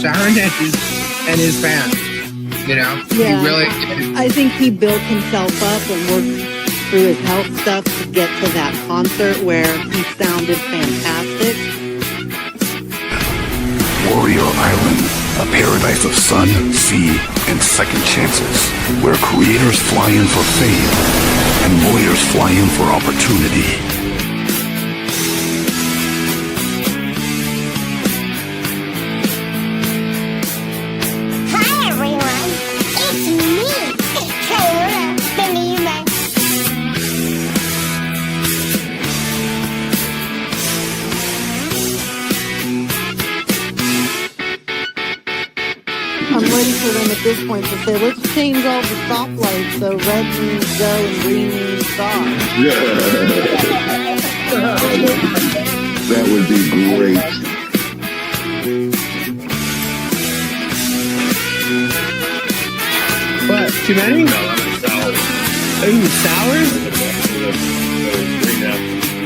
Sharon and his fans. You know, Yeah, he really. I think he built himself up and worked through his health stuff to get to that concert where he sounded fantastic. Warrior Island, a paradise of sun, sea, and second chances, where creators fly in for fame and lawyers fly in for opportunity. Hi everyone, it's me, Taylor Benjamin. I'm ready for them at this point to say, let's change all the stoplights so red means go and green means stop. That would be great. What? Too many? Ooh, sours?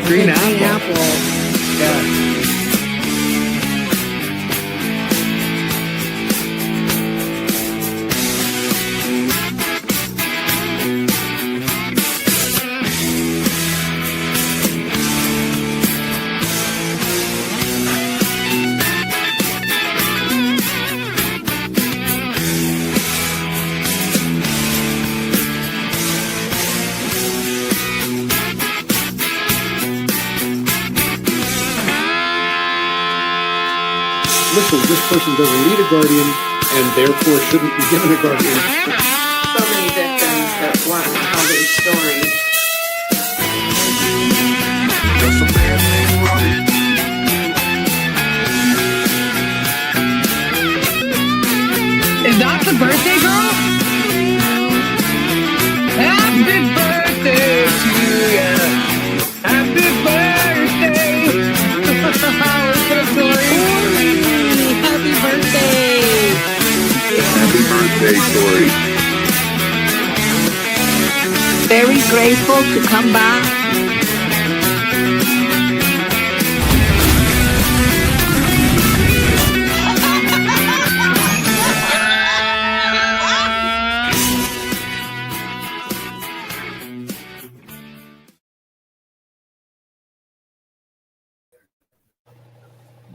Green apple. Yeah. Listen, this person doesn't need a guardian and therefore shouldn't be given a guardian. So many victims that want to tell their stories. Is that the birthday girl? Happy birthday to you. Happy birthday. What's up, Tori? Happy birthday! Happy birthday, Tori. Very grateful to come back.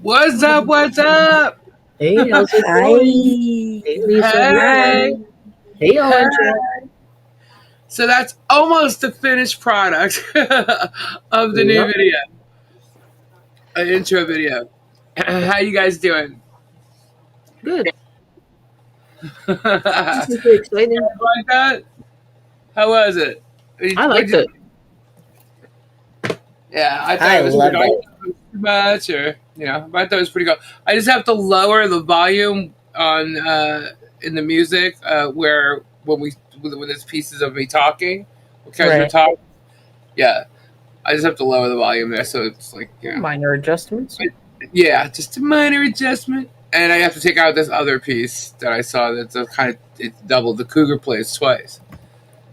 What's up? What's up? Hey, how's it going? Hey, Lisa. Hey. Hey, Audra. So that's almost the finished product of the new video, an intro video. How you guys doing? Good. Super exciting. Like that? How was it? I liked it. Yeah, I thought it was loved pretty it. too much, or I thought it was pretty good. I just have to lower the volume on in the music where when there's pieces of me talking, because we're talking. Yeah, I just have to lower the volume there, so it's like Minor adjustments. Yeah, just a minor adjustment, and I have to take out this other piece that I saw that's it's doubled. The cougar plays twice,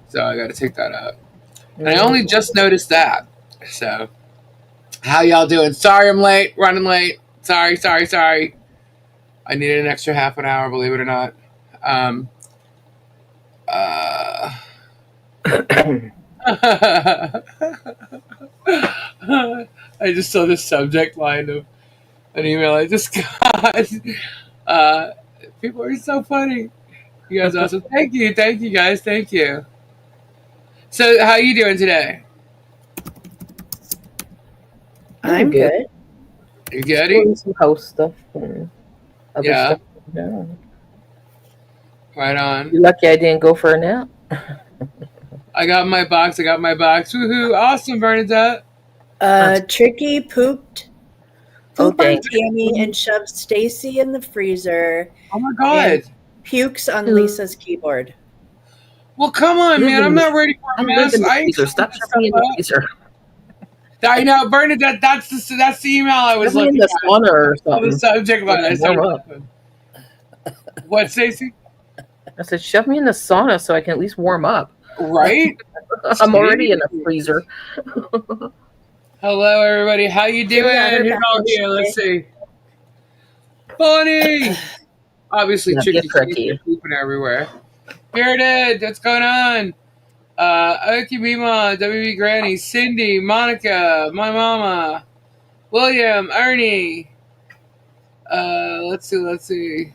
so I got to take that out. And I only just noticed that. So, how y'all doing? Sorry I'm late, running late. Sorry. I needed an extra half an hour, believe it or not. I just saw the subject line of an email I just got. People are so funny. You guys are awesome. Thank you guys. Thank you. So, how you doing today? I'm good. You good? Doing some house stuff and other stuff. Yeah. Right on. You're lucky I didn't go for a nap. I got my box. Woohoo! Awesome, Bernadette. Tricky pooped on dang. Tammy and shoved Stacy in the freezer. Oh my god! Pukes on Lisa's keyboard. Well, come on, man! I'm not ready for a mess. Stop shoving in the freezer. I know, Bernadette. That's the email I was looking in the sauna or at. something. The subject line. I said, what, Stacey? I said, shove me in the sauna so I can at least warm up. Right? I'm already in a freezer. Hello, everybody. How you doing? Who's all here? Let's see. Bonnie! Obviously, Yeah, Tricky gift card to Keith you. pooping everywhere. Bearded, what's going on? Okibima, WB Granny, Cindy, Monica, my mama, William, Ernie. Let's see.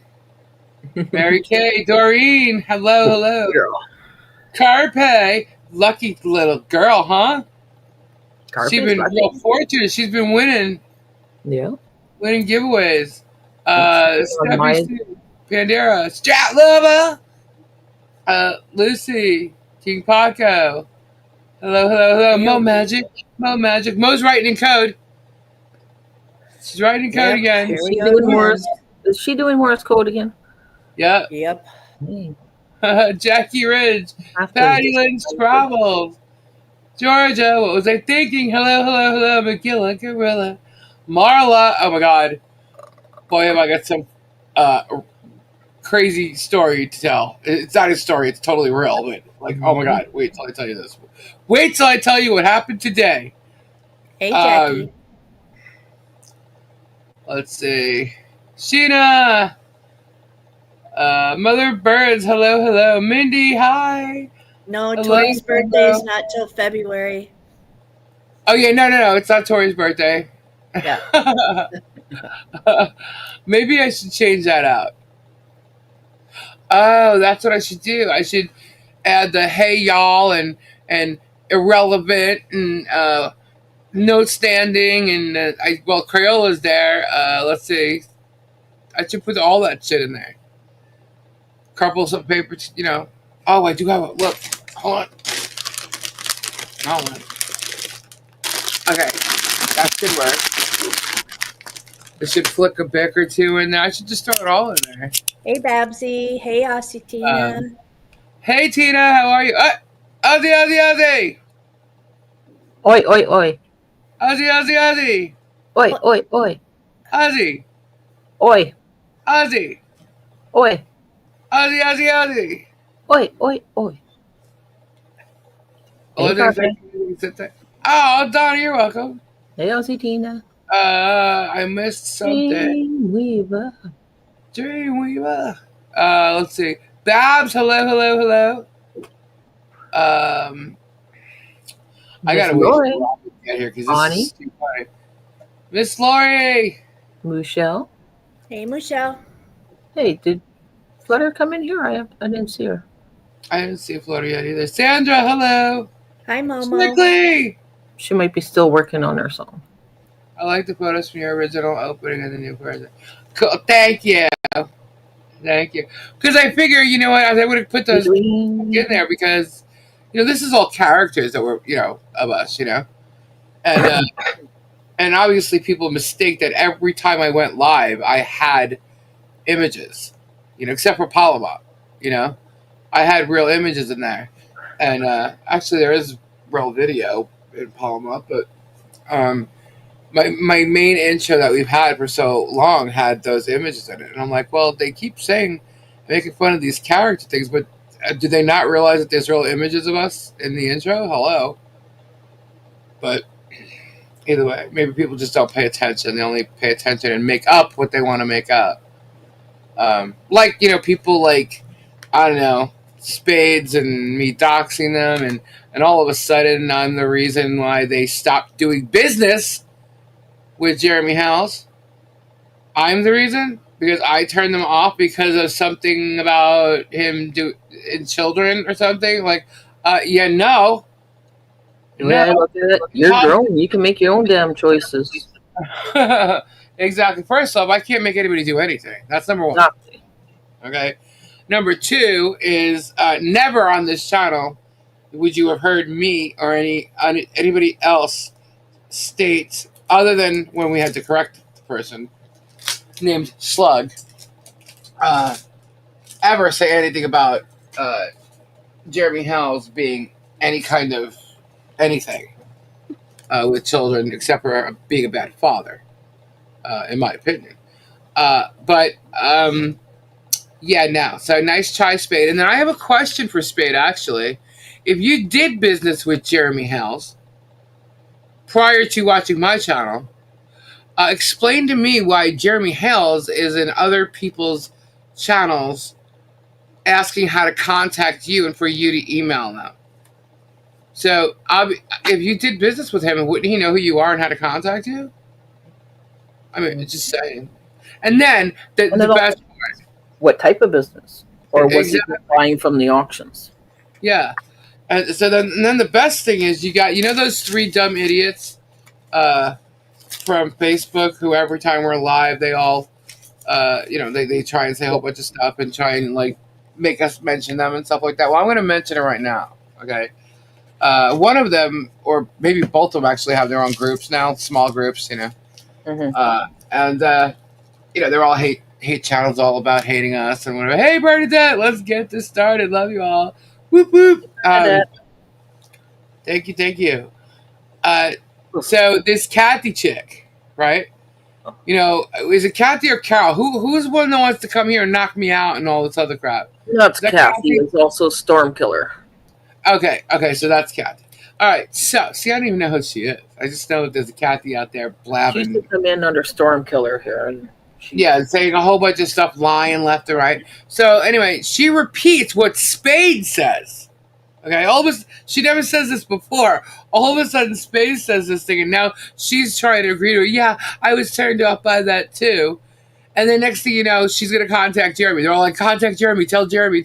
Mary Kay, Doreen, hello. Girl. Carpe, lucky little girl, huh? She's Carpe's been lucky. real fortunate. She's been winning giveaways. Stephanie my- Sue, Pandera, Strat Lover, Lucy, King Paco. Hello. MoMagic. Mo's writing in code. She's writing in code again. Here Is we she go doing again. Morse? Is she doing Morse code again? Yep. Hey, Jackie Ridge. have to Patty just- Lynn Scrabble. Georgia, what was I thinking? Hello. McGilla, Gorilla. Marla. Oh my god. Boy, have I got some crazy story to tell. It's not a story, it's totally real. But like, oh my god, wait till I tell you this. Wait till I tell you what happened today. Hey, Jackie. Let's see. Sheena. Mother Birds, hello. Mindy, hi. No, Hello, Tori's birthday hello. is not till February. Oh yeah, no, it's not Tori's birthday. Yeah. Maybe I should change that out. Oh, that's what I should do. I should add the hey y'all and irrelevant and note standing and Crayola's there. Let's see. I should put all that shit in there. Couple some paper, Oh, I do have a look. Hold on. Okay, that should work. I should flick a bic or two in there. I should just throw it all in there. Hey, Babsy. Hey, Aussie Tina. Hey, Tina, how are you? Ozzy. Oi. Ozzy. Oi. Ozzy. Oi. Ozzy. Oi. Ozzy. Oi. Ozzy. Oi. Hey, Carpe. Oh, Donna, you're welcome. Hey, Aussie Tina. I missed something. Dreamweaver. Let's see. Babs, hello. I gotta wait for Robbie to get here because this is too funny. Miss Lori. Michelle. Hey, Michelle. Hey, did Flutter come in here? I didn't see her. I didn't see Flutter yet either. Sandra, hello. Hi, Momo. Slickly. She might be still working on her song. I like the photos from your original opening and the new version. Cool. Thank you. Because I figure, you know what, I would have put those in there because, this is all characters that were, of us, And and obviously people mistake that every time I went live, I had images, except for Paloma, I had real images in there. And actually there is real video in Paloma, but my main intro that we've had for so long had those images in it. And I'm like, well, they keep making fun of these character things, but do they not realize that there's real images of us in the intro? Hello. But either way, maybe people just don't pay attention. They only pay attention and make up what they want to make up. People like, I don't know, Spades and me doxing them, and all of a sudden I'm the reason why they stopped doing business with Jeremy House. I'm the reason because I turned them off because of something about him in children or something. Like, no. Yeah, look at it. You're grown. You can make your own damn choices. Exactly. First off, I can't make anybody do anything. That's number one. Exactly. Okay. Number two is never on this channel would you have heard me or anybody else state, other than when we had to correct the person named Slug, ever say anything about Jeremy Hells being any kind of anything with children except for being a bad father, in my opinion. So nice try, Spade. And then I have a question for Spade, actually. If you did business with Jeremy Hells prior to watching my channel, explain to me why Jeremy Hells is in other people's channels asking how to contact you and for you to email them. So if you did business with him, wouldn't he know who you are and how to contact you? I mean, it's just saying. And then the best part. What type of business? Or was he Exactly. buying from the auctions? Yeah. And so then the best thing is you got, those 3 dumb idiots from Facebook who every time we're live, they all, they try and say a whole bunch of stuff and try and like make us mention them and stuff like that. Well, I'm going to mention it right now. Okay. One of them, or maybe both of them, actually have their own groups now, small groups, and they're all hate channels, all about hating us and whatever. Hey, Bernadette, let's get this started. Love you all. Whoop whoop. Thank you. So this Kathy chick, right? Is it Kathy or Carol? Who's the one that wants to come here and knock me out and all this other crap? That's Kathy. It's also Stormkiller. Okay, so that's Kathy. All right, so, see, I don't even know who she is. I just know that there's a Kathy out there blabbing. She used to come in under Stormkiller here. And saying a whole bunch of stuff, lying left and right. So, anyway, she repeats what Spade says. Okay, she never says this before. All of a sudden, Spade says this thing, and now she's trying to agree to it. Yeah, I was turned off by that, too. And then next thing you know, she's going to contact Jeremy. They're all like, contact Jeremy, tell Jeremy.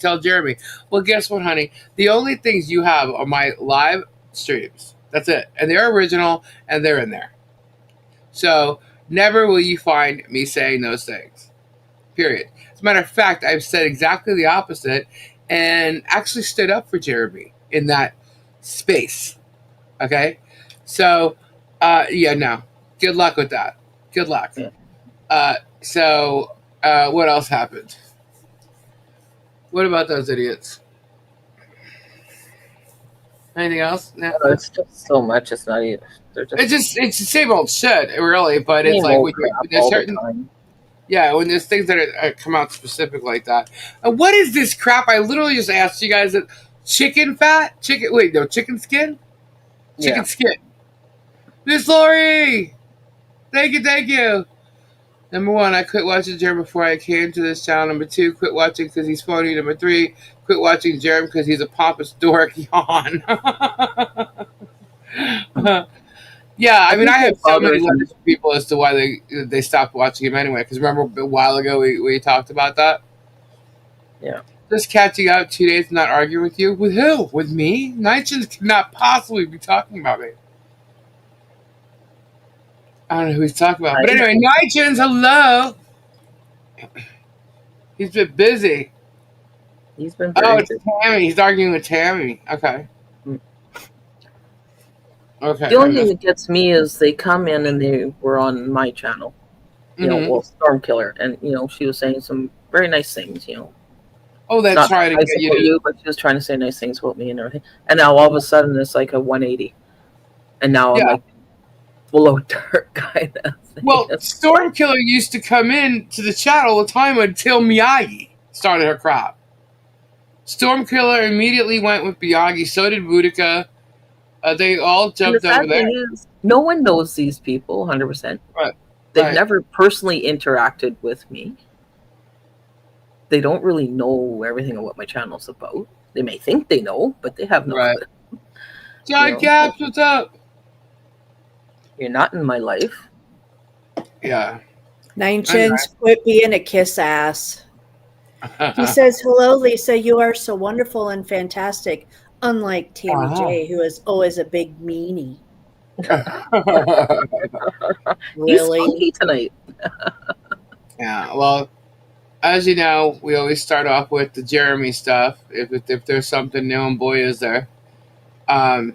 Well, guess what, honey? The only things you have are my live streams. That's it. And they're original, and they're in there. So never will you find me saying those things. Period. As a matter of fact, I've said exactly the opposite and actually stood up for Jeremy in that space. Okay? So, no. Good luck with that. Good luck. Yeah. So, what else happened? What about those idiots? Anything else? No. It's just so much. It's not even. It's the same old shit, really. But it's like when there's certain. Yeah, when there's things that come out specific like that. What is this crap? I literally just asked you guys that chicken fat, chicken skin, chicken skin. Miss Lori, thank you. Number 1, I quit watching Jeremy before I came to this channel. Number 2, quit watching because he's phony. Number 3, quit watching Jeremy because he's a pompous dork. Yawn. Yeah, I mean, I have so many letters from people as to why they stopped watching him anyway. Because remember a while ago we talked about that? Yeah. Just catching out 2 days and not arguing with you? With who? With me? Nightshins cannot possibly be talking about me. I don't know who he's talking about. But anyway, Nightshins, hello. He's been busy. He's been very busy. It's Tammy. He's arguing with Tammy. Okay. Okay. The only thing that gets me is they come in and they were on my channel. Stormkiller. And, she was saying some very nice things, Oh, that's trying to nice get you. But she was trying to say nice things about me and everything. And now all of a sudden it's like a 180. And now I'm like below dirt kind of thing. Well, Stormkiller used to come in to the chat all the time until Miyagi started her crap. Stormkiller immediately went with Miyagi. So did Boudica. They all jumped over there. No one knows these people 100%. Right. They've never personally interacted with me. They don't really know everything of what my channel's about. They may think they know, but they have no clue. John Caps, what's up? You're not in my life. Yeah. 9 Chins, quit being a kiss ass. He says, hello, Lisa. You are so wonderful and fantastic. Unlike Tammy J, who is always a big meanie. Really? He's funky tonight. Yeah, well, as you know, we always start off with the Jeremy stuff. If there's something new, and boy, is there. And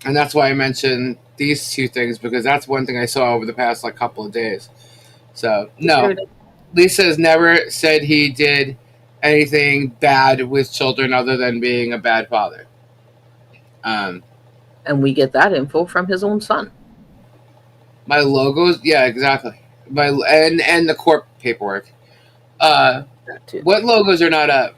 that's why I mentioned these 2 things, because that's one thing I saw over the past couple of days. So, no. Lisa has never said he did anything bad with children other than being a bad father. And we get that info from his own son. My logos, yeah, exactly. And the court paperwork. What logos are not up?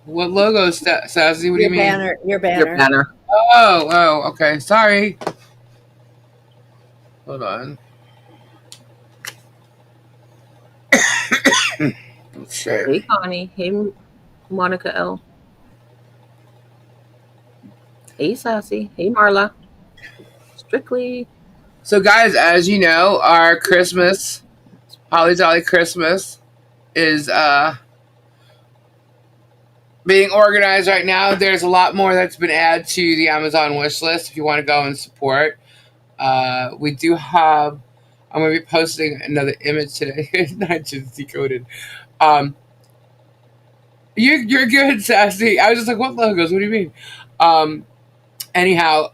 What logos, Sassy? What do you mean? Your banner. Oh, okay. Sorry. Hold on. Shit. Hey, Connie. Hey, Monica L. Hey, Sassy. Hey, Marla. Strictly. So, guys, as you know, our Christmas, Holly Jolly Christmas, is being organized right now. There's a lot more that's been added to the Amazon wish list if you want to go and support. We do have. I'm going to be posting another image today. Not just decoded. You're good, Sassy. I was just like, what logos? What do you mean? Anyhow,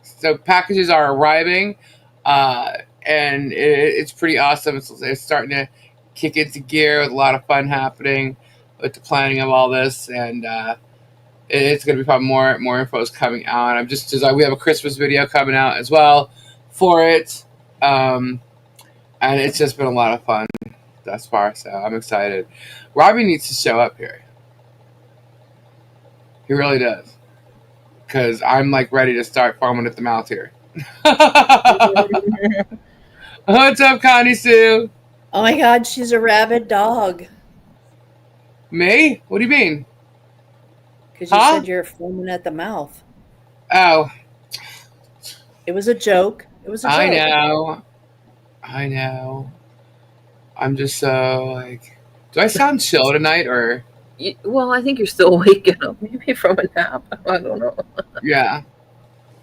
so packages are arriving, and it's pretty awesome. It's starting to kick into gear with a lot of fun happening with the planning of all this, and it's going to be probably more info is coming out. We have a Christmas video coming out as well for it, and it's just been a lot of fun thus far. So I'm excited. Robbie needs to show up here. He really does. Because I'm like ready to start foaming at the mouth here. What's up, Connie Sue? Oh my God, she's a rabid dog. Me? What do you mean? Because you said you're foaming at the mouth. Oh. It was a joke. It was a joke. I know. I'm just so like. Do I sound chill tonight or? Well, I think you're still waking up, maybe from a nap. I don't know. Yeah,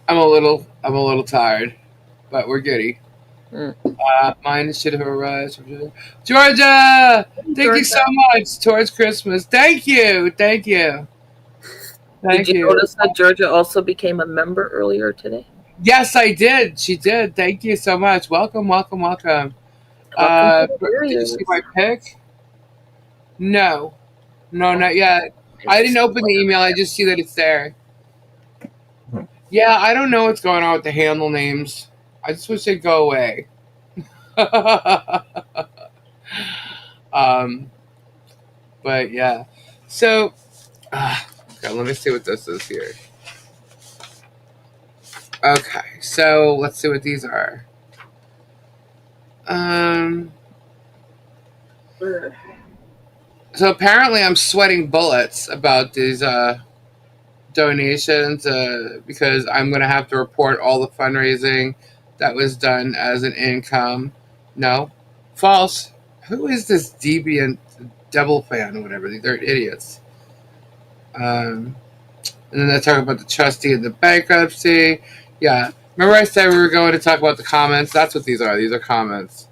I'm a little tired, but we're goody. Mine should have arrived. Georgia, thank you so much towards Christmas. Thank you. Did you notice that Georgia also became a member earlier today? Yes, I did. She did. Thank you so much. Welcome. Did you see my pic? No, not yet. I didn't open the email. I just see that it's there. Yeah, I don't know what's going on with the handle names. I just wish they'd go away. But yeah. So, okay, let me see what this is here. Okay, so let's see what these are. So apparently I'm sweating bullets about these donations because I'm going to have to report all the fundraising that was done as an income. No, false. Who is this deviant devil fan or whatever? They're idiots. And then they talk about the trustee and the bankruptcy. Yeah. Remember I said we were going to talk about the comments? That's what these are. These are comments.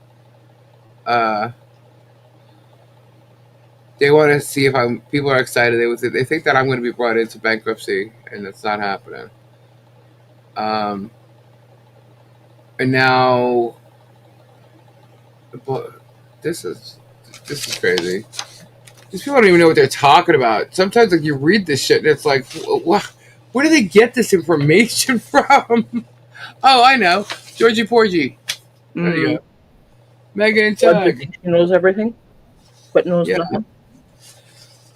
They want to see if people are excited. They think that I'm going to be brought into bankruptcy, and it's not happening. And now, this is crazy. These people don't even know what they're talking about. Sometimes, like, you read this shit, and it's like, where do they get this information from? Oh, I know, Georgie Porgy. There you go. Megan and Chuck. She knows everything, but knows nothing.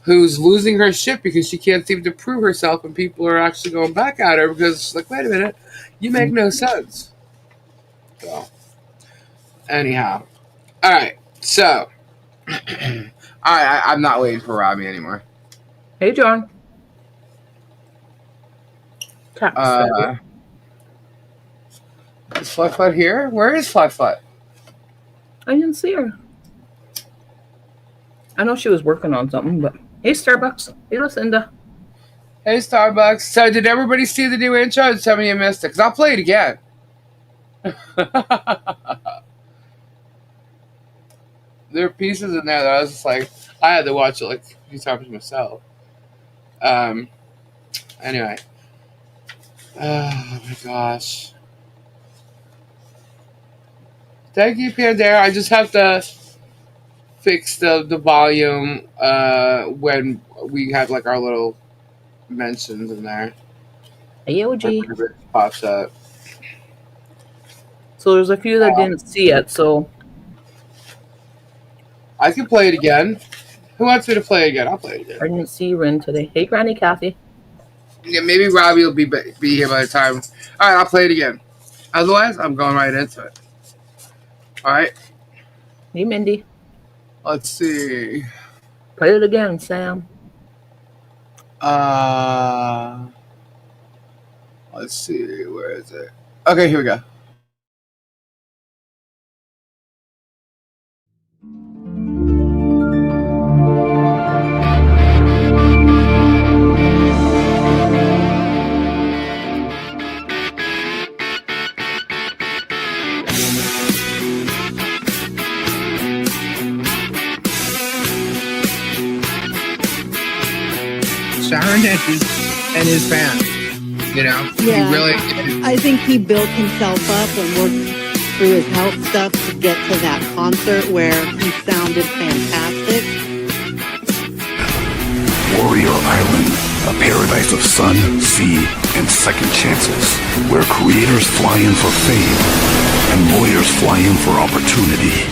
Who's losing her shit because she can't seem to prove herself, and people are actually going back at her because it's like, wait a minute, you make no sense. So, anyhow, all right. So, all right, I'm not waiting for Robbie anymore. Hey, John. Is Flat here? Where is Flat? I didn't see her. I know she was working on something, but hey, Starbucks. Hey, Lucinda. Hey, Starbucks. So, did everybody see the new intro? Or tell me you missed it, because I'll play it again. There are pieces in there that I was just like, I had to watch it like a few times myself. Anyway. Oh my gosh. Thank you, Pandera. I just have to fix the volume when we have like our little mentions in there. Hey, OG. Pops up. So there's a few that didn't see it, so I can play it again. Who wants me to play it again? I'll play it again. I didn't see Rin today. Hey, Granny Kathy. Yeah, maybe Robbie will be here by the time. All right, I'll play it again. Otherwise, I'm going right into it. All right. Hey, Mindy. Let's see. Play it again, Sam. Let's see. Where is it? Okay, here we go. Sharon and his fans, you know, Yeah, he really. I think he built himself up and worked through his health stuff to get to that concert where he sounded fantastic. Warrior Island, a paradise of sun, sea, and second chances, where creators fly in for fame and lawyers fly in for opportunity.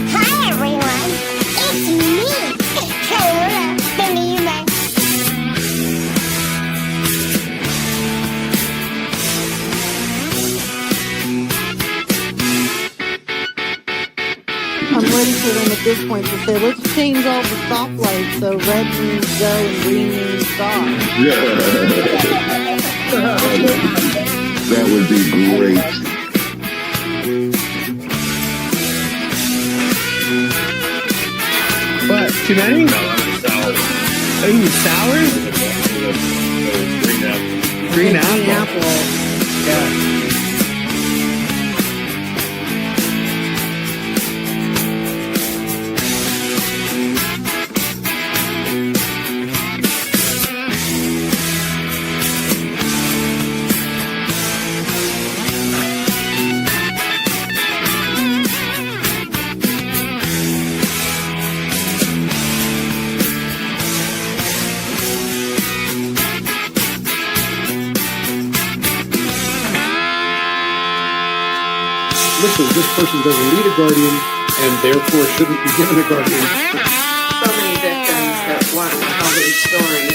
Hi everyone, it's me, Carola, the Lima. I'm ready for them at this point to say, let's change all the stoplights so red means go and green means stop. That would be great. What? Too many? No, I'm sours. Ooh, sours? Green apple. Green Green apple. apple. Yeah. Listen, this person doesn't need a guardian and therefore shouldn't be given a guardian. So many victims that want to tell their story.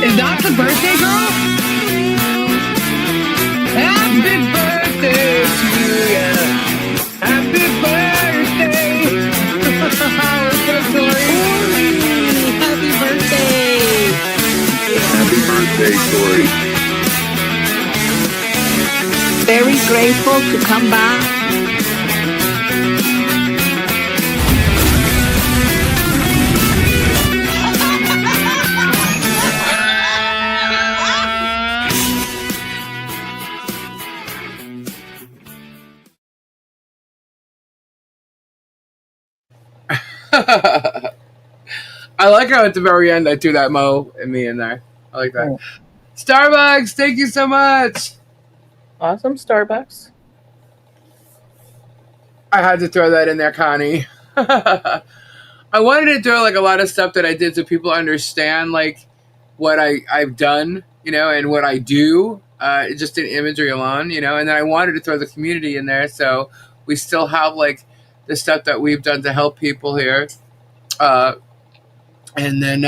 Is that the birthday girl? Happy birthday to you. Happy birthday. What's that story? Happy birthday! Happy birthday, Tori. Very grateful to come back. I like how at the very end I threw that Mo and me in there. I like that. Starbucks, thank you so much. Awesome, Starbucks. I had to throw that in there, Connie. I wanted to throw like a lot of stuff that I did so people understand like what I've done, you know, and what I do, just in imagery alone, you know, and then I wanted to throw the community in there so we still have like the stuff that we've done to help people here. And then,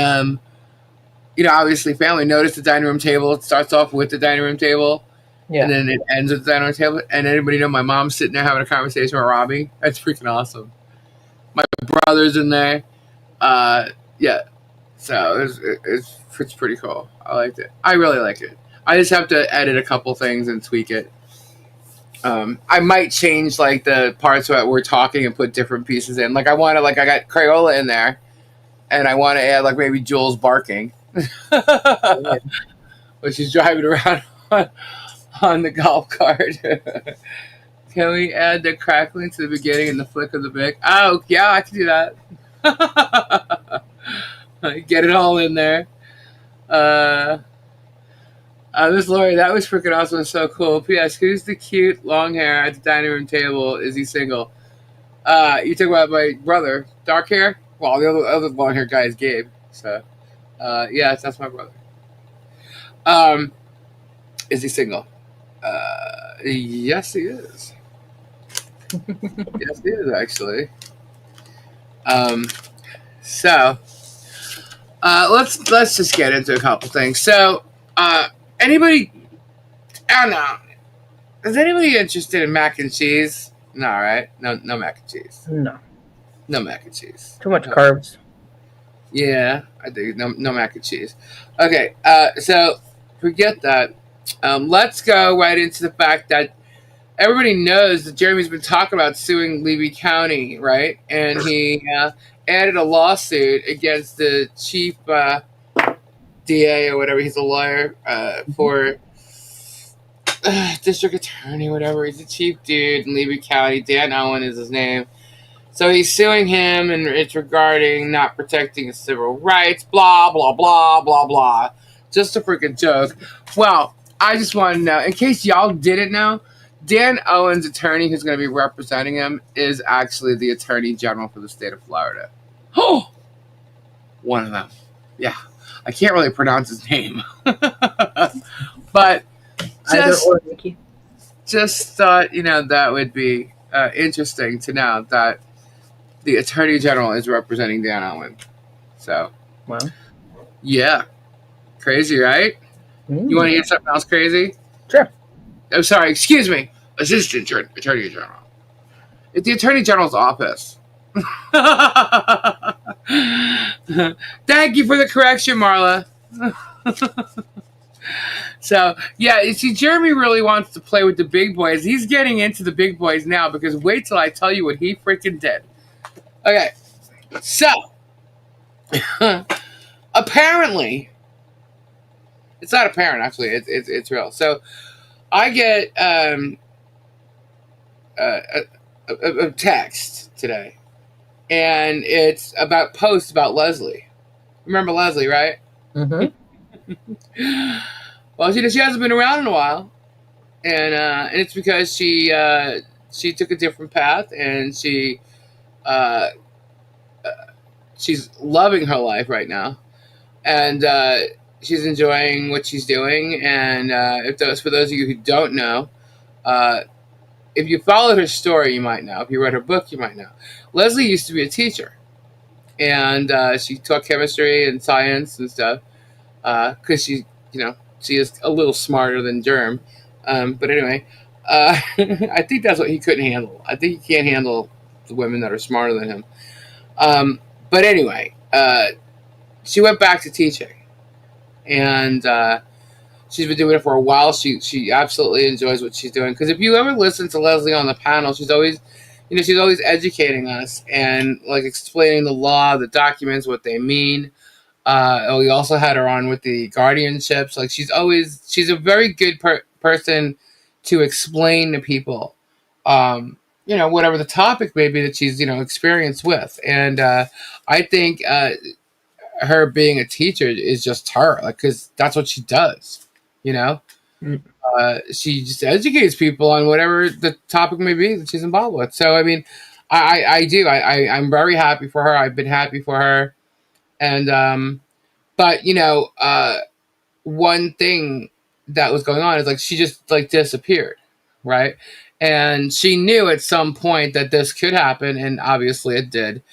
you know, obviously family. Notice the dining room table. It starts off with the dining room table. Yeah. And then it ends with the dining room table. And anybody know my mom's sitting there having a conversation with Robbie? That's freaking awesome. My brother's in there. Yeah. So it's pretty cool. I liked it. I really like it. I just have to edit a couple things and tweak it. I might change like the parts where we're talking and put different pieces in. Like I got Crayola in there. And I want to add like maybe Jules barking. When she's driving around on the golf cart. Can we add the crackling to the beginning and the flick of the bic? Oh, yeah, I can do that. Get it all in there. Miss Lori, that was freaking awesome and so cool. P.S. Who's the cute long hair at the dining room table? Is he single? You talk about my brother, dark hair? Well, the other long hair guy is Gabe. So, yeah, that's my brother. Is he single? Yes, he is. Yes, he is, actually. So let's just get into a couple things. So anybody, I don't know, is anybody interested in mac and cheese? No, right? No mac and cheese. No. No mac and cheese. Too much carbs. Yeah, I think no mac and cheese. Okay, so forget that. Let's go right into the fact that everybody knows that Jeremy's been talking about suing Levy County, right? And he added a lawsuit against the chief DA or whatever. He's a lawyer for district attorney, whatever. He's a chief dude in Levy County. Dan Owen is his name. So he's suing him, and it's regarding not protecting his civil rights, blah, blah, blah, blah, blah. Just a freaking joke. Well, I just want to know, in case y'all didn't know, Dan Owen's attorney who's going to be representing him is actually the Attorney General for the state of Florida. Oh! One of them. Yeah. I can't really pronounce his name. But just thought, that would be interesting to know that the Attorney General is representing Dan Owen. So, wow. Yeah. Crazy, right? You want to hear something else crazy? Sure. Oh, sorry. Excuse me. Assistant Attorney General. It's the Attorney General's office. Thank you for the correction, Marla. So, yeah, you see, Jeremy really wants to play with the big boys. He's getting into the big boys now because wait till I tell you what he freaking did. Okay, so apparently, it's not apparent actually. It's real. So I get a text today, and it's about posts about Leslie. Remember Leslie, right? Mm-hmm. Well, she hasn't been around in a while, and it's because she took a different path, and she's loving her life right now, and she's enjoying what she's doing. And for those of you who don't know, if you followed her story, you might know. If you read her book, you might know. Leslie used to be a teacher, and she taught chemistry and science and stuff because she is a little smarter than Germ. But anyway, I think that's what he couldn't handle. I think he can't handle the women that are smarter than him. But anyway, she went back to teaching, and she's been doing it for a while. She absolutely enjoys what she's doing. Because if you ever listen to Leslie on the panel, she's always educating us and like explaining the law, the documents, what they mean. We also had her on with the guardianships. Like she's a very good person to explain to people, whatever the topic may be that she's, experienced with. And I think her being a teacher is just her, like, because that's what she does, She just educates people on whatever the topic may be that she's involved with. So, I mean, I'm very happy for her. I've been happy for her. And, but, one thing that was going on is like, she just like disappeared. Right. And she knew at some point that this could happen. And obviously it did.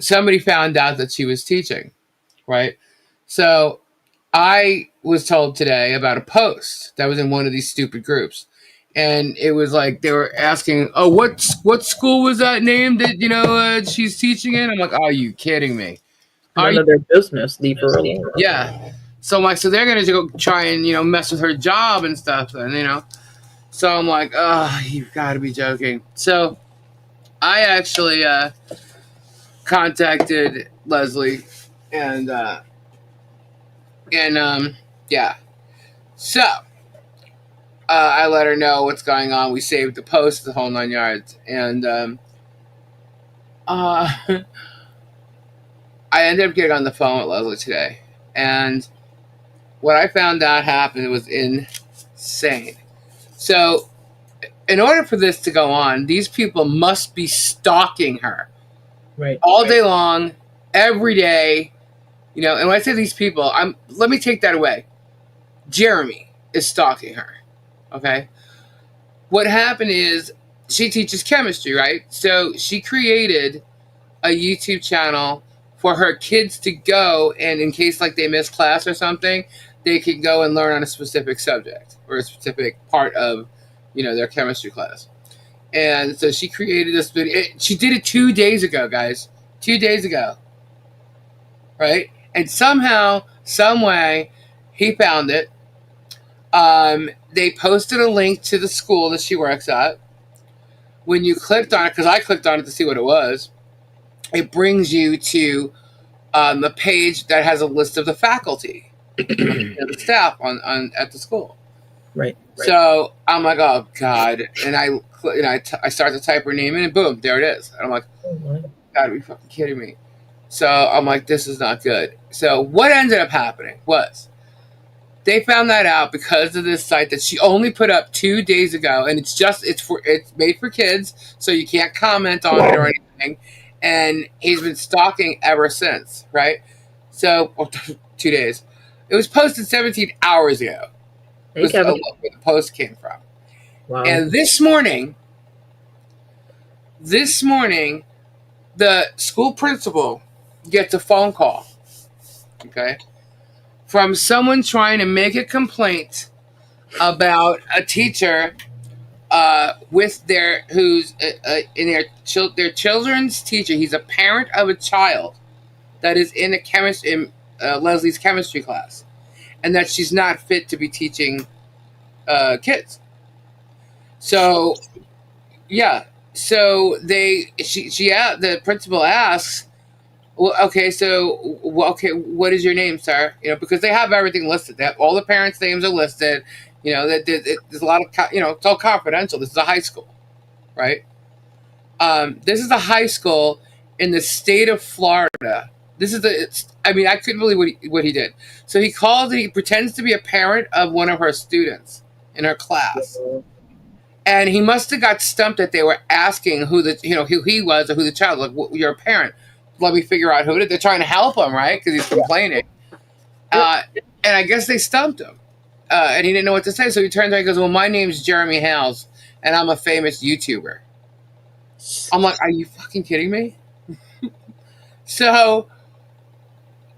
Somebody found out that she was teaching. Right. So I was told today about a post that was in one of these stupid groups. And it was like, they were asking, oh, what school was that name that, she's teaching in? I'm like, are you kidding me? None of their business. Leave her alone. Yeah. So I'm like, so they're going to go try and, mess with her job and stuff. And, so I'm like, oh, you've got to be joking. So I actually contacted Leslie and yeah. So I let her know what's going on. We saved the post, the whole 9 yards. And I ended up getting on the phone with Leslie today. And what I found out happened was insane. So in order for this to go on, these people must be stalking her. Right. All day long, every day. And when I say these people, let me take that away. Jeremy is stalking her. Okay? What happened is she teaches chemistry, right? So she created a YouTube channel for her kids to go, and in case like they miss class or something, they could go and learn on a specific subject or a specific part of, their chemistry class. And so she created this video. She did it 2 days ago, guys. 2 days ago. Right? And somehow, some way, he found it. They posted a link to the school that she works at. When you clicked on it, because I clicked on it to see what it was, it brings you to a page that has a list of the faculty, the staff at the school. Right. So I'm like, oh God, and I start to type her name in, and boom, there it is. And I'm like, God, are you fucking kidding me? So I'm like, this is not good. So what ended up happening was they found that out because of this site that she only put up 2 days ago, and it's made for kids, so you can't comment on it or anything. And he's been stalking ever since, right? So 2 days. It was posted 17 hours ago. Where the post came from. Wow. And this morning, the school principal gets a phone call, okay, from someone trying to make a complaint about a teacher who's in their children's teacher. He's a parent of a child that is in Leslie's chemistry class, and that she's not fit to be teaching kids. So, yeah. So the principal asks, well, okay, what is your name, sir? Because they have everything listed. They have all the parents' names are listed. There's a lot of, it's all confidential. This is a high school, right? This is a high school in the state of Florida. I couldn't believe what he did. So he pretends to be a parent of one of her students in her class. And he must have got stumped that they were asking who he was or who the child was. Like, you're a parent. Let me figure out who it is. They're trying to help him, right? Because he's complaining. And I guess they stumped him. And he didn't know what to say. So he turns around and goes, well, my name's Jeremy Hales, and I'm a famous YouTuber. I'm like, are you fucking kidding me? So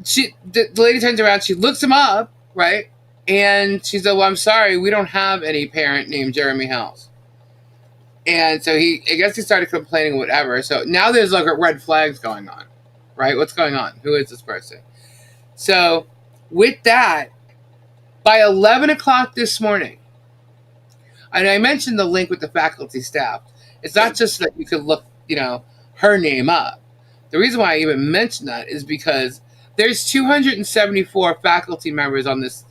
the lady turns around, she looks him up, right? And she said, well, I'm sorry, we don't have any parent named Jeremy Hales. And so I guess he started complaining, whatever. So now there's like red flags going on, right? What's going on? Who is this person? So with that, by 11 o'clock this morning, and I mentioned the link with the faculty staff. It's not just that you could look, her name up. The reason why I even mentioned that is because there's 274 faculty members on this,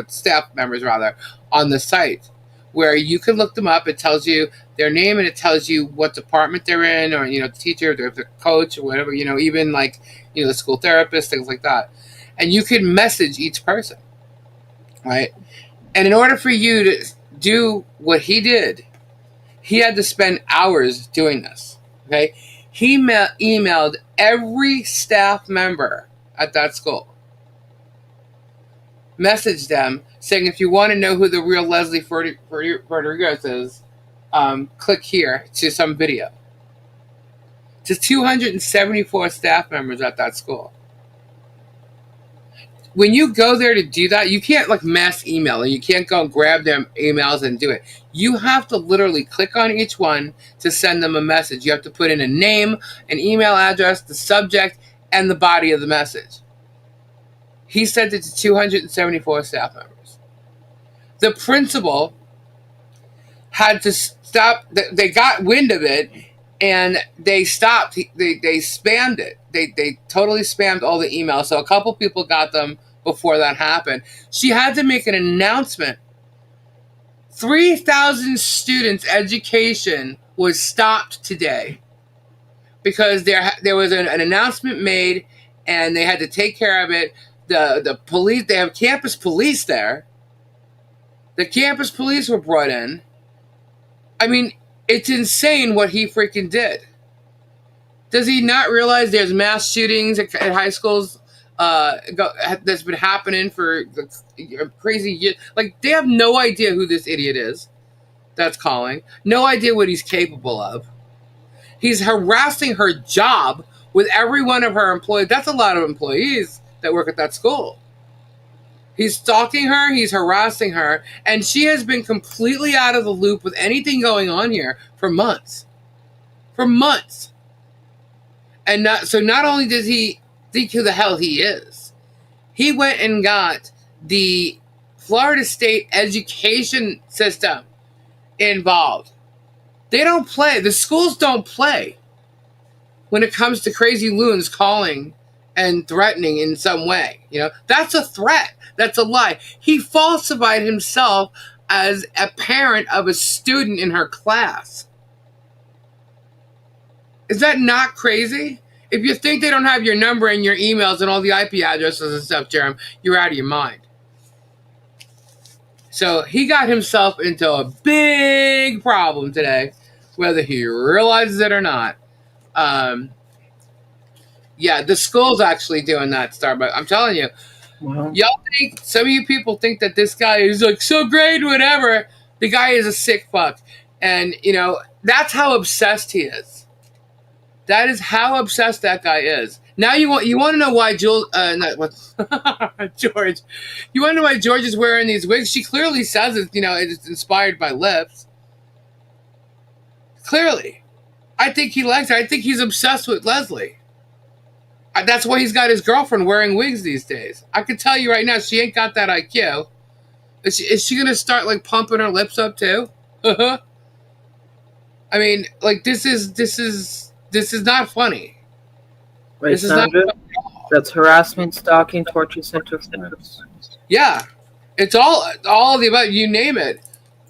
staff members rather, on the site, where you can look them up. It tells you their name and it tells you what department they're in, or the teacher, if they're the coach, or whatever. Even like the school therapist, things like that. And you can message each person, right? And in order for you to do what he did, he had to spend hours doing this. Okay, he emailed every staff member at that school, messaged them saying, if you want to know who the real Leslie Rodriguez is, click here to some video. To 274 staff members at that school. When you go there to do that, you can't like mass email, and you can't go and grab their emails and do it. You have to literally click on each one to send them a message. You have to put in a name, an email address, the subject, and the body of the message. He sent it to 274 staff members. The principal had to stop. They got wind of it, and they stopped. They spammed it. They totally spammed all the emails. So a couple people got them before that happened. She had to make an announcement. 3,000 students' education was stopped today because there was an announcement made, and they had to take care of it. The police, they have campus police there. The campus police were brought in. I mean, it's insane what he freaking did. Does he not realize there's mass shootings at high schools that's been happening for crazy years? Like, they have no idea who this idiot is that's calling. No idea what he's capable of. He's harassing her job with every one of her employees. That's a lot of employees that work at that school. He's stalking her, he's harassing her, and she has been completely out of the loop with anything going on here for months. For months. And not only does he think who the hell he is, he went and got the Florida State education system involved. They don't play. The schools don't play when it comes to crazy loons calling and threatening in some way. You know, that's a threat. That's a lie. He falsified himself as a parent of a student in her class. Is that not crazy? If you think they don't have your number and your emails and all the IP addresses and stuff, Jerem, you're out of your mind. So he got himself into a big problem today, whether he realizes it or not. Yeah, the school's actually doing that, Starbucks. I'm telling you. Wow. Y'all think, some of you people think that this guy is like so great, whatever. The guy is a sick fuck. And, you know, that's how obsessed he is. That is how obsessed that guy is. Now you want to know why George. You want to know why George is wearing these wigs? She clearly says it. You know, it's inspired by lips. Clearly, I think he likes her. I think he's obsessed with Leslie. That's why he's got his girlfriend wearing wigs these days. I can tell you right now, she ain't got that IQ. Is she gonna start like pumping her lips up too? I mean, like this is not funny. Right, this Sandra? is not funny at all. That's harassment, stalking, torture, interference. Yeah, it's all of the above. You name it.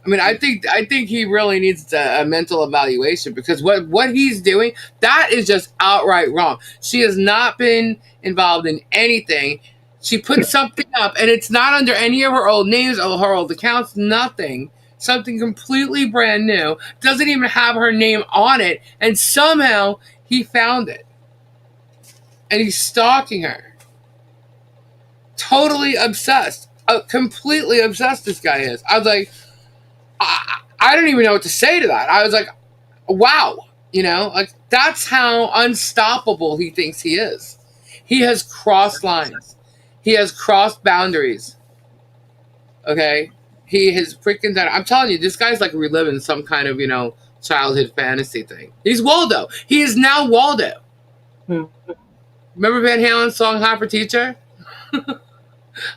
I mean, I think he really needs a mental evaluation, because what he's doing, that is just outright wrong. She has not been involved in anything. She put something up, and it's not under any of her old names or her old accounts, nothing. Something completely brand new. Doesn't even have her name on it, and somehow he found it. And he's stalking her. Totally obsessed. Completely obsessed this guy is. I was like, I don't even know what to say to that. I was like, wow. You know, like that's how unstoppable he thinks he is. He has crossed lines. He has crossed boundaries. Okay? He has freaking done. I'm telling you, this guy's like reliving some kind of, you know, childhood fantasy thing. He's Waldo. He is now Waldo. Remember Van Halen's song Hot for Teacher?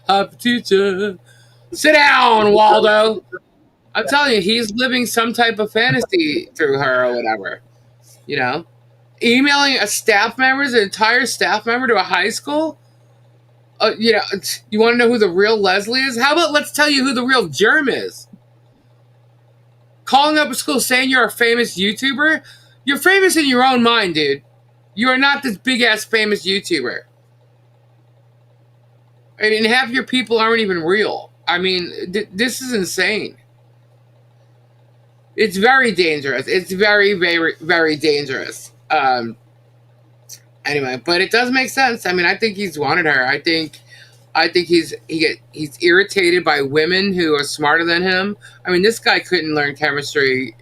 Hot for Teacher. Sit down, Waldo. I'm telling you, he's living some type of fantasy through her or whatever. You know? Emailing a staff member, an entire staff member to a high school? You know, you want to know who the real Leslie is? How about let's tell you who the real germ is? Calling up a school saying you're a famous YouTuber? You're famous in your own mind, dude. You are not this big-ass famous YouTuber. I mean, half your people aren't even real. I mean, this is insane. It's very dangerous. It's very, very, very dangerous. Anyway, but it does make sense. I mean, I think he's wanted her. I think he's irritated by women who are smarter than him. I mean, this guy couldn't learn chemistry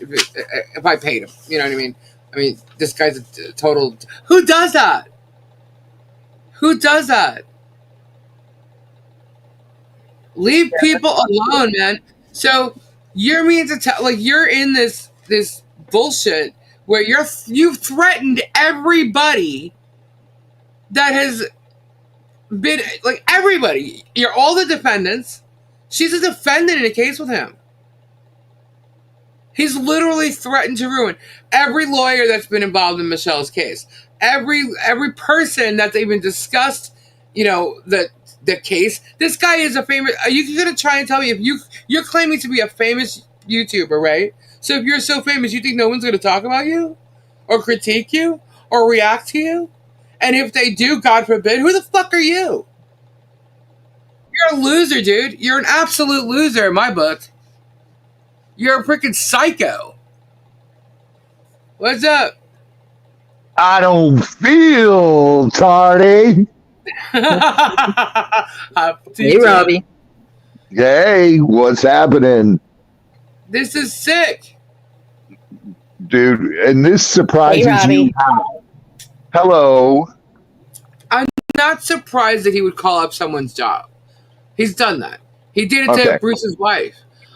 if I paid him. You know what I mean? I mean, this guy's a total. Who does that? Who does that? Leave people alone, man. So you're mean to tell, like, you're in this bullshit where you've threatened everybody that has been, like, everybody. You're all the defendants. She's a defendant in a case with him. He's literally threatened to ruin every lawyer that's been involved in Michelle's case. Every person that's even discussed, you know, the case. This guy is a famous. Are you gonna try and tell me if you're claiming to be a famous YouTuber, right? So if you're so famous, you think no one's gonna talk about you, or critique you, or react to you? And if they do, God forbid, who the fuck are you? You're a loser, dude. You're an absolute loser in my book. You're a freaking psycho. What's up? I don't feel tardy. Hey, Robbie. Hey, what's happening? This is sick. Dude, and this surprises Hey, you Robbie. how? Hello. I'm not surprised that he would call up someone's job. He's done that. He did it to Okay. Bruce's wife.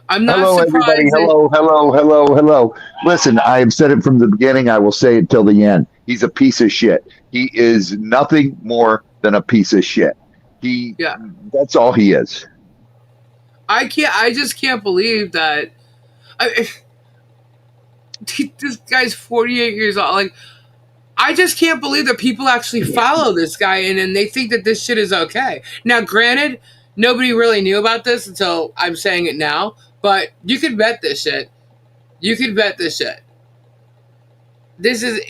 I'm not Hello, everybody. surprised that. Hello. Listen, I have said it from the beginning. I will say it till the end. He's a piece of shit. He is nothing more than a piece of shit. Yeah. That's all he is. I just can't believe that. This guy's 48 years old. Like, I just can't believe that people actually follow this guy and they think that this shit is okay. Now, granted, nobody really knew about this until I'm saying it now, but you can bet this shit. You can bet this shit. This is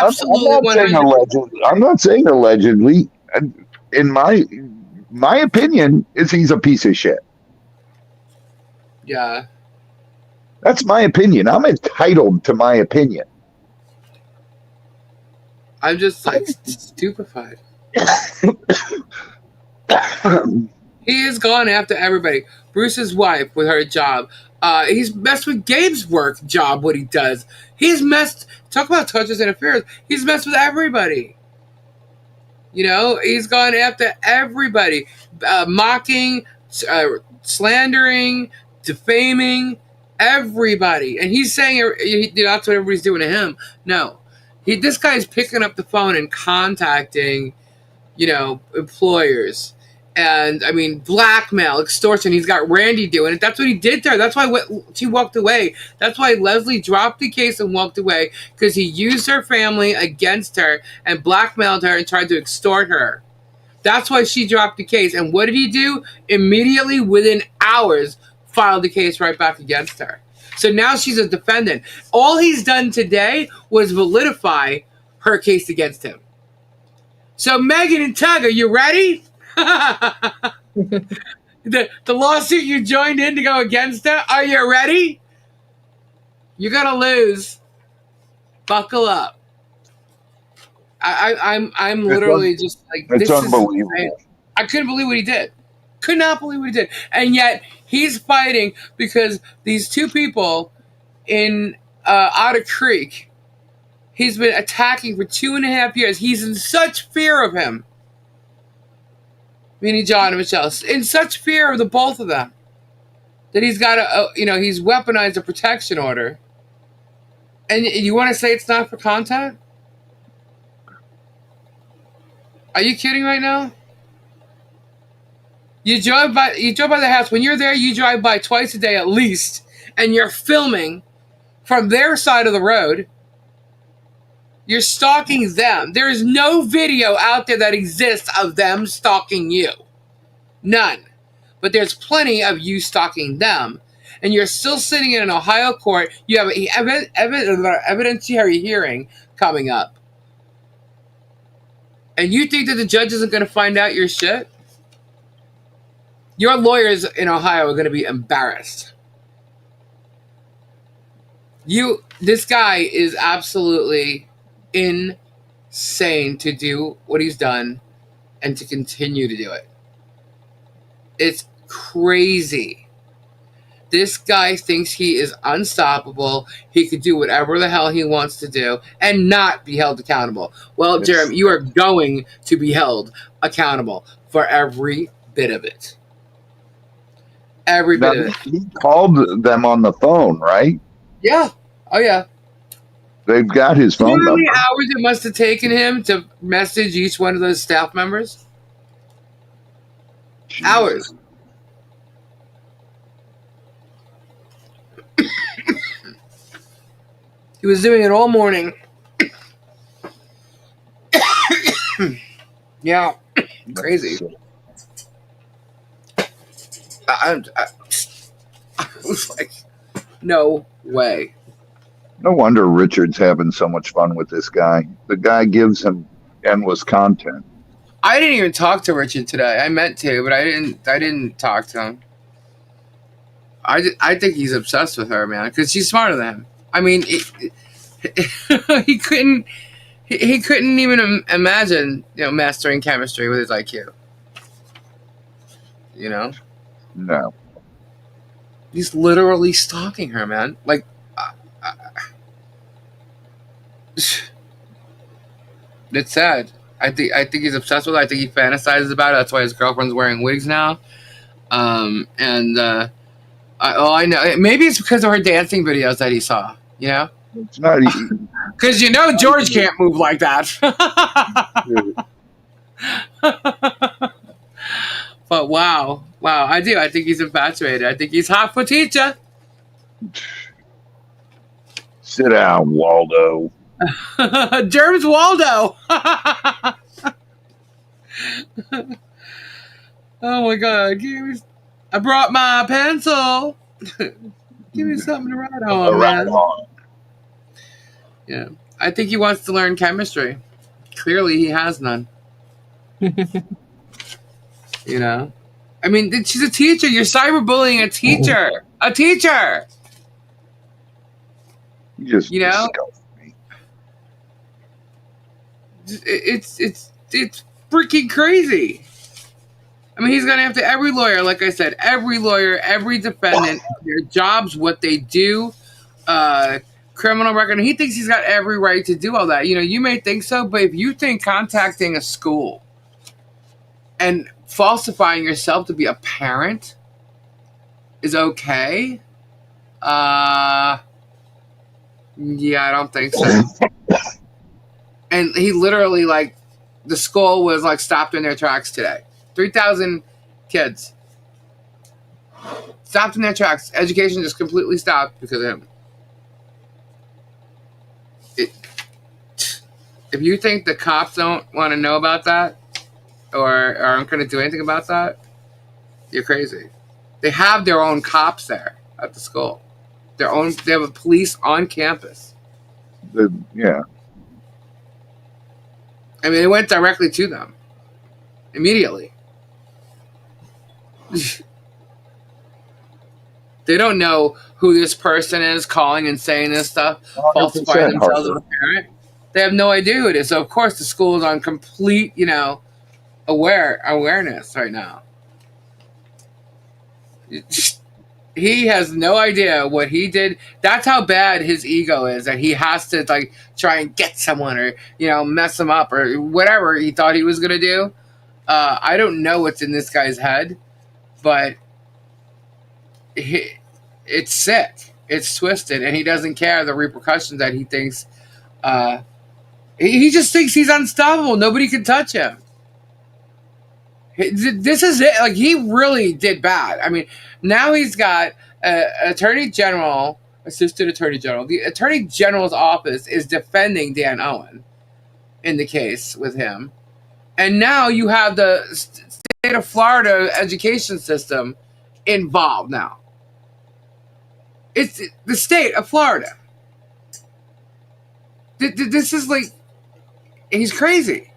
absolutely I'm not saying 100%. allegedly. I'm not saying allegedly. In my opinion, is he's a piece of shit. Yeah. That's my opinion. I'm entitled to my opinion. I'm just like stupefied. He has gone after everybody. Bruce's wife with her job. He's messed with Gabe's work job, what he does. He's messed, talk about touches and affairs. He's messed with everybody. You know, he's gone after everybody. Mocking, slandering, defaming, everybody. And he's saying that's what everybody's doing to him. No. This guy's picking up the phone and contacting, employers. And, I mean, blackmail, extortion. He's got Randy doing it. That's what he did to her. That's why she walked away. That's why Leslie dropped the case and walked away, because he used her family against her and blackmailed her and tried to extort her. That's why she dropped the case. And what did he do? Immediately, within hours, filed the case right back against her. So now she's a defendant. All he's done today was validify her case against him. So Megan and Tug, are you ready? the lawsuit you joined in to go against her, are you ready? You're gonna lose. Buckle up. I'm literally just like, it's this unbelievable. is, I couldn't believe what he did. Could not believe what he did. And yet he's fighting because these two people in Otter Creek, he's been attacking for 2.5 years. He's in such fear of him. Meaning John and Michelle, in such fear of the both of them that he's got he's weaponized a protection order. And you want to say it's not for content? Are you kidding right now? You drive by the house. When you're there, you drive by twice a day at least, and you're filming from their side of the road. You're stalking them. There is no video out there that exists of them stalking you. None. But there's plenty of you stalking them. And you're still sitting in an Ohio court. You have an evidentiary hearing coming up. And you think that the judge isn't going to find out your shit? Your lawyers in Ohio are going to be embarrassed. This guy is absolutely insane to do what he's done and to continue to do it. It's crazy. This guy thinks he is unstoppable. He could do whatever the hell he wants to do and not be held accountable. Well, Jeremy, you are going to be held accountable for every bit of it. Every bit of it. He called them on the phone, right? Yeah. Oh, yeah. They've got his phone number. How many hours it must have taken him to message each one of those staff members? Jesus. Hours. He was doing it all morning. Yeah. Crazy. I was like, no way. No wonder Richard's having so much fun with this guy. The guy gives him endless content. I didn't even talk to Richard today. I meant to, but I didn't talk to him. I think he's obsessed with her, man, because she's smarter than him. I mean, he couldn't even imagine, mastering chemistry with his IQ. No. He's literally stalking her, man. Like, It's sad. I think he's obsessed with it. I think he fantasizes about it. That's why his girlfriend's wearing wigs now. I know. Maybe it's because of her dancing videos that he saw. You know, It's not. because George can't move like that. But wow, I do. I think he's infatuated. I think he's hot for teacher. Sit down, Waldo. Germs Waldo. Oh my god! I brought my pencil. Give me something to write on, man. Yeah, I think he wants to learn chemistry. Clearly, he has none. You know, I mean, she's a teacher. You're cyberbullying a teacher. A teacher. You know, it's freaking crazy. I mean, he's gonna have to. Every lawyer, like I said, every lawyer, every defendant, their jobs, what they do, criminal record. And he thinks he's got every right to do all that. You know, you may think so, but if you think contacting a school and falsifying yourself to be a parent is okay, yeah, I don't think so. And he literally, like, the school was like stopped in their tracks today. 3,000 kids stopped in their tracks. Education just completely stopped because of him. If you think the cops don't want to know about that or aren't going to do anything about that, you're crazy. They have their own cops there at the school. They have a police on campus. Yeah. I mean, it went directly to them immediately. They don't know who this person is calling and saying this stuff, falsifying themselves as a parent. They have no idea who it is. So, of course, the school is on complete, awareness right now. He has no idea what he did. That's how bad his ego is, that he has to like try and get someone or mess them up or whatever he thought he was gonna do. I don't know what's in this guy's head, but it's sick. It's twisted, and he doesn't care the repercussions that he thinks. He just thinks he's unstoppable. Nobody can touch him. This is it. Like, he really did bad. I mean, now he's got Attorney General, Assistant Attorney General. The Attorney General's office is defending Dan Owen in the case with him. And now you have the state of Florida education system involved now. It's the state of Florida. This is like, he's crazy.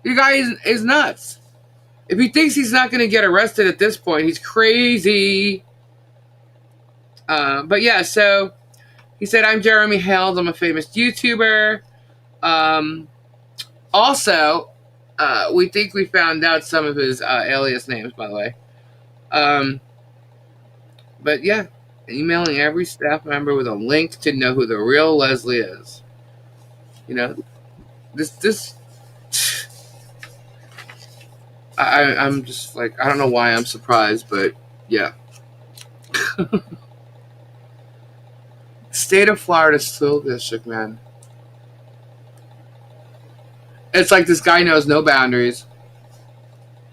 The guy is nuts. If he thinks he's not going to get arrested at this point, he's crazy. But yeah, so he said, I'm Jeremy Hales. I'm a famous YouTuber. Also, we think we found out some of his alias names, by the way. But yeah, emailing every staff member with a link to know who the real Leslie is. This I'm just like, I don't know why I'm surprised, but yeah. State of Florida School District, man. It's like this guy knows no boundaries.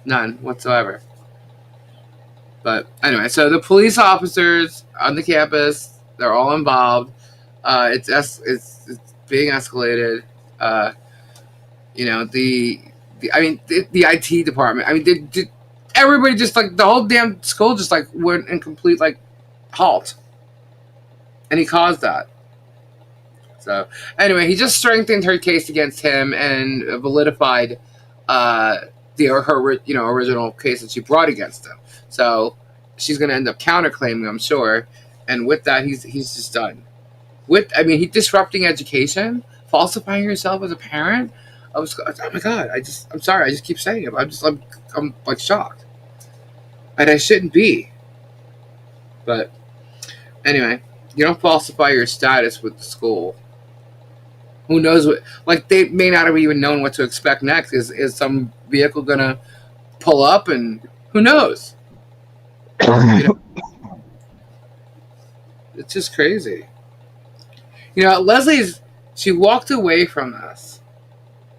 None whatsoever. But anyway, so the police officers on the campus, they're all involved. It's being escalated. The IT department. I mean, everybody just like the whole damn school just like went in complete like halt, and he caused that. So anyway, he just strengthened her case against him and validified her original case that she brought against him. So she's going to end up counterclaiming, I'm sure, and with that, he's just done. He's disrupting education, falsifying yourself as a parent. Oh my god! I'm sorry. I just keep saying it. I'm like shocked, and I shouldn't be. But anyway, you don't falsify your status with the school. Who knows what? Like they may not have even known what to expect next. Is some vehicle gonna pull up, and who knows? It's just crazy. Leslie's she walked away from this.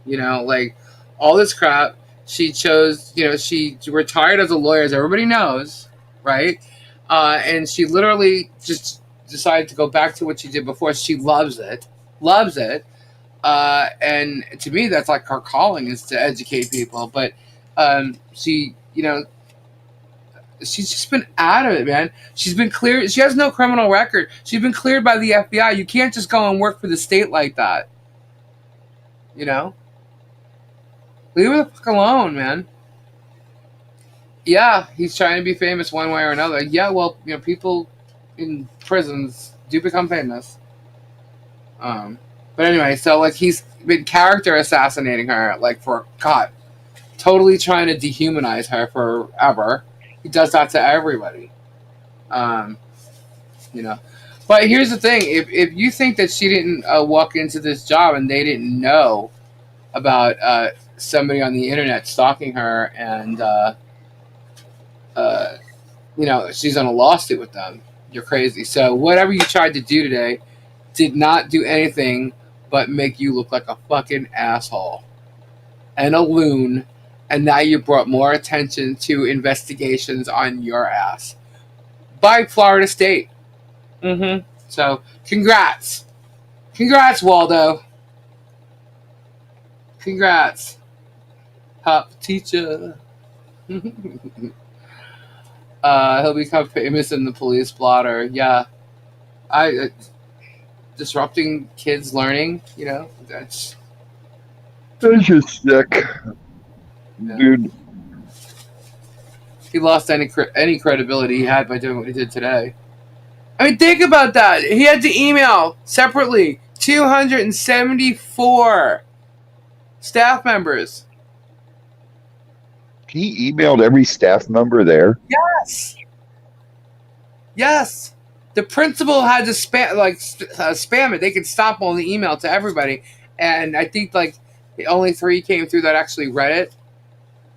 Like all this crap. She chose. She retired as a lawyer, as everybody knows, right? And she literally just decided to go back to what she did before. She loves it. And to me, that's like her calling is to educate people. But she's just been out of it, man. She's been cleared. She has no criminal record. She's been cleared by the FBI. You can't just go and work for the state like that. Leave her the fuck alone, man. Yeah, he's trying to be famous one way or another. Yeah, well, people in prisons do become famous. But anyway, so like he's been character assassinating her, like for God, totally trying to dehumanize her forever. He does that to everybody. But here's the thing: if you think that she didn't walk into this job and they didn't know about somebody on the internet stalking her and she's on a lawsuit with them, you're crazy. So whatever you tried to do today did not do anything but make you look like a fucking asshole and a loon, and now you brought more attention to investigations on your ass by Florida State. So congrats, Waldo. Congrats, top teacher. He'll become famous in the police blotter. Yeah, disrupting kids' learning. That's just sick, dude. He lost any credibility he had by doing what he did today. I mean, think about that. He had to email separately 274 staff members. He emailed every staff member there. Yes. The principal had to spam it. They could stop on the email to everybody, and I think only 3 came through that actually read it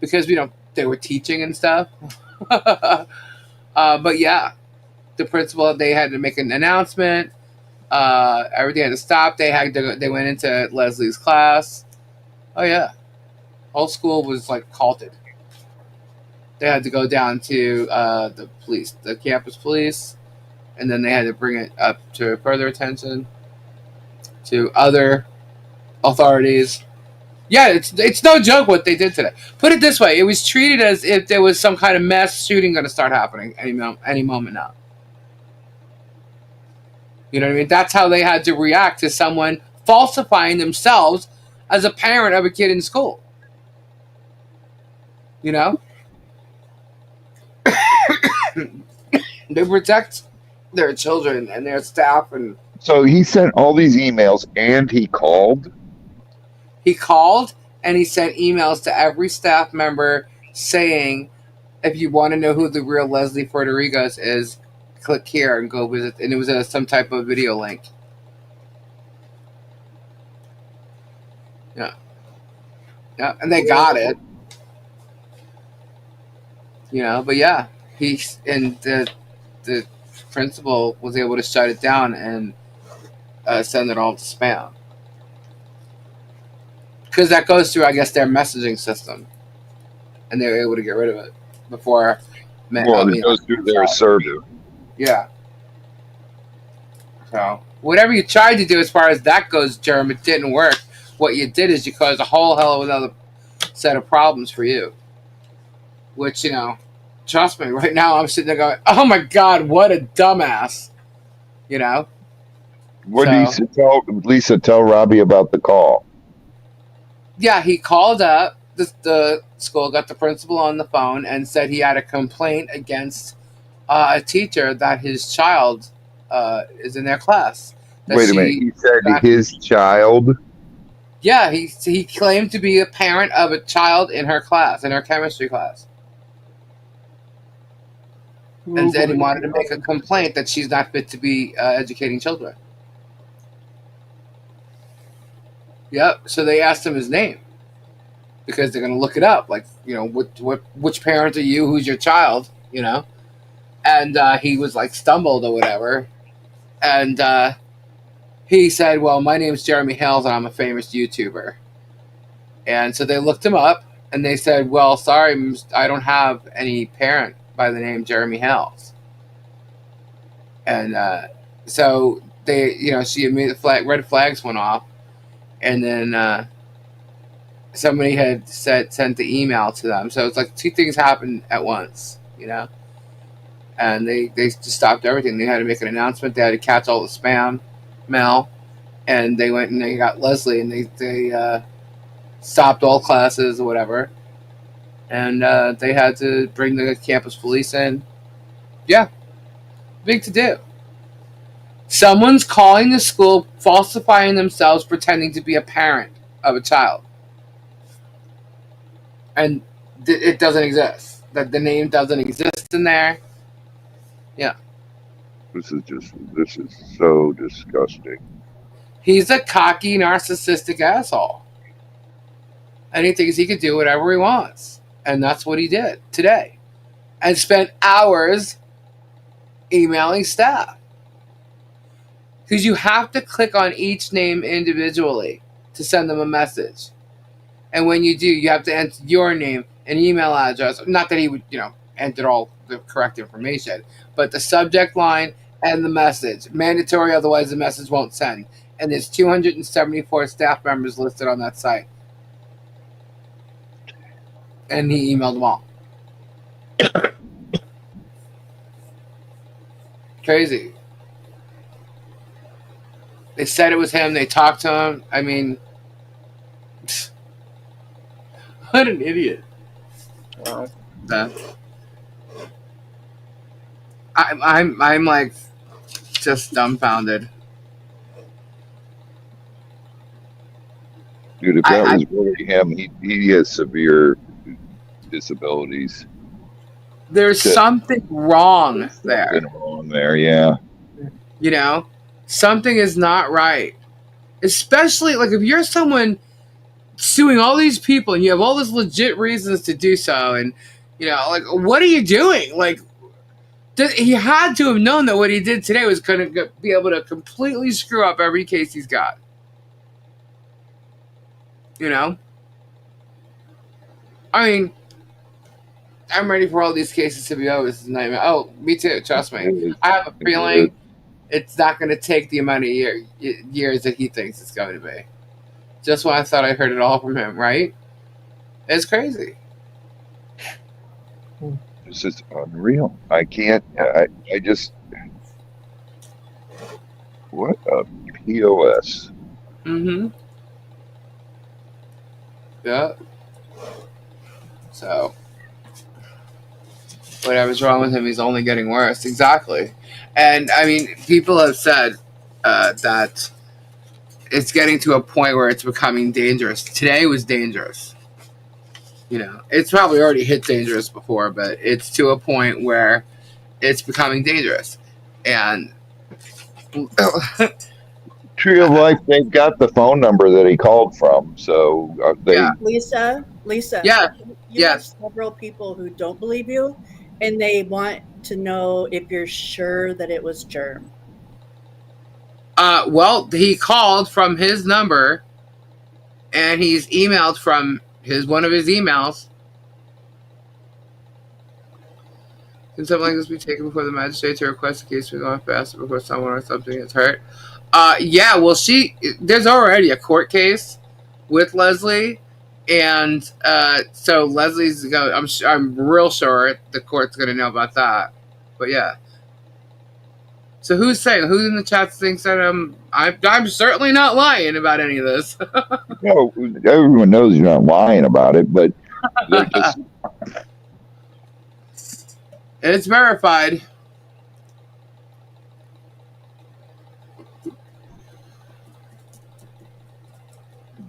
because they were teaching and stuff. But yeah, the principal, they had to make an announcement. Everything had to stop. They went into Leslie's class. Oh yeah, whole school was halted. They had to go down to the campus police, and then they had to bring it up to further attention to other authorities. Yeah, it's no joke what they did today. Put it this way, it was treated as if there was some kind of mass shooting going to start happening any moment now. You know what I mean? That's how they had to react to someone falsifying themselves as a parent of a kid in school. They protect their children and their staff. And so he sent all these emails and he called? He called and he sent emails to every staff member saying, if you want to know who the real Leslie Federigas is, click here and go visit. And it was some type of video link. Yeah. Yeah, and they got it. But yeah, the principal was able to shut it down and send it all to spam. Because that goes through, I guess, their messaging system. And they were able to get rid of it before. It goes through their server. Yeah. So, whatever you tried to do as far as that goes, Jerm, it didn't work. What you did is you caused a whole hell of another set of problems for you. Which, trust me, right now I'm sitting there going, oh my God, what a dumbass. What do you tell Lisa? Tell Robbie about the call. Yeah, he called up the school, got the principal on the phone, and said he had a complaint against a teacher that his child is in their class. Wait a minute, he said his child? Yeah, he claimed to be a parent of a child in her class, in her chemistry class. And then he wanted to make a complaint that she's not fit to be educating children. Yep. So they asked him his name because they're going to look it up. Like, which parent are you? Who's your child? And he was like stumbled or whatever. And he said, well, my name's Jeremy Hales and I'm a famous YouTuber. And so they looked him up and they said, well, sorry, I don't have any parent by the name Jeremy Hales. And so they, she immediately red flags went off. And then somebody had sent the email to them. So it's like two things happened at once, And they just stopped everything. They had to make an announcement. They had to catch all the spam mail. And they went and they got Leslie and they stopped all classes or whatever. And they had to bring the campus police in. Yeah. Big to do. Someone's calling the school, falsifying themselves, pretending to be a parent of a child. And it doesn't exist. That the name doesn't exist in there. Yeah. This is so disgusting. He's a cocky, narcissistic asshole. And he thinks he could do whatever he wants. And that's what he did today. And spent hours emailing staff. Because you have to click on each name individually to send them a message. And when you do, you have to enter your name and email address. Not that he would, enter all the correct information. But the subject line and the message. Mandatory, otherwise the message won't send. And there's 274 staff members listed on that site. And he emailed them all. Crazy. They said it was him. They talked to him. I mean, what an idiot. Wow. I'm like just dumbfounded. Dude, if that was really him, he has severe disabilities. There's something wrong there. Something wrong there, yeah. Something is not right. Especially, like, if you're someone suing all these people and you have all these legit reasons to do so, and, like, what are you doing? Like, he had to have known that what he did today was going to be able to completely screw up every case he's got. I mean, I'm ready for all these cases to be over. This is a nightmare. Oh, me too. Trust me. I have a feeling it's not going to take the amount of years that he thinks it's going to be. Just when I thought I heard it all from him, right? It's crazy. This is unreal. I can't. I just. What a POS. Mm-hmm. Yeah. So, whatever's wrong with him, he's only getting worse. Exactly. And, I mean, people have said that it's getting to a point where it's becoming dangerous. Today was dangerous. It's probably already hit dangerous before, but it's to a point where it's becoming dangerous. And Tree of Life, they've got the phone number that he called from, so they. Yeah. Lisa. Yeah. You have several people who don't believe you, and they want to know if you're sure that it was Germ. Well, he called from his number, and he's emailed from one of his emails. Can something like this be taken before the magistrate to request a case to be gone faster before someone or something is hurt? Yeah, well, there's already a court case with Leslie, and so Leslie's going. I'm real sure the court's going to know about that. But yeah. So who's in the chat thinks that I'm certainly not lying about any of this. No, everyone knows you're not lying about it, but they're just. It's verified.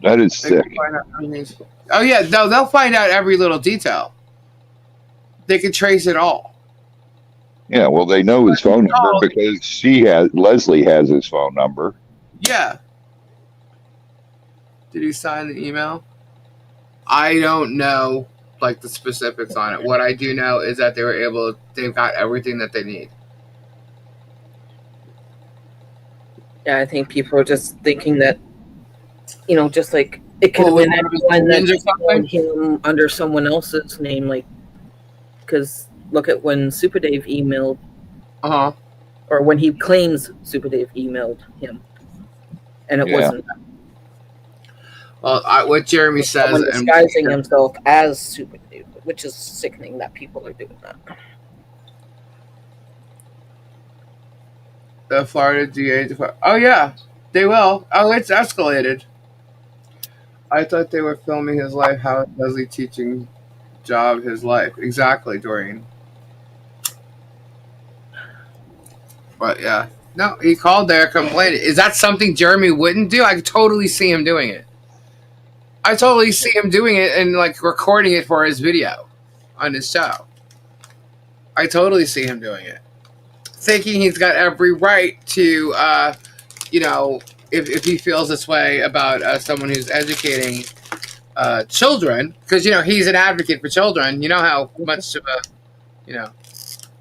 That is sick. Oh yeah, they'll find out every little detail. They can trace it all. Yeah, well, they know his phone number because Leslie has his phone number. Yeah. Did he sign the email? I don't know, like, the specifics on it. What I do know is that they've got everything that they need. Yeah, I think people are just thinking that, just like it could have been anyone that's on him under someone else's name, like, because look at when Super Dave emailed, or when he claims Super Dave emailed him, and it wasn't. Well, what Jeremy says, and disguising himself as Super Dave, which is sickening that people are doing that. The Florida DA. Oh yeah, they will. Oh, it's escalated. I thought they were filming his life. How is Leslie teaching job his life? Exactly, Doreen. But yeah, no, he called there complaining. Is that something Jeremy wouldn't do? I could totally see him doing it. I totally see him doing it and like recording it for his video on his show. I totally see him doing it. Thinking he's got every right to, if he feels this way about someone who's educating children, because, he's an advocate for children. You know how much of a,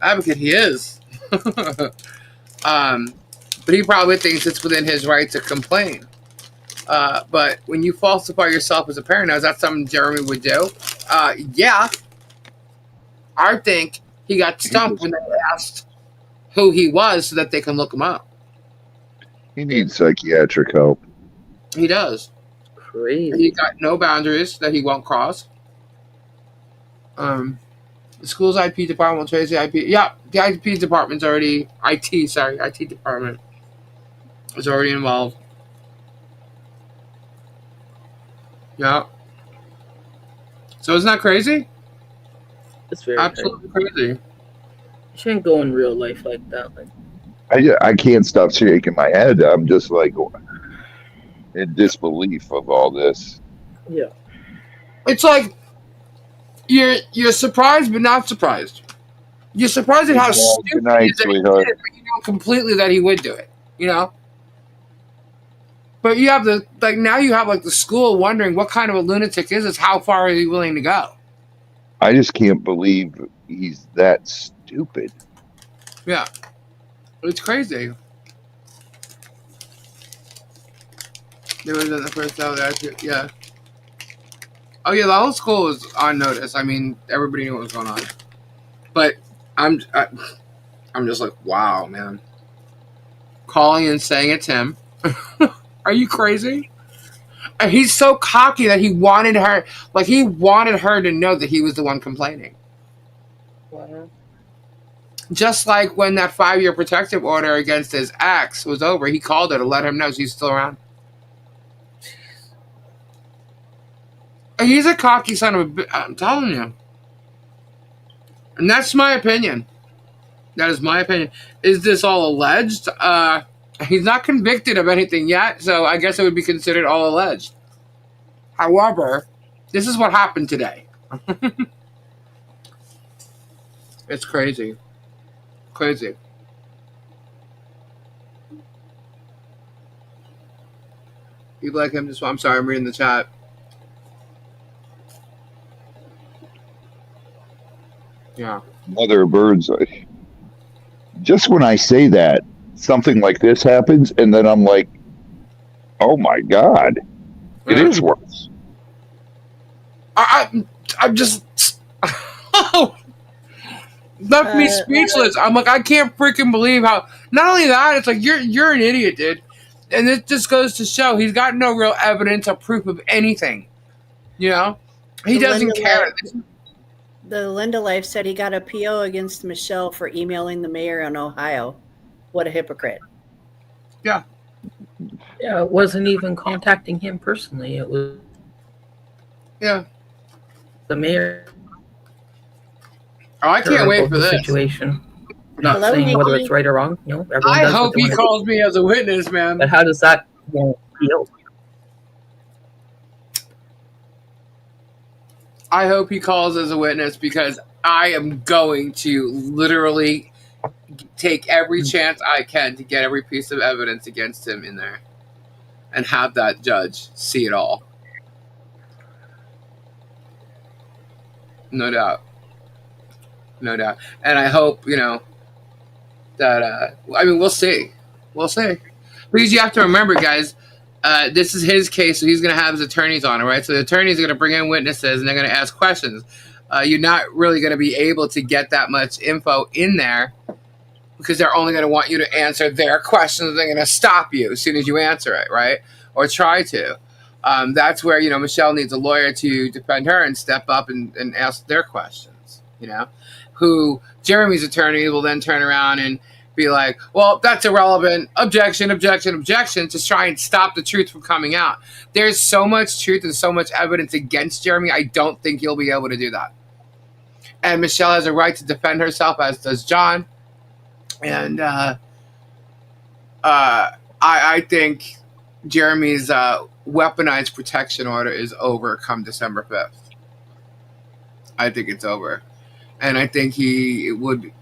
advocate he is. But he probably thinks it's within his right to complain. But when you falsify yourself as a parent, now, is that something Jeremy would do? Yeah. I think he got stumped when they asked who he was so that they can look him up. He needs psychiatric help. He does. Crazy. He got no boundaries that he won't cross. The school's IP department will trace the IP. Yeah, the IP department's already... IT department is already involved. Yeah. So isn't that crazy? It's very absolutely crazy. You shouldn't go in real life like that. Like, I can't stop shaking my head. I'm just like in disbelief of all this. Yeah. It's like you're surprised but not surprised. You're surprised at how stupid it is that he did it, but you know completely that he would do it. But you have now you have the school wondering what kind of a lunatic is this? How far are you willing to go? I just can't believe he's that stupid. Yeah. It's crazy. There was in the first hour that yeah. Oh yeah, the whole school was on notice. I mean, everybody knew what was going on. But I'm just like, wow, man. Calling and saying it's him. Are you crazy? And he's so cocky that he wanted her to know that he was the one complaining. wow. Just like when that 5-year protective order against his ex was over, he called her to let him know she's still around. And he's a cocky son of a bitch. I'm telling you. And that's my opinion. That is my opinion. Is this all alleged? He's not convicted of anything yet, so I guess it would be considered all alleged. However, this is what happened today. It's crazy. Crazy. People like him just... I'm sorry, I'm reading the chat. Yeah. Mother of birds. Just when I say that, something like this happens, and then I'm like, oh my God, it is worse. I'm just... left me speechless. I'm like, I can't freaking believe how... Not only that, it's like, you're an idiot, dude. And it just goes to show he's got no real evidence or proof of anything. He doesn't care. The Linda Life said he got a PO against Michelle for emailing the mayor in Ohio. What a hypocrite. Yeah. Yeah, it wasn't even contacting him personally. It was the mayor. Oh, I can't wait for this situation. Not saying whether it's right or wrong. I hope he calls me as a witness, man. But how does that feel? I hope he calls as a witness because I am going to literally take every chance I can to get every piece of evidence against him in there. and have that judge see it all. No doubt. No doubt. And I hope, that, we'll see. We'll see. Because you have to remember, guys, this is his case, so he's going to have his attorneys on it, right? So the attorneys are going to bring in witnesses, and they're going to ask questions. You're not really going to be able to get that much info in there because they're only going to want you to answer their questions. They're going to stop you as soon as you answer it, right? Or try to. That's where, Michelle needs a lawyer to defend her and step up and ask their questions, who Jeremy's attorney will then turn around and be like, well, that's irrelevant. Objection, objection, objection, to try and stop the truth from coming out. There's so much truth and so much evidence against Jeremy, I don't think he'll be able to do that. And Michelle has a right to defend herself, as does John. And I think Jeremy's weaponized protection order is over come December 5th. I think it's over. And I think he would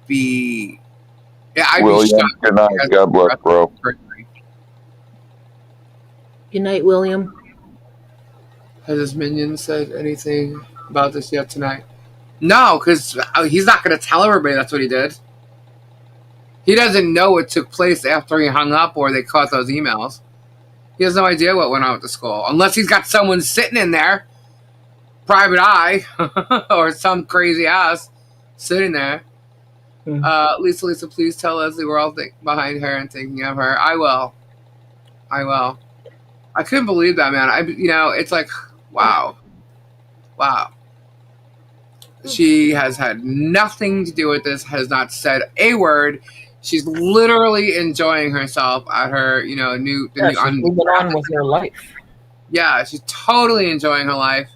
be... Yeah, I'd William, be shocked. good night. God bless, bro. Good night, William. Has his minion said anything about this yet tonight? No, because he's not going to tell everybody that's what he did. He doesn't know what took place after he hung up or they caught those emails. He has no idea what went on with the school. Unless he's got someone sitting in there, private eye, or some crazy ass sitting there. Lisa, please tell Leslie we're all behind her and thinking of her. I will. I couldn't believe that, man. It's like, wow. She has had nothing to do with this, has not said a word. She's literally enjoying herself at her, she's moving on with her life. Yeah, she's totally enjoying her life.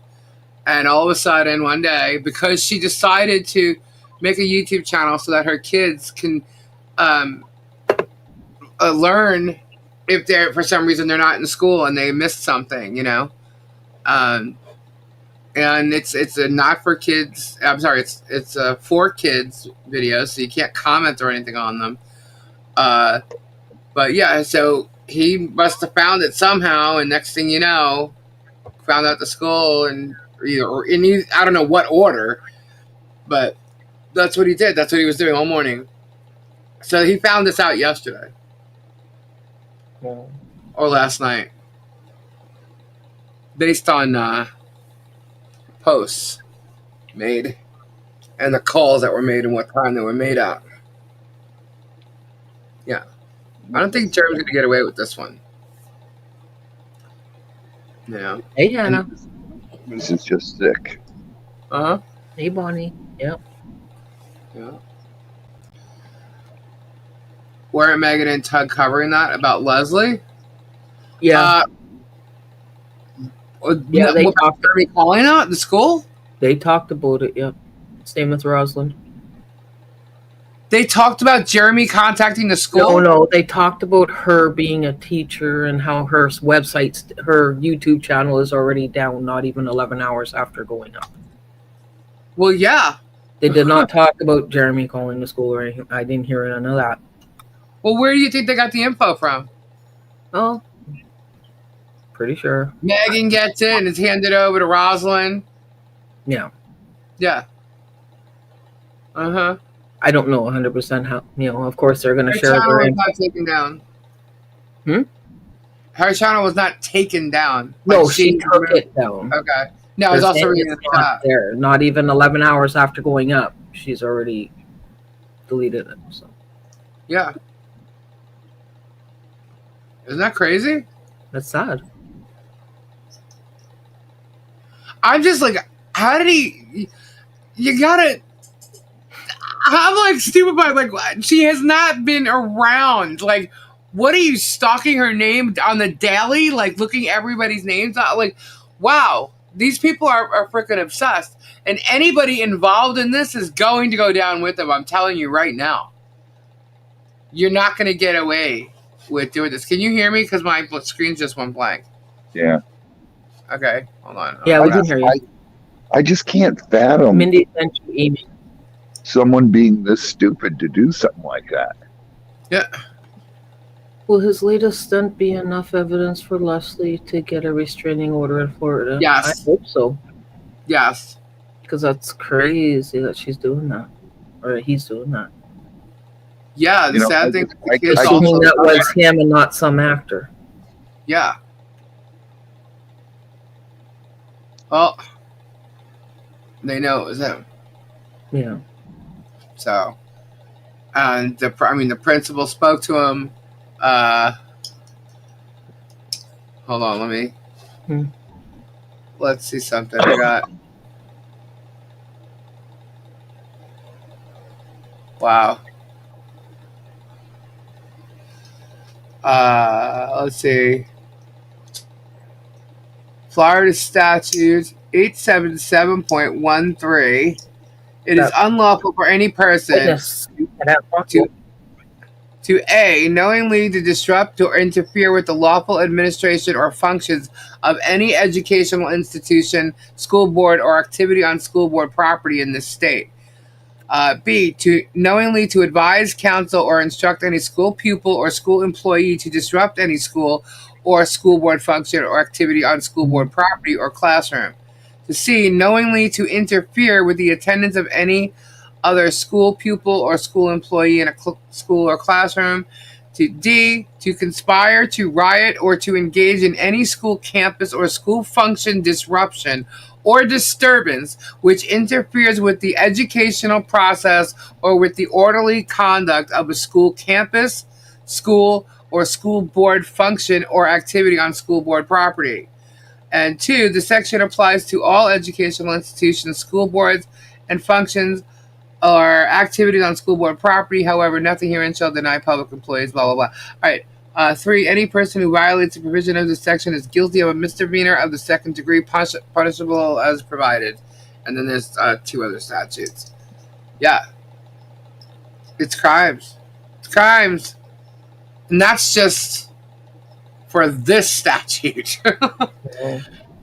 And all of a sudden, one day, because she decided to make a YouTube channel so that her kids can learn if they're, for some reason, they're not in school and they missed something, and it's a not for kids. I'm sorry, it's a for kids video, so you can't comment or anything on them. But yeah, so he must have found it somehow, and next thing you know, found out the school and I don't know what order, but that's what he did. That's what he was doing all morning. So he found this out yesterday or last night, based on posts made and the calls that were made and what time they were made at. Yeah. I don't think Jeremy's going to get away with this one. Yeah. Hey, Hannah. This is just sick. Uh-huh. Hey, Bonnie. Yep. Yeah. Weren't Megan and Tug covering that about Leslie? Yeah. Yeah, they talked about me calling out the school? They talked about it, yep. Same with Rosalind. They talked about Jeremy contacting the school? No, they talked about her being a teacher and how her website, her YouTube channel is already down, not even 11 hours after going up. Well, yeah. They did not talk about Jeremy calling the school or anything. I didn't hear none of that. Well, where do you think they got the info from? Oh, pretty sure. Megan gets it and it's handed over to Rosalind. Yeah. Yeah. Uh-huh. I don't know 100% how, of course they're going to share her channel their was not taken down. Her channel was not taken down. No, she took it down. Okay. No, I was also reading the chat. There. Not even 11 hours after going up. She's already deleted it. So. Yeah. Isn't that crazy? That's sad. I'm just like, how did he... You gotta... I'm like stupid by like she has not been around. Like, what are you stalking her name on the daily? Like looking everybody's names out? Like, wow, these people are freaking obsessed. And anybody involved in this is going to go down with them. I'm telling you right now. You're not going to get away with doing this. Can you hear me? Because my screen just went blank. Yeah. Okay, hold on. Yeah, we can hear you. I just can't fathom. Mindy sent you email. Someone being this stupid to do something like that. Yeah. Will his latest stunt be enough evidence for Leslie to get a restraining order in Florida? Yes. I hope so. Yes. Because that's crazy that she's doing that. Or he's doing that. Yeah, the sad thing the kids Assuming also that was him and not some actor. Yeah. Well, they know it was him. Yeah. So, and the principal spoke to him. Hold on, let's see something. I got. Wow. Let's see. Florida statute 877.13. It is unlawful for any person to A, knowingly to disrupt or interfere with the lawful administration or functions of any educational institution, school board, or activity on school board property in this state. B, to knowingly to advise, counsel, or instruct any school pupil or school employee to disrupt any school or school board function or activity on school board property or classroom. To C, knowingly to interfere with the attendance of any other school pupil or school employee in a school or classroom. To D, to conspire to riot or to engage in any school campus or school function disruption or disturbance which interferes with the educational process or with the orderly conduct of a school campus, school, or school board function or activity on school board property. And 2, the section applies to all educational institutions, school boards, and functions or activities on school board property. However, nothing herein shall deny public employees, blah, blah, blah. All right. 3, any person who violates the provision of this section is guilty of a misdemeanor of the second degree, punishable as provided. And then there's 2 other statutes. Yeah. It's crimes. It's crimes. And that's just for this statute.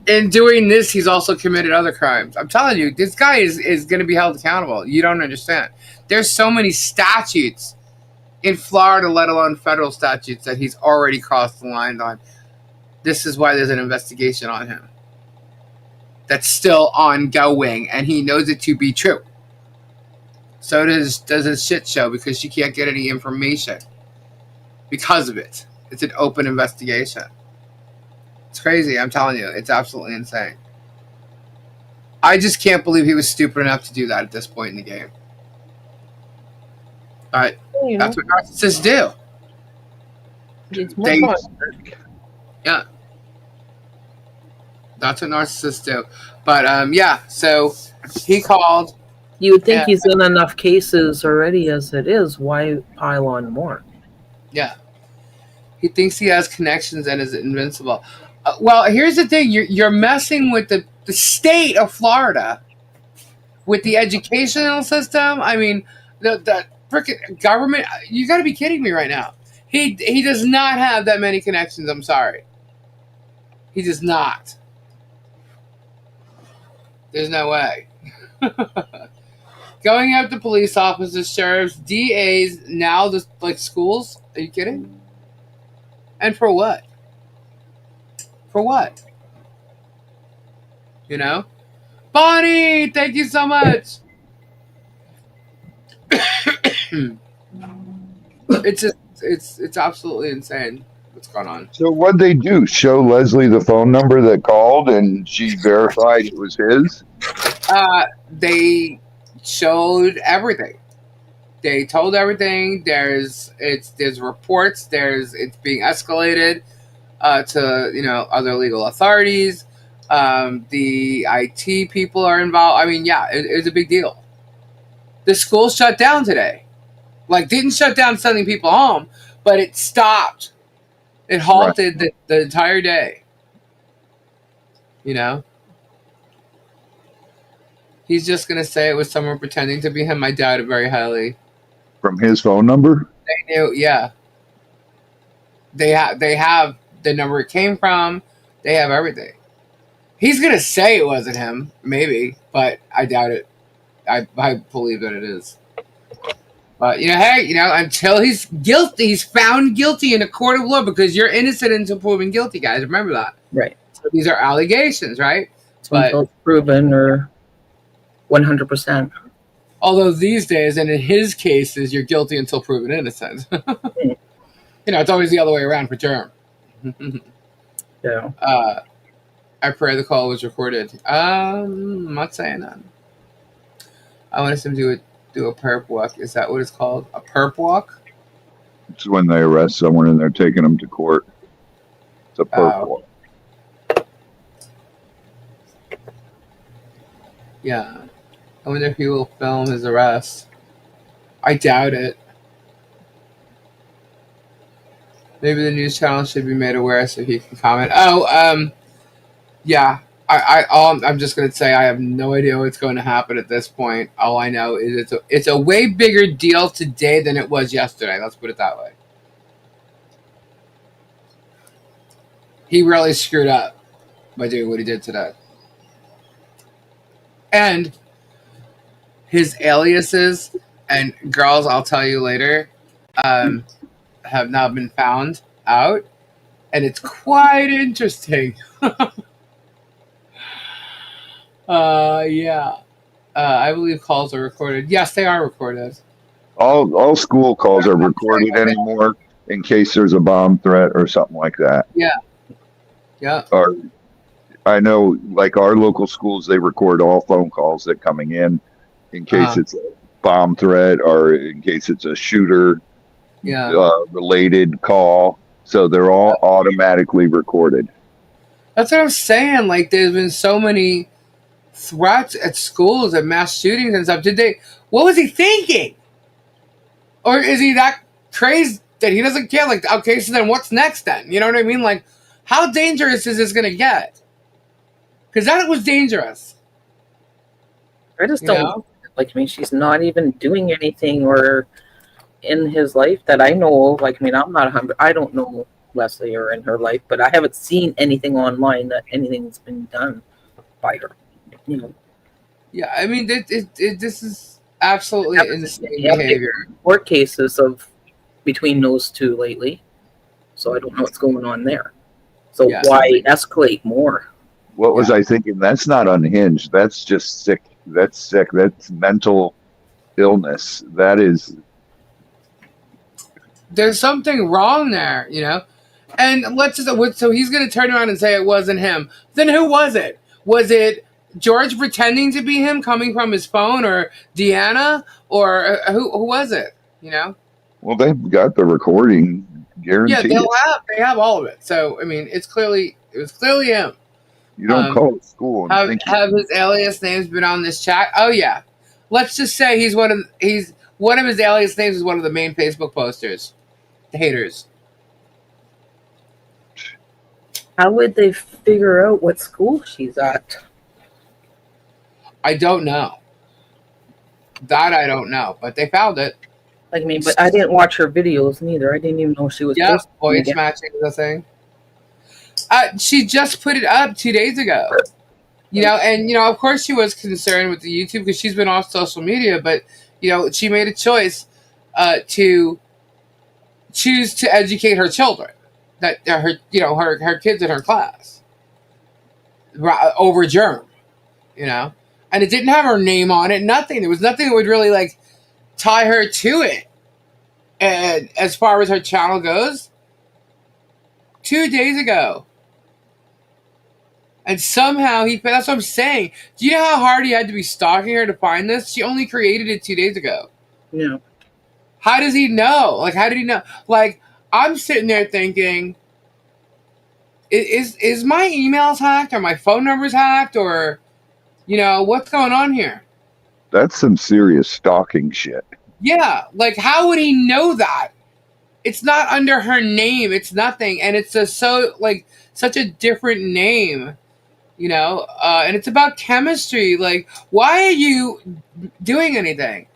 In doing this, he's also committed other crimes. I'm telling you, this guy is going to be held accountable. You don't understand. There's so many statutes in Florida, let alone federal statutes, that he's already crossed the line on. This is why there's an investigation on him that's still ongoing, and he knows it to be true. So does his shit show, because she can't get any information because of it. It's an open investigation. It's crazy. I'm telling you. It's absolutely insane. I just can't believe he was stupid enough to do that at this point in the game. All right. That's what narcissists do. Yeah. That's what narcissists do. But, yeah. So he called. You would think he's in enough cases already as it is. Why pile on more? Yeah. He thinks he has connections and is invincible. Well, here's the thing. You're messing with the state of Florida, with the educational system. I mean, the freaking government. You got to be kidding me right now. He does not have that many connections. I'm sorry. He does not. There's no way. Going after police officers, sheriffs, DAs, now just like schools. Are you kidding? And for what? For what? You know? Bonnie, thank you so much. It's absolutely insane what's going on. So what'd they do? Show Leslie the phone number that called and she verified it was his? They showed everything. They told everything. There's reports. It's being escalated to other legal authorities. The IT people are involved. I mean, yeah, it's a big deal. The school shut down today. Like, didn't shut down sending people home, but it stopped. It halted the entire day. You know? He's just going to say it was someone pretending to be him. I doubt it very highly. From his phone number? They knew, yeah. They have the number it came from. They have everything. He's going to say it wasn't him, maybe, but I doubt it. I believe that it is. But hey, until he's guilty, he's found guilty in a court of law, because you're innocent until proven guilty, guys. Remember that. Right. So these are allegations, right? So until it's proven or 100%. Although these days, and in his cases, you're guilty until proven innocent. It's always the other way around for term. Yeah. I pray the call was recorded. I'm not saying that. I want us to do a perp walk. Is that what it's called? A perp walk? It's when they arrest someone and they're taking them to court. It's a perp walk. Yeah. I wonder if he will film his arrest. I doubt it. Maybe the news channel should be made aware so he can comment. Yeah. I'm just going to say I have no idea what's going to happen at this point. All I know is it's a way bigger deal today than it was yesterday. Let's put it that way. He really screwed up by doing what he did today. And his aliases, and girls, I'll tell you later, have now been found out. And it's quite interesting. Yeah. I believe calls are recorded. Yes, they are recorded. All school calls are recorded anymore in case there's a bomb threat or something like that. Yeah. Yeah. Or I know, like our local schools, they record all phone calls that coming in case it's a bomb threat or in case it's a shooter related call. So they're all automatically recorded. That's what I'm saying. Like, there's been so many threats at schools and mass shootings and stuff. What was he thinking? Or is he that crazy that he doesn't care? Like, okay, so then what's next then? You know what I mean? Like, how dangerous is this going to get? Because that was dangerous. I just don't she's not even doing anything or in his life that I know of. Like, I'm not I don't know Leslie or in her life, but I haven't seen anything online that anything's been done by her. Yeah, I mean, this is absolutely insane behavior. Court cases between those two lately, so I don't know what's going on there. So why escalate more? What was I thinking? That's not unhinged. That's just sick. That's sick. That's mental illness. That is. There's something wrong there, And so he's going to turn around and say it wasn't him. Then who was it? Was it George pretending to be him coming from his phone, or Deanna, or who was it? Well, they've got the recording, guaranteed. Yeah, they have all of it. So I mean, it was clearly him. You don't call it school. Have his alias names been on this chat? Oh yeah. Let's just say he's one of his alias names is one of the main Facebook posters. The haters. How would they figure out what school she's at? I don't know. That I don't know, but they found it. But I didn't watch her videos neither. I didn't even know she was. Yeah, voice matching is a thing. She just put it up 2 days ago. And of course she was concerned with the YouTube because she's been off social media, but she made a choice to choose to educate her children, that her kids in her class over germ, and it didn't have her name on it. Nothing. There was nothing that would really tie her to it. And as far as her channel goes, 2 days ago. And somehow that's what I'm saying. Do you know how hard he had to be stalking her to find this? She only created it 2 days ago. Yeah. How does he know? How did he know? I'm sitting there thinking, is my emails hacked? Or my phone numbers hacked? Or, what's going on here? That's some serious stalking shit. Yeah. How would he know that? It's not under her name. It's nothing. And it's such a different name. And it's about chemistry. Why are you doing anything?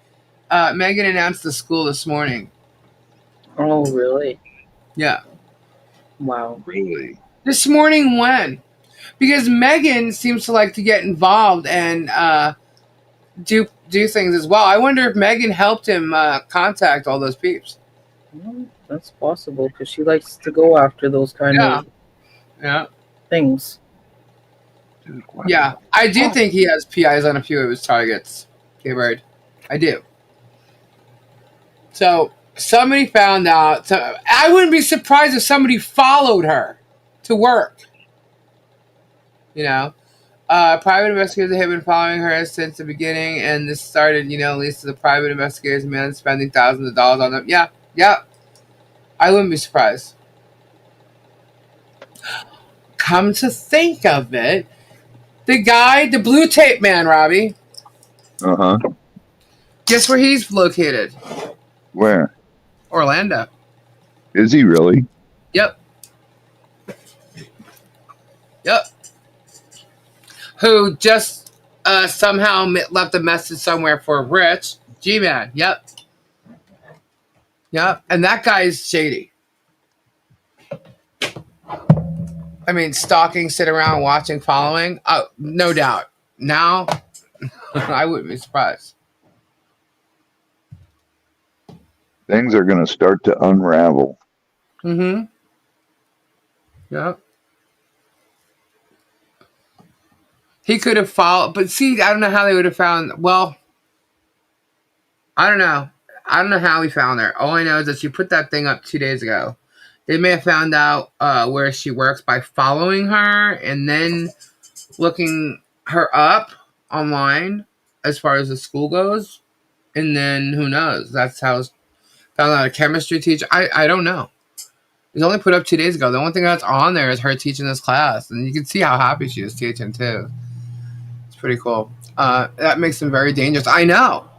Megan announced the school this morning. Oh, really? Yeah. Wow. Really? This morning when? Because Megan seems to like to get involved and do do things as well. I wonder if Megan helped him contact all those peeps. Well, that's possible because she likes to go after those kind of things. Dude, Yeah, I do think he has PIs on a few of his targets. K-Bird. I do. So somebody found out. So I wouldn't be surprised if somebody followed her to work. You know, private investigators have been following her since the beginning, and this started, at least to the private investigators, man, spending thousands of dollars on them. Yeah. I wouldn't be surprised. Come to think of it, the blue tape man, Robbie. Guess where he's located? Where? Orlando. Is he really? Yep. Who just somehow left a message somewhere for Rich G-Man. Yep. And that guy is shady. I mean, stalking, sit around, watching, following. Oh, no doubt. Now, I wouldn't be surprised. Things are going to start to unravel. Mm-hmm. Yep. He could have followed, but see, I don't know how they would have found. Well, I don't know. I don't know how he found her. All I know is that she put that thing up 2 days ago. They may have found out where she works by following her and then looking her up online as far as the school goes. And then who knows? That's how it's found out a chemistry teacher. I don't know. It was only put up 2 days ago. The only thing that's on there is her teaching this class. And you can see how happy she is teaching, too. It's pretty cool. That makes them very dangerous. I know.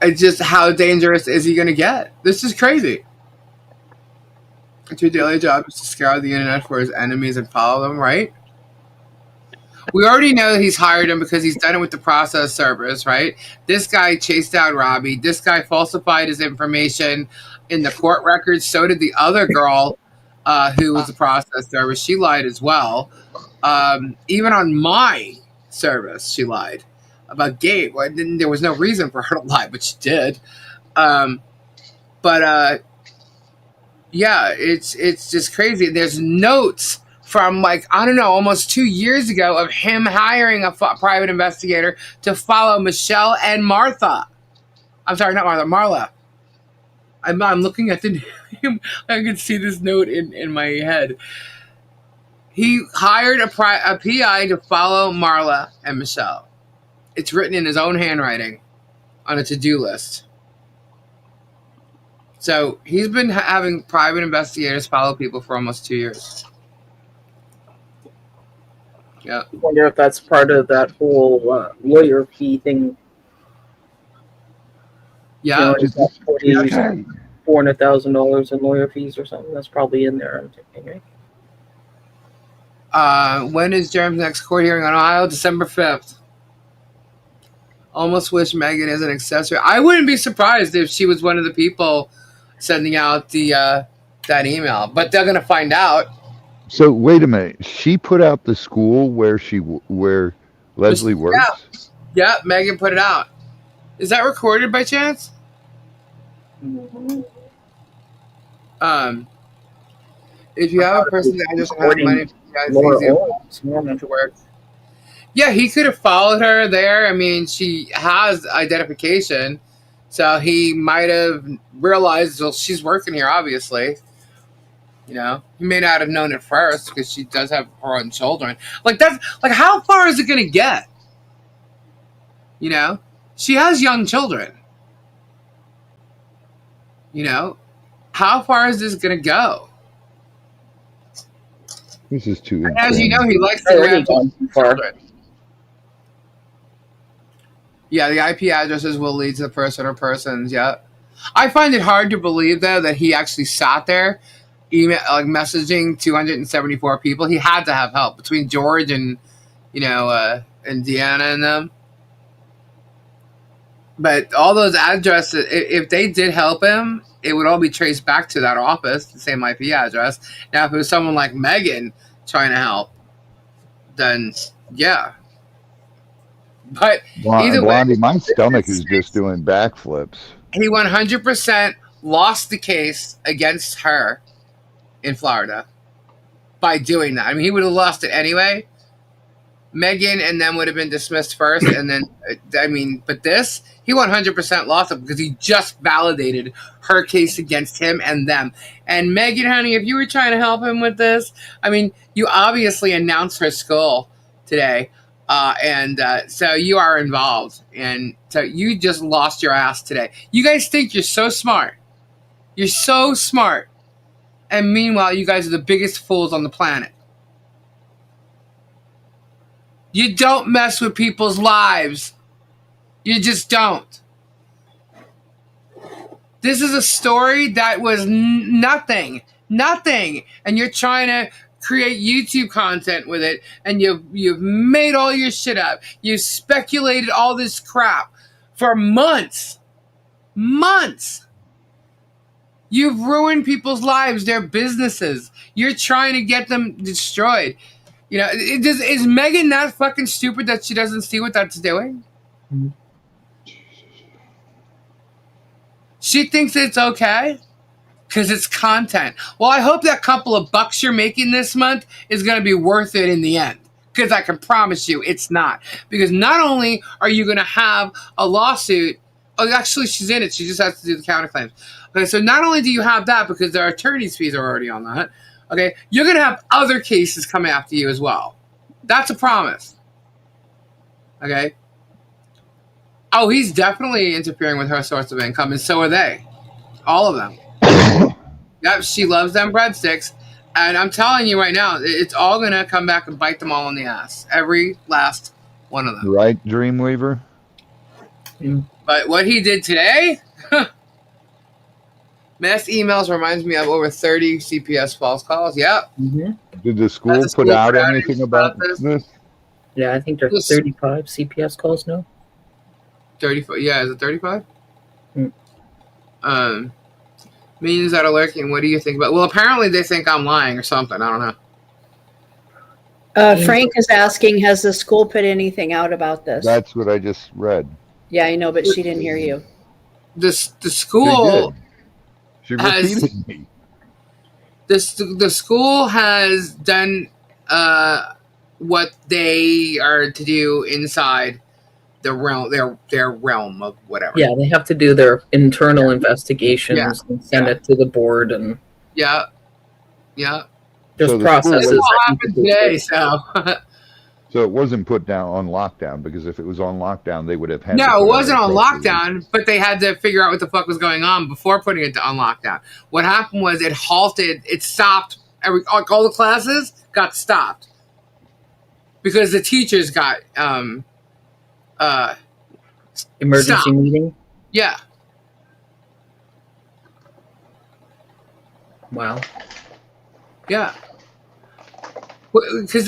It's just how dangerous is he going to get? This is crazy. It's your daily job is to scour the internet for his enemies and follow them, right? We already know that he's hired him because he's done it with the process servers, right? This guy chased down Robbie. This guy falsified his information in the court records. So did the other girl who was the process server. She lied as well. Even on my service, she lied about Gabe. Well, there was no reason for her to lie, but she did. Yeah, it's just crazy. There's notes from almost 2 years ago of him hiring a private investigator to follow Michelle and Martha. I'm sorry, not Martha, Marla. I'm looking at the name. I can see this note in my head. He hired a PI to follow Marla and Michelle. It's written in his own handwriting on a to-do list. So he's been having private investigators follow people for almost 2 years. Yeah. I wonder if that's part of that whole lawyer fee thing. Yeah. $400,000 in lawyer fees or something. That's probably in there, I'm thinking, right? When is Jerem's next court hearing on Ohio? December 5th. Almost wish Megan is an accessory. I wouldn't be surprised if she was one of the people sending out that email, but they're going to find out. So wait a minute. She put out the school where Leslie works? Yeah, Megan put it out. Is that recorded by chance? Mm-hmm. If you have a person that just has money, to work. Yeah, he could have followed her there. I mean, she has identification, so he might have realized, well, she's working here, obviously. He may not have known it first because she does have her own children. How far is it going to get? She has young children. How far is this going to go? This is too intense. As you know, he likes to grab children. Yeah, the IP addresses will lead to the person or persons, yeah. I find it hard to believe, though, that he actually sat there messaging 274 people. He had to have help between George and, and Deanna and them. But all those addresses, if they did help him, it would all be traced back to that office, the same IP address. Now, if it was someone like Megan trying to help, then, yeah. But either way, Blondie, my stomach is just doing backflips. he 100% lost the case against her in Florida by doing that. I mean, he would have lost it anyway. Megan and them would have been dismissed first, and then, I mean, but this, he 100% lost it because he just validated her case against him and them. And Megan, honey, if you were trying to help him with this, I mean, you obviously announced her skull today, and so you are involved, and so you just lost your ass today. You guys think you're so smart. You're so smart, and meanwhile, you guys are the biggest fools on the planet. You don't mess with people's lives. You just don't. This is a story that was nothing. And you're trying to create YouTube content with it, and you've made all your shit up. You've speculated all this crap for months. You've ruined people's lives, their businesses. You're trying to get them destroyed. You know, is Megan that fucking stupid that she doesn't see what that's doing? Mm-hmm. She thinks it's okay because it's content. Well, I hope that couple of bucks you're making this month is going to be worth it in the end, because I can promise you it's not. Because not only are you going to have a lawsuit, oh, actually she's in it. She just has to do the counterclaims. Okay, so not only do you have that because their attorney's fees are already on that, okay, you're going to have other cases come after you as well. That's a promise. Okay? Oh, he's definitely interfering with her source of income, and so are they. All of them. Yep, she loves them breadsticks. And I'm telling you right now, it's all going to come back and bite them all in the ass. Every last one of them. Right, Dreamweaver? But what he did today... Mass emails reminds me of over 30 CPS false calls. Yep. Mm-hmm. Did the school put out anything about this? Yeah, I think there's 35 CPS calls now. 35? Yeah, is it 35? Means that are lurking. What do you think about? Well, apparently they think I'm lying or something. I don't know. Frank is asking, has the school put anything out about this? That's what I just read. Yeah, I know, but she didn't hear you. The school... She repeated me. The school has done what they are to do inside the realm, their realm of whatever. Yeah, they have to do their internal investigations and send it to the board, and there's processes. This all happened today, so. So it wasn't put down on lockdown, because if it was on lockdown, they would have had. No, it wasn't on lockdown, but they had to figure out what the fuck was going on before putting it on lockdown. What happened was it halted, it stopped. All the classes got stopped because the teachers got emergency stopped. Meeting. Yeah. Wow. Yeah. Because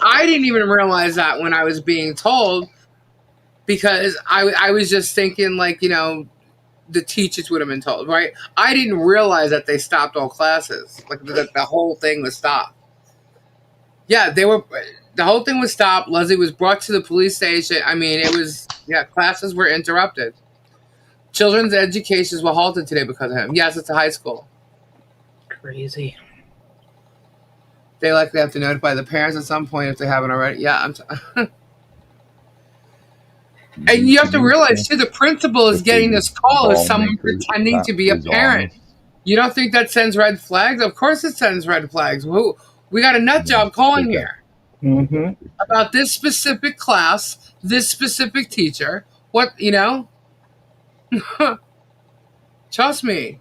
I didn't even realize that when I was being told, because I was just thinking, like, you know, the teachers would have been told, right? I didn't realize that they stopped all classes, like that the whole thing was stopped. Yeah, the whole thing was stopped. Leslie was brought to the police station. I mean, it was, classes were interrupted. Children's educations were halted today because of him. Yes, it's a high school. Crazy. They likely have to notify the parents at some point if they haven't already. Yeah, and you have to realize, too, the principal is getting this call as someone pretending to be a parent. You don't think that sends red flags? Of course it sends red flags. We got a nut job calling here about this specific class, this specific teacher. What, you know? Trust me.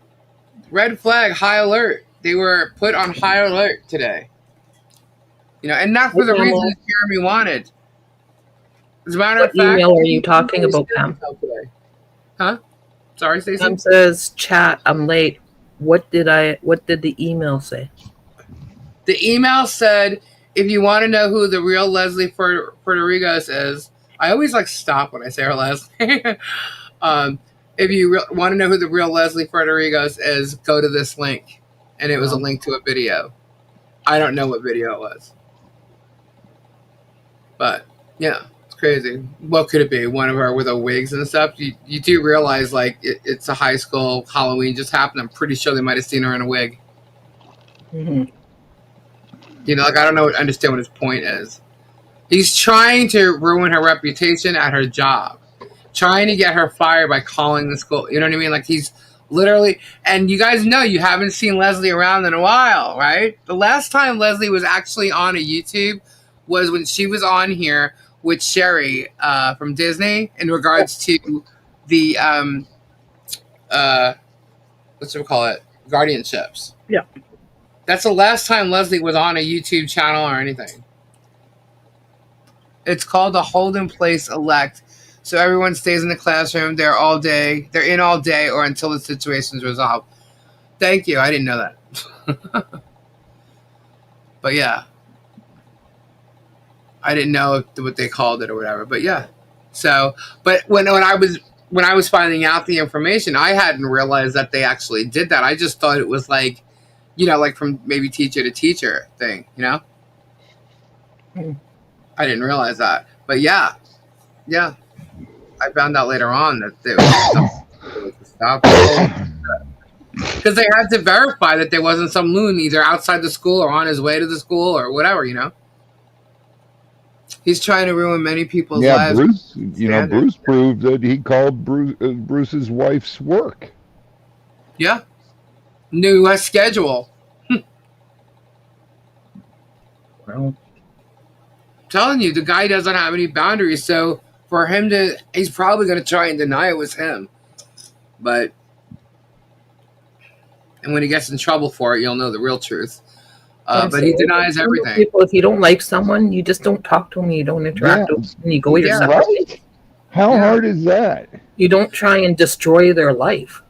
Red flag, high alert. They were put on high alert today. You know, and not for the reasons Jeremy wanted. As a matter of fact, email are you talking about, Pam? Huh? Sorry, Stacey. Pam says, "Chat, I'm late. What did the email say?" The email said, "If you want to know who the real Leslie Federigas is," I always like stop when I say her last name. If you want to know who the real Leslie Federigas is, go to this link, and it was a link to a video. I don't know what video it was. But, yeah, it's crazy. What could it be? One of her with her wigs and stuff. You do realize like it's a high school Halloween just happened. I'm pretty sure they might have seen her in a wig. Mm-hmm. You know, like I don't understand what his point is. He's trying to ruin her reputation at her job, trying to get her fired by calling the school. You know what I mean? Like he's literally, and you guys know you haven't seen Leslie around in a while, right? The last time Leslie was actually on a YouTube was when she was on here with Sherry from Disney in regards to the guardianships. Yeah. That's the last time Leslie was on a YouTube channel or anything. It's called the Hold in Place Elect. So everyone stays in the classroom. They're all day. They're in all day or until the situation's resolved. Thank you. I didn't know that. But yeah. I didn't know what they called it or whatever. But yeah. So, but when I was finding out the information, I hadn't realized that they actually did that. I just thought it was like, you know, like from maybe teacher to teacher thing, you know? I didn't realize that. But yeah. Yeah. I found out later on that they was stop because they had to verify that there wasn't some loon either outside the school or on his way to the school or whatever, you know? He's trying to ruin many people's lives. Yeah, Bruce proved that he called Bruce's wife's work. Yeah. Knew her schedule. Well, I'm telling you, the guy doesn't have any boundaries, so for him to, he's probably going to try and deny it was him. But, and when he gets in trouble for it, you'll know the real truth. But he denies everything. People, if you don't like someone, you just don't talk to them, you don't interact with them, and you go your separate ways. How hard is that? You don't try and destroy their life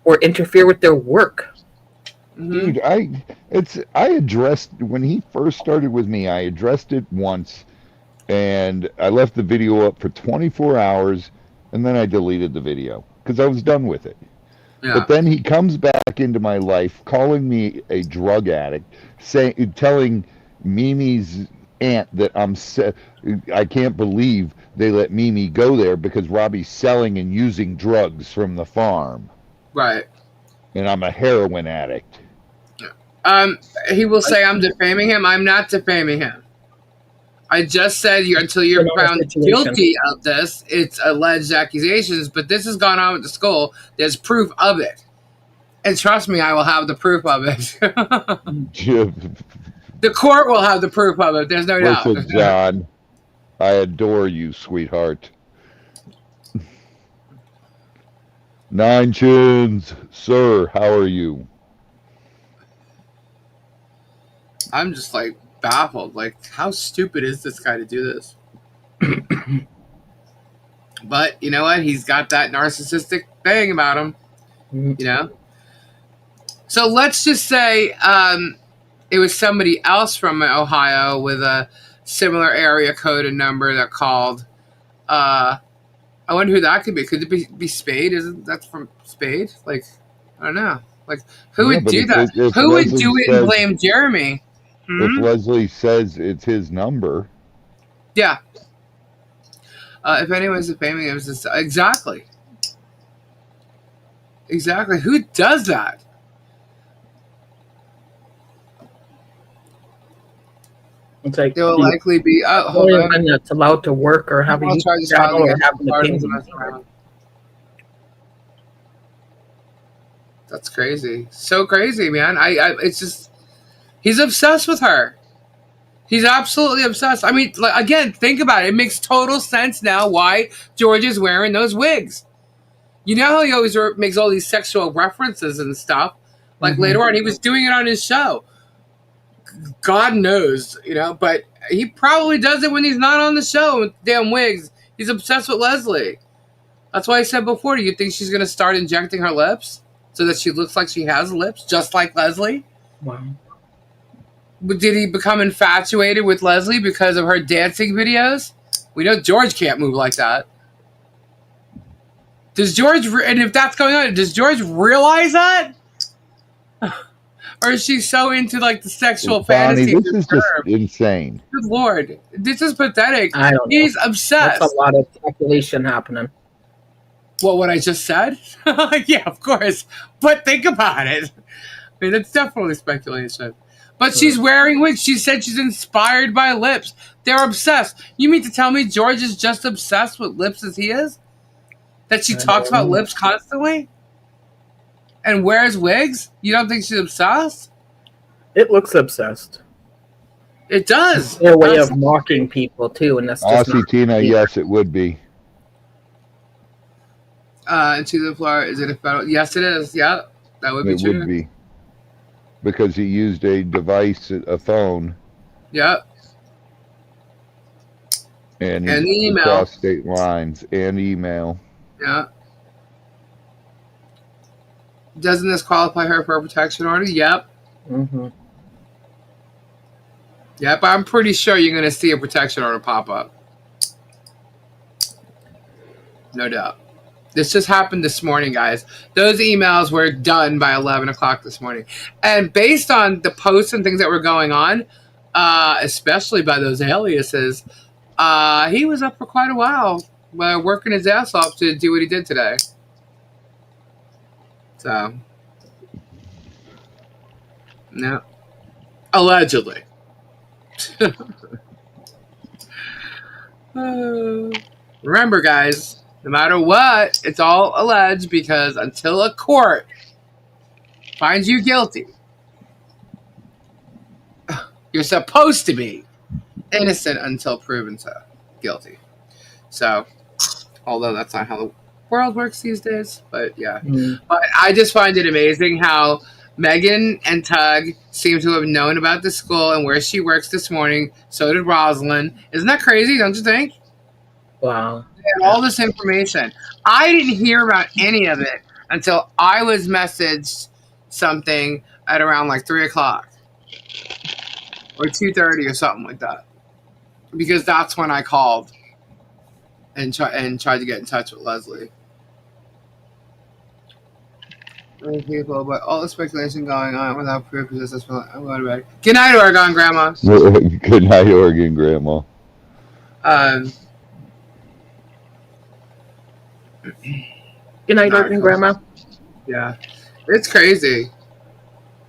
or interfere with their work. Dude, I addressed, when he first started with me, I addressed it once, and I left the video up for 24 hours, and then I deleted the video, because I was done with it. Yeah. But then he comes back into my life, calling me a drug addict, telling Mimi's aunt that I can't believe they let Mimi go there because Robbie's selling and using drugs from the farm. Right. And I'm a heroin addict. He will say I'm defaming him. I'm not defaming him. I just said until you're found guilty of this, it's alleged accusations, but this has gone on with the school. There's proof of it. And trust me, I will have the proof of it. The court will have the proof of it. There's no doubt. Listen, John, I adore you, sweetheart. 9 Chins, sir, how are you? I'm just like baffled. Like, how stupid is this guy to do this? But you know what? He's got that narcissistic thing about him. You know? So let's just say it was somebody else from Ohio with a similar area code and number that called. I wonder who that could be. Could it be Spade? Isn't that from Spade? Like, I don't know. Like, who would do that? Who would do it and blame Jeremy? If Leslie says it's his number. Yeah. If anyone's defaming him, it's exactly. Exactly. Who does that? It's like there will likely be. Hold on. That's allowed to work or have a YouTube channel or have an opinion. That's crazy. So crazy, man. It's just. He's obsessed with her. He's absolutely obsessed. I mean, again, think about it. It makes total sense now why George is wearing those wigs. You know how he always makes all these sexual references and stuff? Like later on, he was doing it on his show. God knows, you know, but he probably does it when he's not on the show with damn wigs. He's obsessed with Leslie. That's why I said before, do you think she's going to start injecting her lips so that she looks like she has lips, just like Leslie? Wow. Did he become infatuated with Leslie because of her dancing videos? We know George can't move like that. Does George, and if that's going on, does George realize that? or is she so into like the sexual Bonnie, fantasy? this is just insane. Good Lord, this is pathetic. I don't know. He's obsessed. That's a lot of speculation happening. What I just said? Yeah, of course. But think about it. I mean, it's definitely speculation. But she's wearing wigs. She said she's inspired by lips. They're obsessed. You mean to tell me George is just obsessed with lips as he is? That she talks about lips constantly? And wears wigs? You don't think she's obsessed? It looks obsessed. It does. It's their way of mocking people, too, and that's just Aussie Tina, yes, it would be. And to the floor, is it a federal? Yes, it is. Yeah, that would be true. It would be. Because he used a device, a phone. Yep. And the email. Across state lines and email. Yeah. Doesn't this qualify her for a protection order? Yep. Mm-hmm. Yep, I'm pretty sure you're going to see a protection order pop up. No doubt. This just happened this morning, guys. Those emails were done by 11 o'clock this morning. And based on the posts and things that were going on, especially by those aliases, he was up for quite a while, working his ass off to do what he did today. So, no. Allegedly. Remember, guys, no matter what, it's all alleged, because until a court finds you guilty, you're supposed to be innocent until proven so guilty. So, although that's not how the world works these days, but yeah. But I just find it amazing how Megan and Tug seem to have known about the school and where she works this morning. So did Rosalind. Isn't that crazy, don't you think? Wow. They had all this information. I didn't hear about any of it until I was messaged something at around like 3 o'clock or 2:30 or something like that, because that's when I called and tried to get in touch with Leslie. People, but all the speculation going on without proof is just. I'm going to bed. Good night, Oregon Grandma. Good night, Oregon Grandma. Good night, Oregon Grandma. Yeah, it's crazy.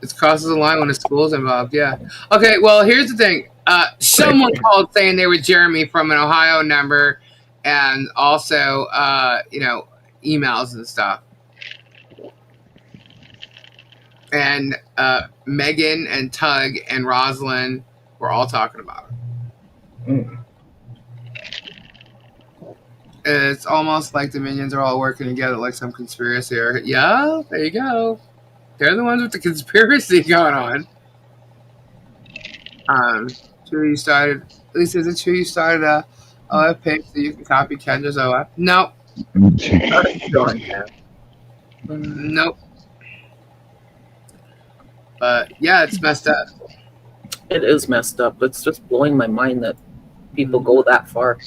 It crosses the line when the school's involved. Yeah. Okay. Well, here's the thing. Someone called saying they were Jeremy from an Ohio number, and also, emails and stuff. And Megan and Tug and Rosalind were all talking about it. It's almost like the minions are all working together like some conspiracy. Yeah, there you go. They're the ones with the conspiracy going on. True, you started. At least is it true you started a OF page so you can copy Kendra's OF? Nope. Nope. But yeah, it's messed up. It is messed up. It's just blowing my mind that people go that far.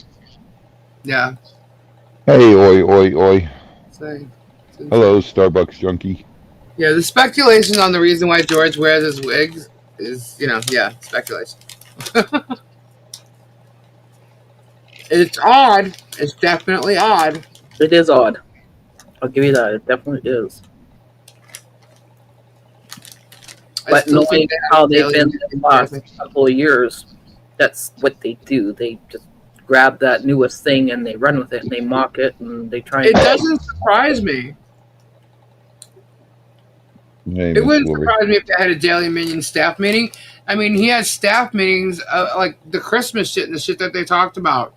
Yeah. Hey, oi. Say. Hello, Starbucks junkie. Yeah, the speculation on the reason why George wears his wigs is, speculation. It's odd. It's definitely odd. It is odd. I'll give you that. It definitely is. But knowing how they've been the last couple of years, that's what they do. They just grab that newest thing and they run with it and they mock it and they try. It doesn't surprise me. It wouldn't surprise me if they had a Daily Minion staff meeting. I mean, he had staff meetings like the Christmas shit and the shit that they talked about.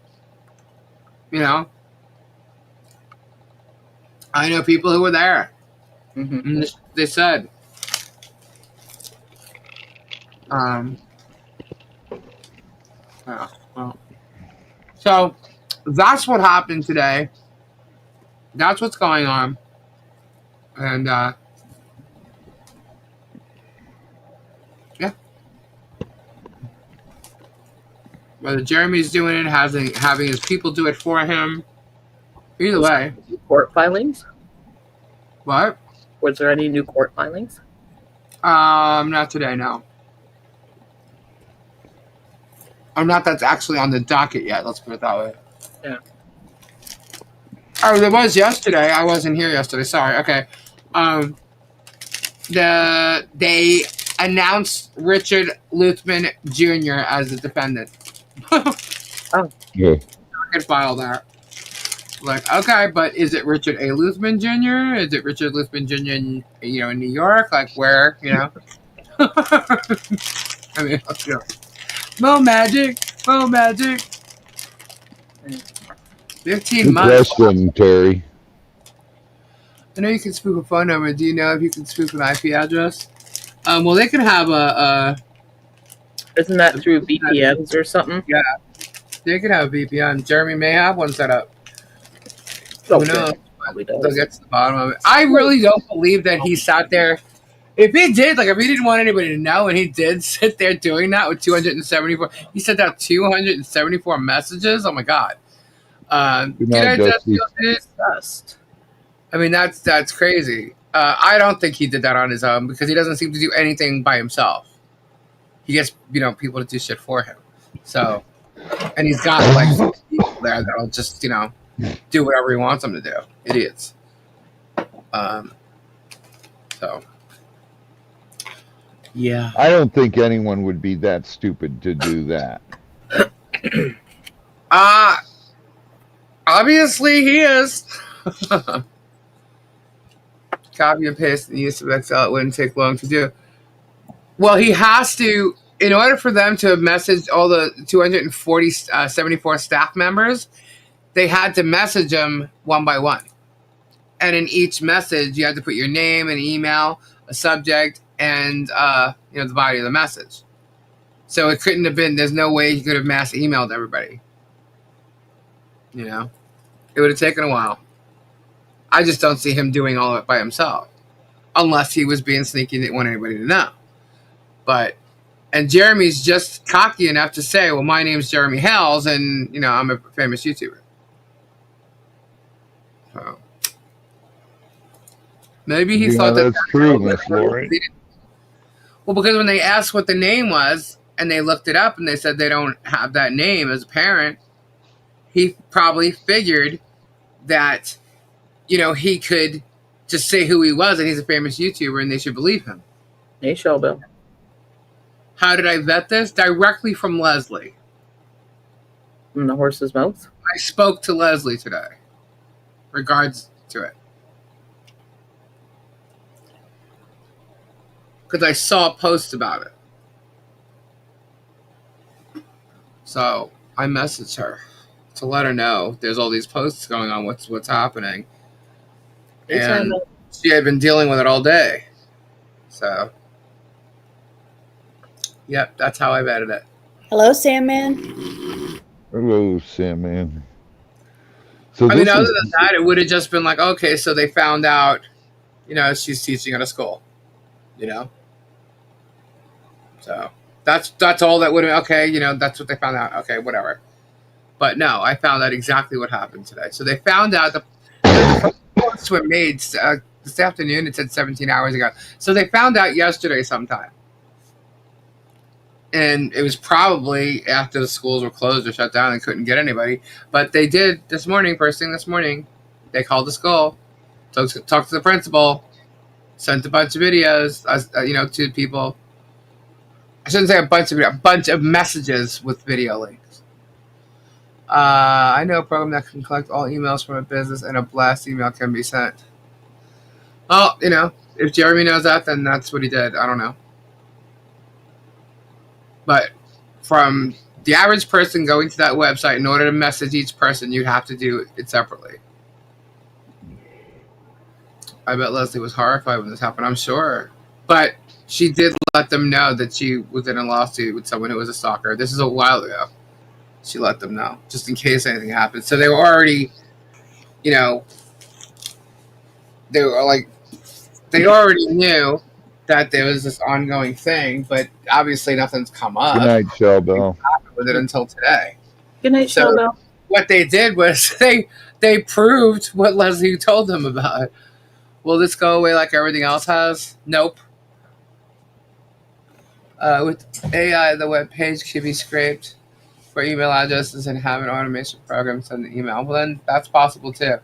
I know people who were there. Mm-hmm. And they said. So that's what happened today. That's what's going on. And yeah. Whether Jeremy's doing it, having his people do it for him. Either way. Court filings? What? Was there any new court filings? Not today, no. Not that's actually on the docket yet. Let's put it that way. Yeah. Oh, there was yesterday. I wasn't here yesterday. Sorry. Okay. They announced Richard Luthman Jr. as the defendant. Oh. Yeah. I could file that. Like, okay, but is it Richard A. Luthman Jr.? Is it Richard Luthman Jr. in New York? Like, where? I mean, let's go. MoMagic. 15 Good months. question, Terry. I know you can spoof a phone number. Do you know if you can spoof an IP address? Well, they could have a Isn't that through VPNs or something? Yeah, they could have a VPN. Jeremy may have one set up. Oh, Who knows? Probably does. They'll get to the bottom of it. I really don't believe that he sat there. If he did, like, if he didn't want anybody to know, and he did sit there doing that with 274, he sent out 274 messages. Oh my God! Good night, Dusty. I mean, that's crazy. I don't think he did that on his own because he doesn't seem to do anything by himself. He gets people to do shit for him. So, and he's got like people there that'll just do whatever he wants them to do. Idiots. So. Yeah. I don't think anyone would be that stupid to do that. Obviously he is. Copy and paste in the use of Excel, it wouldn't take long to do. Well, he has to, in order for them to message all the 74 staff members, they had to message them one by one. And in each message, you had to put your name, an email, a subject, and the body of the message. So it couldn't have been. There's no way he could have mass emailed everybody. It would have taken a while. I just don't see him doing all of it by himself, unless he was being sneaky and didn't want anybody to know. And Jeremy's just cocky enough to say, "Well, my name's Jeremy Hells, and I'm a famous YouTuber." So maybe he thought that's true, Miss Lori. Well, because when they asked what the name was and they looked it up and they said they don't have that name as a parent, he probably figured that, he could just say who he was and he's a famous YouTuber and they should believe him. Hey, Shelby. How did I vet this? Directly from Leslie. From the horse's mouth? I spoke to Leslie today. Regards to it. Because I saw a post about it. So I messaged her to let her know there's all these posts going on, what's happening. And she had been dealing with it all day. So, yep, that's how I vetted it. Hello, Sandman. Hello, Sandman. So I mean, other than that, it would have just been like, okay, so they found out, she's teaching at a school, So that's all that would have, okay, that's what they found out. Okay, whatever. But no, I found out exactly what happened today. So they found out the posts were made this afternoon. It said 17 hours ago. So they found out yesterday sometime. And it was probably after the schools were closed or shut down and couldn't get anybody. But they did this morning, first thing this morning, they called the school, talked to the principal, sent a bunch of videos, to people. I shouldn't say a bunch of messages with video links. I know a program that can collect all emails from a business and a blast email can be sent. Well, if Jeremy knows that, then that's what he did. I don't know. But from the average person going to that website, in order to message each person, you'd have to do it separately. I bet Leslie was horrified when this happened, I'm sure. But she did let them know that she was in a lawsuit with someone who was a stalker. This is a while ago. She let them know, just in case anything happened. So they were already, they already knew that there was this ongoing thing, but obviously nothing's come up. Good night, Shellbell. With it until today. Good night, Shellbell. What they did was they proved what Leslie told them about. Will this go away like everything else has? Nope. With AI, the web page can be scraped for email addresses and have an automation program send the email. Well, then that's possible too.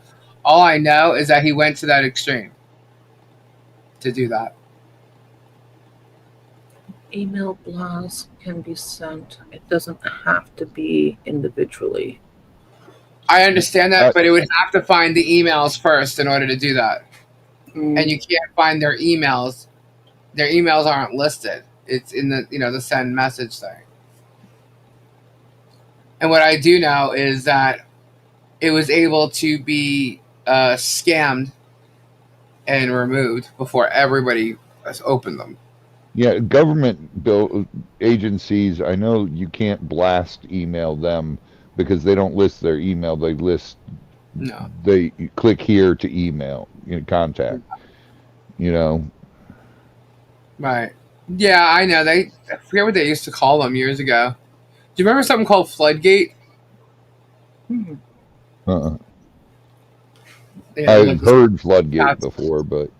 All I know is that he went to that extreme to do that. Email blasts can be sent. It doesn't have to be individually. I understand that, but it would have to find the emails first in order to do that. And you can't find their emails. Their emails aren't listed. It's in the the send message thing. And what I do know is that it was able to be scammed and removed before everybody has opened them. Yeah, government agencies, I know you can't blast email them because they don't list their email. They list, they click here to email, contact, Right. Yeah, I know. I forget what they used to call them years ago. Do you remember something called Floodgate? Uh-uh. Yeah, I've heard Floodgate before, but...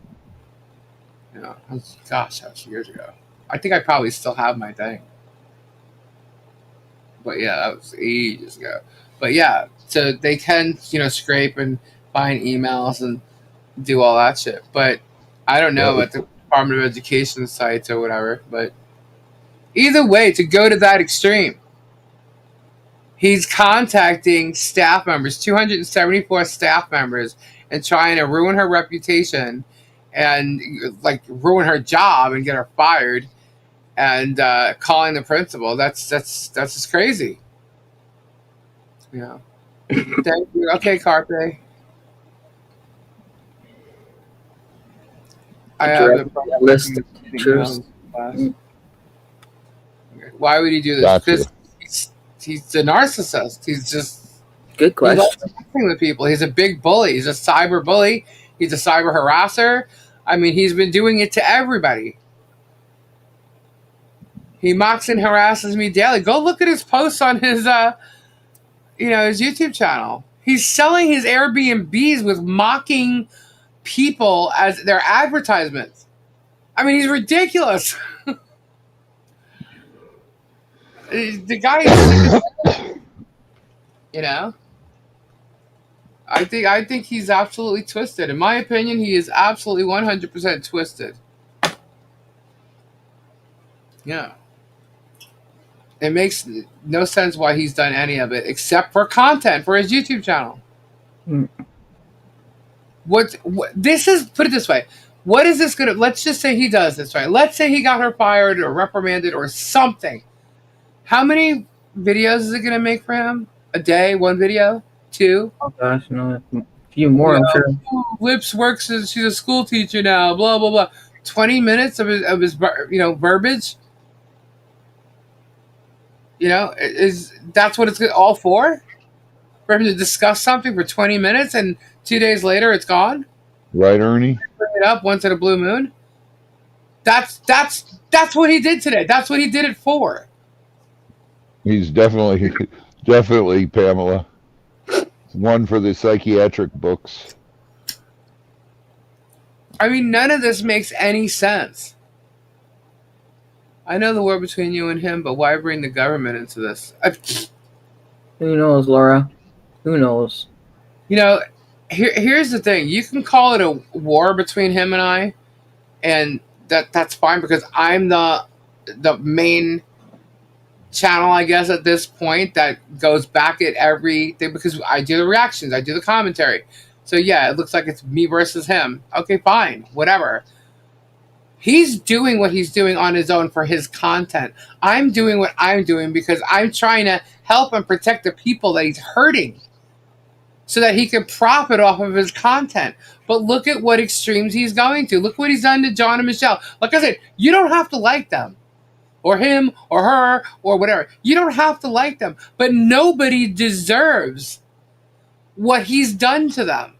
Gosh, that was years ago. I think I probably still have my thing. But yeah, that was ages ago. But yeah, so they can, scrape and find emails and do all that shit. But I don't know about the Department of Education sites or whatever. But either way, to go to that extreme, he's contacting staff members, 274 staff members, and trying to ruin her reputation and ruin her job and get her fired, and calling the principal. That's just crazy. Yeah. Thank you. Okay, Carpe. I have a list of teachers. Why would he do this? Gotcha. Because he's a narcissist. He's just good question. He loves with people. He's a big bully. He's a cyber bully. He's a cyber harasser. I mean, he's been doing it to everybody. He mocks and harasses me daily. Go look at his posts on his, his YouTube channel. He's selling his Airbnbs with mocking people as their advertisements. I mean, he's ridiculous. The guy is, I think he's absolutely twisted. In my opinion, he is absolutely 100% twisted. Yeah. It makes no sense why he's done any of it except for content for his YouTube channel. What this is, put it this way. What is this going to, let's just say he does this, right? Let's say he got her fired or reprimanded or something. How many videos is it going to make for him? A day? One video? Two? Oh gosh, no, a few more, I'm sure. Lips works as she's a school teacher now, blah, blah, blah. 20 minutes of his verbiage? That's what it's all for? For him to discuss something for 20 minutes and 2 days later it's gone? Right, Ernie? Bring it up once in a blue moon? That's what he did today. That's what he did it for. He's definitely, Pamela. One for the psychiatric books. I mean, none of this makes any sense. I know the war between you and him, but why bring the government into this? Who knows, Laura? Who knows? Here's the thing. You can call it a war between him and I, and that's fine because I'm the main channel, I guess, at this point that goes back at everything because I do the reactions, I do the commentary. So yeah, it looks like it's me versus him. Okay, fine, whatever. He's doing what he's doing on his own for his content. I'm doing what I'm doing because I'm trying to help and protect the people that he's hurting so that he can profit off of his content. But look at what extremes he's going to. Look what he's done to John and Michelle. Like I said, you don't have to like them. Or him, or her, or whatever. You don't have to like them. But nobody deserves what he's done to them.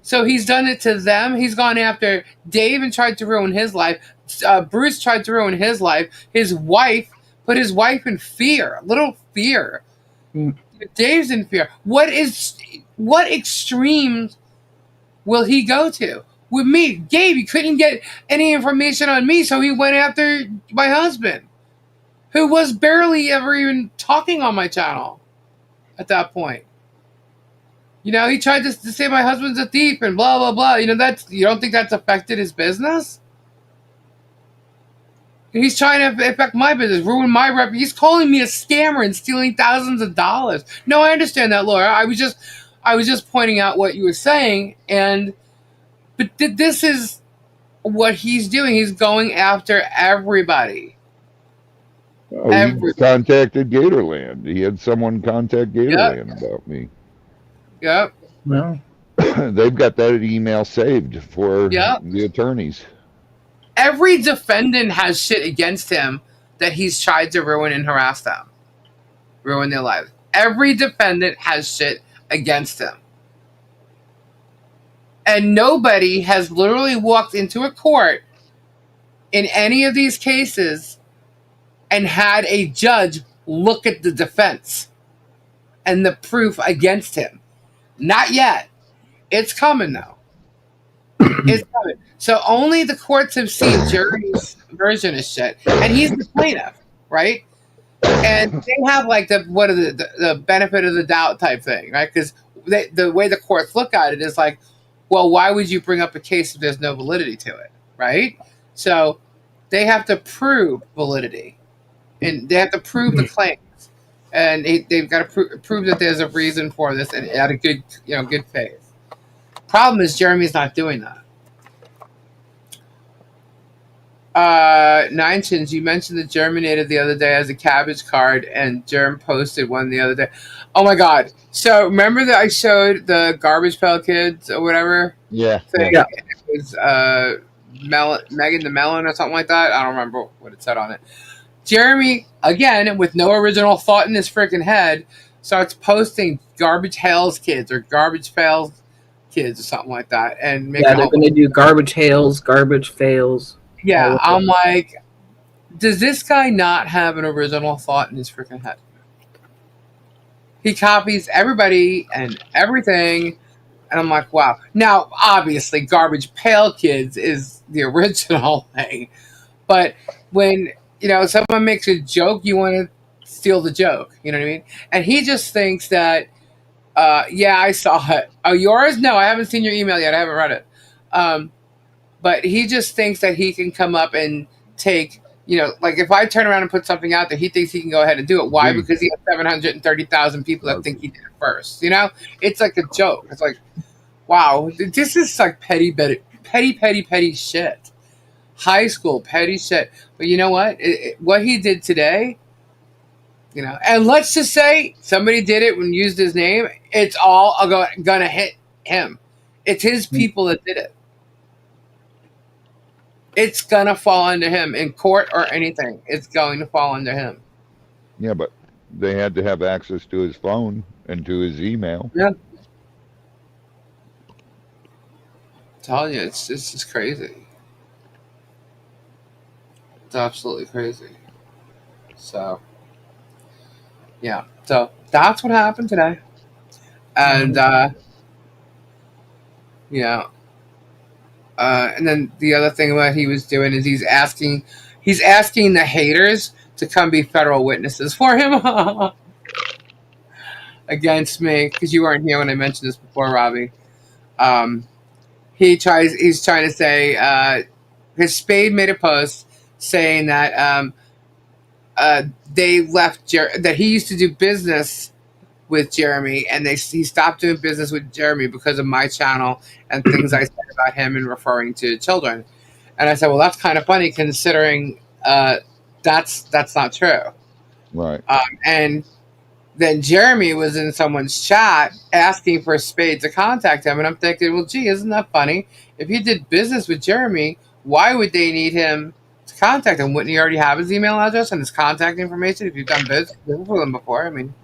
So he's done it to them. He's gone after Dave and tried to ruin his life. Bruce tried to ruin his life. His wife, put his wife in fear. Little fear. Dave's in fear. What extremes will he go to? With me, Gabe, he couldn't get any information on me, so he went after my husband. who was barely ever even talking on my channel at that point. You know, he tried to say my husband's a thief and blah, blah, blah. You know, you don't think that's affected his business? He's trying to affect my business, ruin my rep. He's calling me a scammer and stealing thousands of dollars. No, I understand that, Laura. I was just pointing out what you were saying, but this is what he's doing. He's going after everybody. Oh, he contacted Gatorland. He had someone contact Gatorland about me. Yep. Well, they've got that email saved for the attorneys. Every defendant has shit against him that he's tried to ruin and harass them. Ruin their lives. Every defendant has shit against him. And nobody has literally walked into a court in any of these cases and had a judge look at the defense and the proof against him. Not yet. It's coming, though. It's coming. So only the courts have seen Jerry's version of shit, and he's the plaintiff, right? And they have like the benefit of the doubt type thing, right? Because the way the courts look at it is like, well, why would you bring up a case if there's no validity to it, right? So they have to prove validity, and they have to prove the claims, and they've got to prove that there's a reason for this, and at a good faith. Problem is, Jeremy's not doing that. Nine Chins, you mentioned the Germinator the other day as a cabbage card, and Germ posted one the other day. Oh my god. So remember that I showed the Garbage Pail Kids or whatever? Yeah. Thing? Yeah. It was Megan the Melon or something like that. I don't remember what it said on it. Jeremy, again, with no original thought in his freaking head, starts posting Garbage Hails Kids or Garbage Fails Kids or something like that. And they're going to do Garbage Hails, Garbage Fails. Yeah, I'm like, does this guy not have an original thought in his freaking head? He copies everybody and everything, and I'm like, wow. Now, obviously, Garbage Pail Kids is the original thing, but when, someone makes a joke, you want to steal the joke, you know what I mean? And he just thinks that, yeah, I saw it. Oh, yours? No, I haven't seen your email yet. I haven't read it. But he just thinks that he can come up and take, like if I turn around and put something out there, he thinks he can go ahead and do it. Why? Because he has 730,000 people that think he did it first. It's like a joke. It's like, wow, this is like petty shit. High school petty shit. But you know what? What he did today, and let's just say somebody did it and used his name. It's all gonna hit him. It's his people that did it. It's going to fall under him in court or anything. It's going to fall under him. Yeah, but they had to have access to his phone and to his email. Yeah. I'm telling you, it's just crazy. It's absolutely crazy. So, yeah. So, that's what happened today. And, yeah. And then the other thing what he was doing is he's asking the haters to come be federal witnesses for him against me, because you weren't here when I mentioned this before, Robbie. He's trying to say his Spade made a post saying that they left that he used to do business with Jeremy, and he stopped doing business with Jeremy because of my channel and things I said about him and referring to children. And I said, well, that's kind of funny considering that's not true. Right. And then Jeremy was in someone's chat asking for Spade to contact him, and I'm thinking, well, gee, isn't that funny? If he did business with Jeremy, why would they need him to contact him? Wouldn't he already have his email address and his contact information if you've done business with him before? I mean,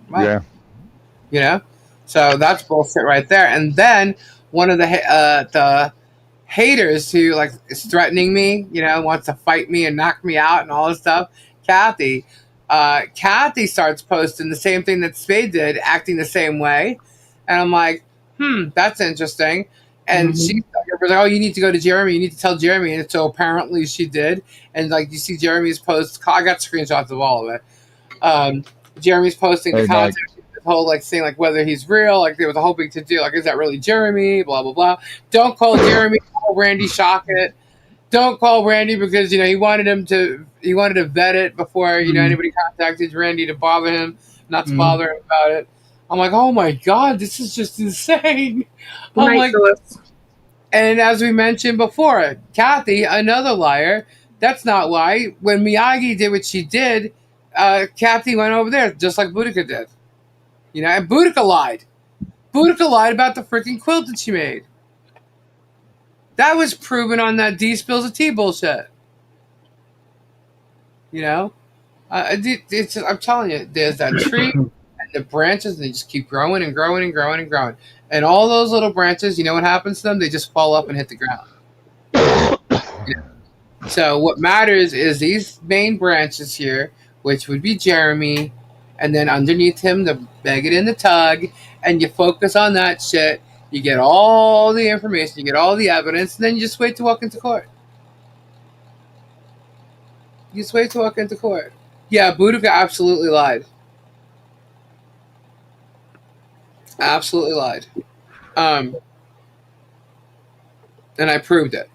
yeah. So that's bullshit right there. And then one of the haters who like is threatening me, wants to fight me and knock me out and all this stuff, Kathy starts posting the same thing that Spade did, acting the same way. And I'm like, that's interesting. And she's like a coworkers like, oh, you need to go to Jeremy. You need to tell Jeremy. And so apparently she did. And like you see Jeremy's post. I got screenshots of all of it. Jeremy's posting the contact. The whole like saying like whether he's real. Like they was hoping to do. Like is that really Jeremy? Blah blah blah. Don't call Jeremy. Call Randy Shockett. Don't call Randy because he wanted to vet it before anybody contacted Randy to bother him, not to bother him about it. I'm like, oh my god, this is just insane. I'm like, and as we mentioned before, Kathy, another liar. That's not why. When Miyagi did what she did, Kathy went over there just like Boudica did. And Boudica lied. Boudica lied about the freaking quilt that she made. That was proven on that D spills of tea bullshit. I'm telling you, there's that tree and the branches, and they just keep growing and growing and growing and growing. And all those little branches, you know what happens to them? They just fall up and hit the ground. So what matters is these main branches here, which would be Jeremy, and then underneath him, the Megan and the Tug, and you focus on that shit. You get all the information, you get all the evidence, and then you just wait to walk into court. You just wait to walk into court. Yeah, Boudica absolutely lied. Absolutely lied. And I proved it.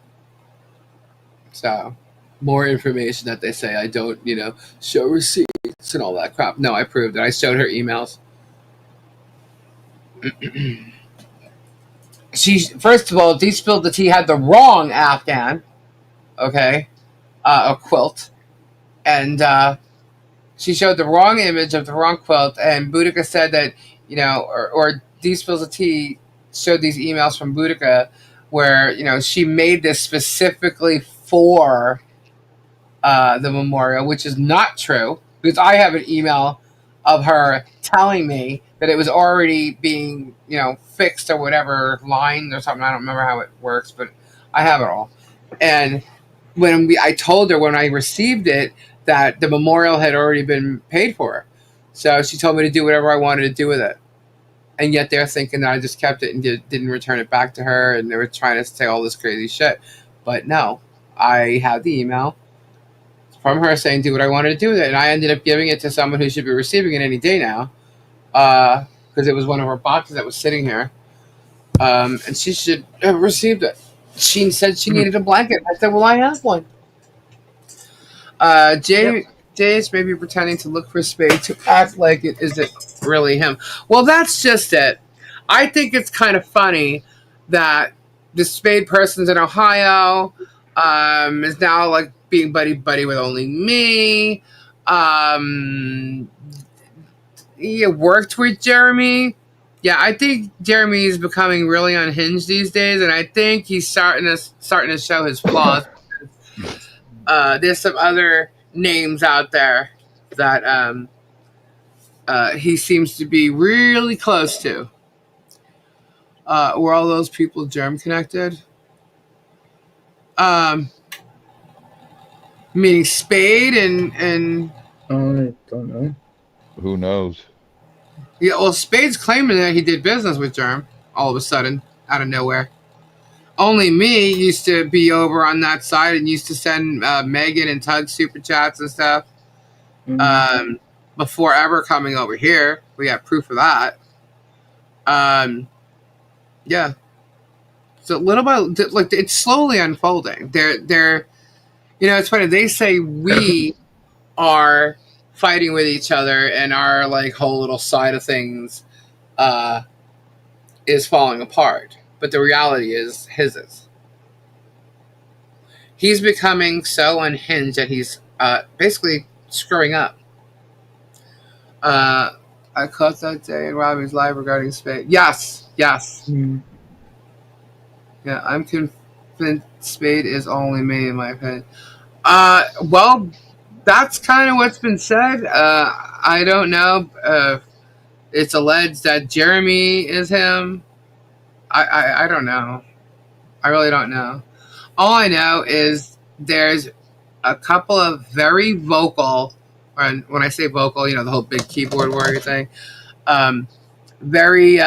So, more information that they say I don't, show receipts and all that crap. No, I proved it. I showed her emails. First of all, D Spilled the Tea had the wrong Afghan, okay, a quilt, and she showed the wrong image of the wrong quilt, and Boudica said that, or D Spills the Tea showed these emails from Boudica where, she made this specifically for the memorial, which is not true, because I have an email of her telling me that it was already being, fixed or whatever, lined or something. I don't remember how it works, but I have it all. And I told her when I received it that the memorial had already been paid for. So she told me to do whatever I wanted to do with it. And yet they're thinking that I just kept it and didn't return it back to her, and they were trying to say all this crazy shit. But no, I had the email from her saying do what I wanted to do with it, and I ended up giving it to someone who should be receiving it any day now, because it was one of her boxes that was sitting here, and she should have received it. She said she needed a blanket. I said, well, I have one. Jay's maybe pretending to look for Spade to act like it isn't really him. Well, that's just it. I think it's kind of funny that the Spade person's in Ohio, is now like being buddy with only me. He worked with Jeremy. Yeah, I think Jeremy is becoming really unhinged these days, and I think he's starting to show his flaws. There's some other names out there that he seems to be really close to. Were all those people germ connected? Meaning Spade and I don't know. Who knows? Yeah, well, Spade's claiming that he did business with Germ all of a sudden, out of nowhere. Only me used to be over on that side and used to send Megan and Tug super chats and stuff. Before ever coming over here. We got proof of that. Yeah. So little by like it's slowly unfolding. They're it's funny. They say we are fighting with each other and our like whole little side of things is falling apart. But the reality is his is. He's becoming so unhinged that he's basically screwing up. I caught that day in Robbie's live regarding Spade. Yes. Yeah, I'm convinced Spade is only me, in my opinion. Well, that's kind of what's been said. I don't know. It's alleged that Jeremy is him. I don't know. I really don't know. All I know is there's a couple of very vocal, and when I say vocal, the whole big keyboard warrior thing, very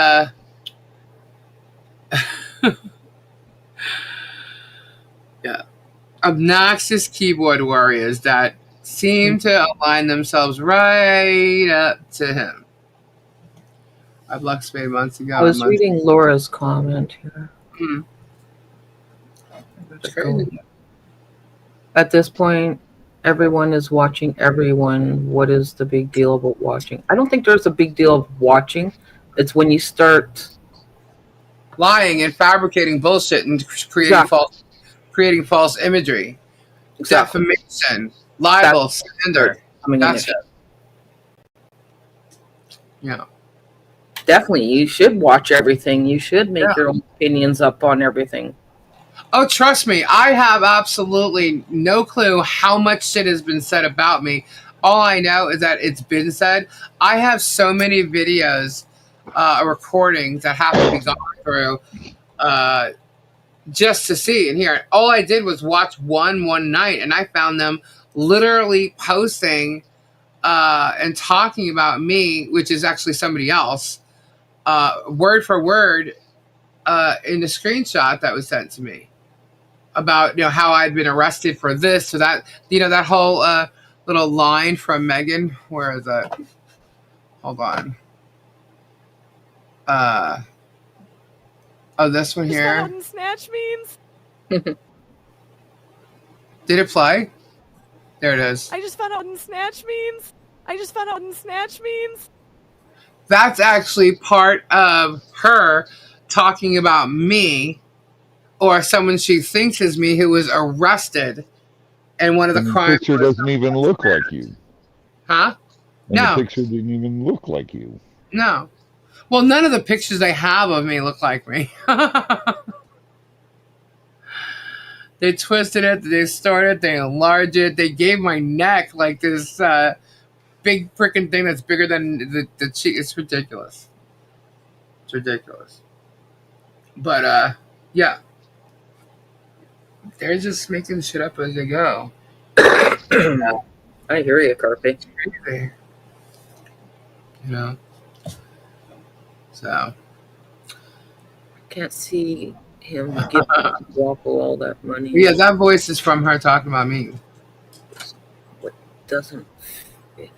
obnoxious keyboard warriors that seem to align themselves right up to him. I've Lux Spade months ago. I was reading Laura's comment here. That's crazy. At this point, everyone is watching everyone. What is the big deal about watching? I don't think there's a big deal of watching. It's when you start lying and fabricating bullshit and creating false imagery, defamation, libel, slander. That's it. Yeah. Definitely, you should watch everything. You should make your own opinions up on everything. Oh, trust me, I have absolutely no clue how much shit has been said about me. All I know is that it's been said. I have so many videos, recordings that have to be gone through just to see and hear. All I did was watch one night, and I found them literally posting and talking about me, which is actually somebody else, word for word in the screenshot that was sent to me about how I'd been arrested for this or that. That whole little line from Megan. Where is it? Hold on. Oh, this one here. What snatch means? Did it play? There it is. I just found out what snatch means. That's actually part of her talking about me or someone she thinks is me who was arrested and one of the crimes. The picture doesn't even look like you. Huh? And No. The picture didn't even look like you. No. Well, none of the pictures they have of me look like me. They twisted it, they distorted it, they enlarged it, they gave my neck like this big freaking thing that's bigger than the cheek. It's ridiculous. It's ridiculous. But, yeah. They're just making shit up as they go. I hear you, Carpe. So. Can't see him giving Waffle all that money. Yeah, that voice is from her talking about me. What doesn't fit?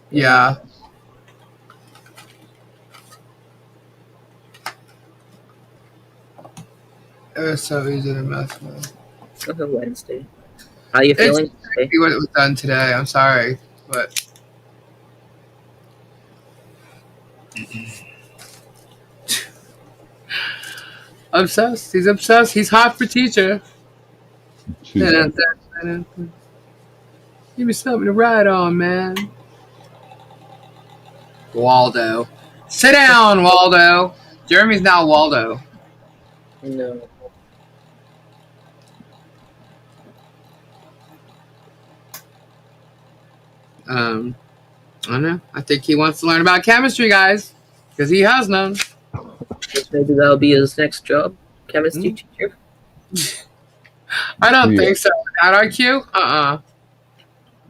Yeah. It was so easy to mess with. It's a Wednesday. How you feeling today? What it was done today. I'm sorry, but obsessed. He's obsessed. He's hot for teacher. Give me something to ride on, man. Waldo. Sit down, Waldo. Jeremy's now Waldo. No. I don't know. I think he wants to learn about chemistry, guys, because he has none. Maybe that'll be his next job, chemistry teacher. I don't think so. At IQ?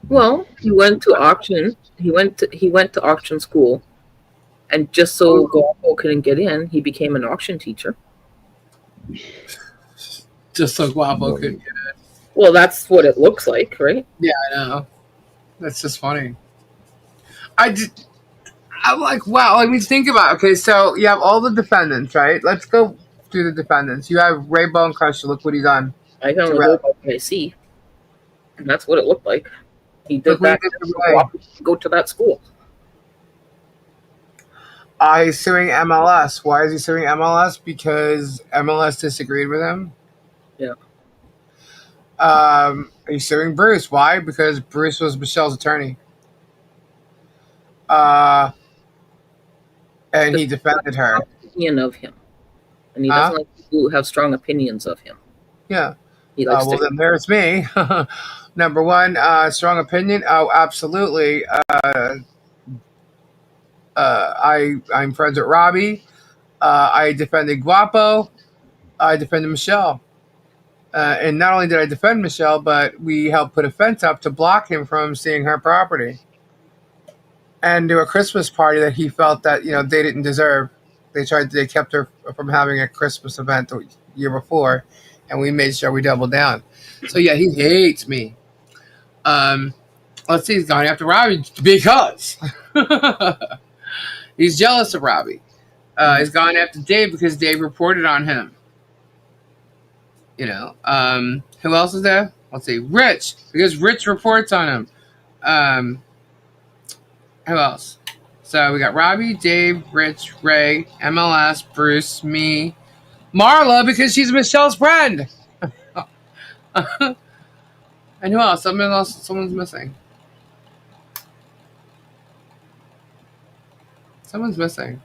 Well, he went to auction. He went to auction school, and just so Guapo couldn't get in, he became an auction teacher. Just so Guapo couldn't get in. Well, that's what it looks like, right? Yeah, I know. That's just funny. I'm like, wow. I mean, think about it. Okay, so you have all the defendants, right? Let's go through the defendants. You have Ray Bone Crusher. Look what he's done. I can only go by what I see, and that's what it looked like. He did that to go to that school. He's suing MLS. Why is he suing MLS? Because MLS disagreed with him. Yeah. He's suing Bruce. Why? Because Bruce was Michelle's attorney. And he defended her. Opinion of him, and he doesn't like people who have strong opinions of him. Yeah. He likes well, then there's me. Number one, strong opinion. Oh, absolutely. I'm friends with Robbie. I defended Guapo. I defended Michelle. And not only did I defend Michelle, but we helped put a fence up to block him from seeing her property. And do a Christmas party that he felt that, they didn't deserve. They kept her from having a Christmas event the year before. and we made sure we doubled down. So yeah, he hates me. Let's see, he's going after Robbie because he's jealous of Robbie. He's gone after Dave because Dave reported on him. You know, who else is there? Let's see, Rich, because Rich reports on him. Who else? So we got Robbie, Dave, Rich, Ray, MLS, Bruce, me, Marla, because she's Michelle's friend. And who else? Someone's missing. Someone's missing.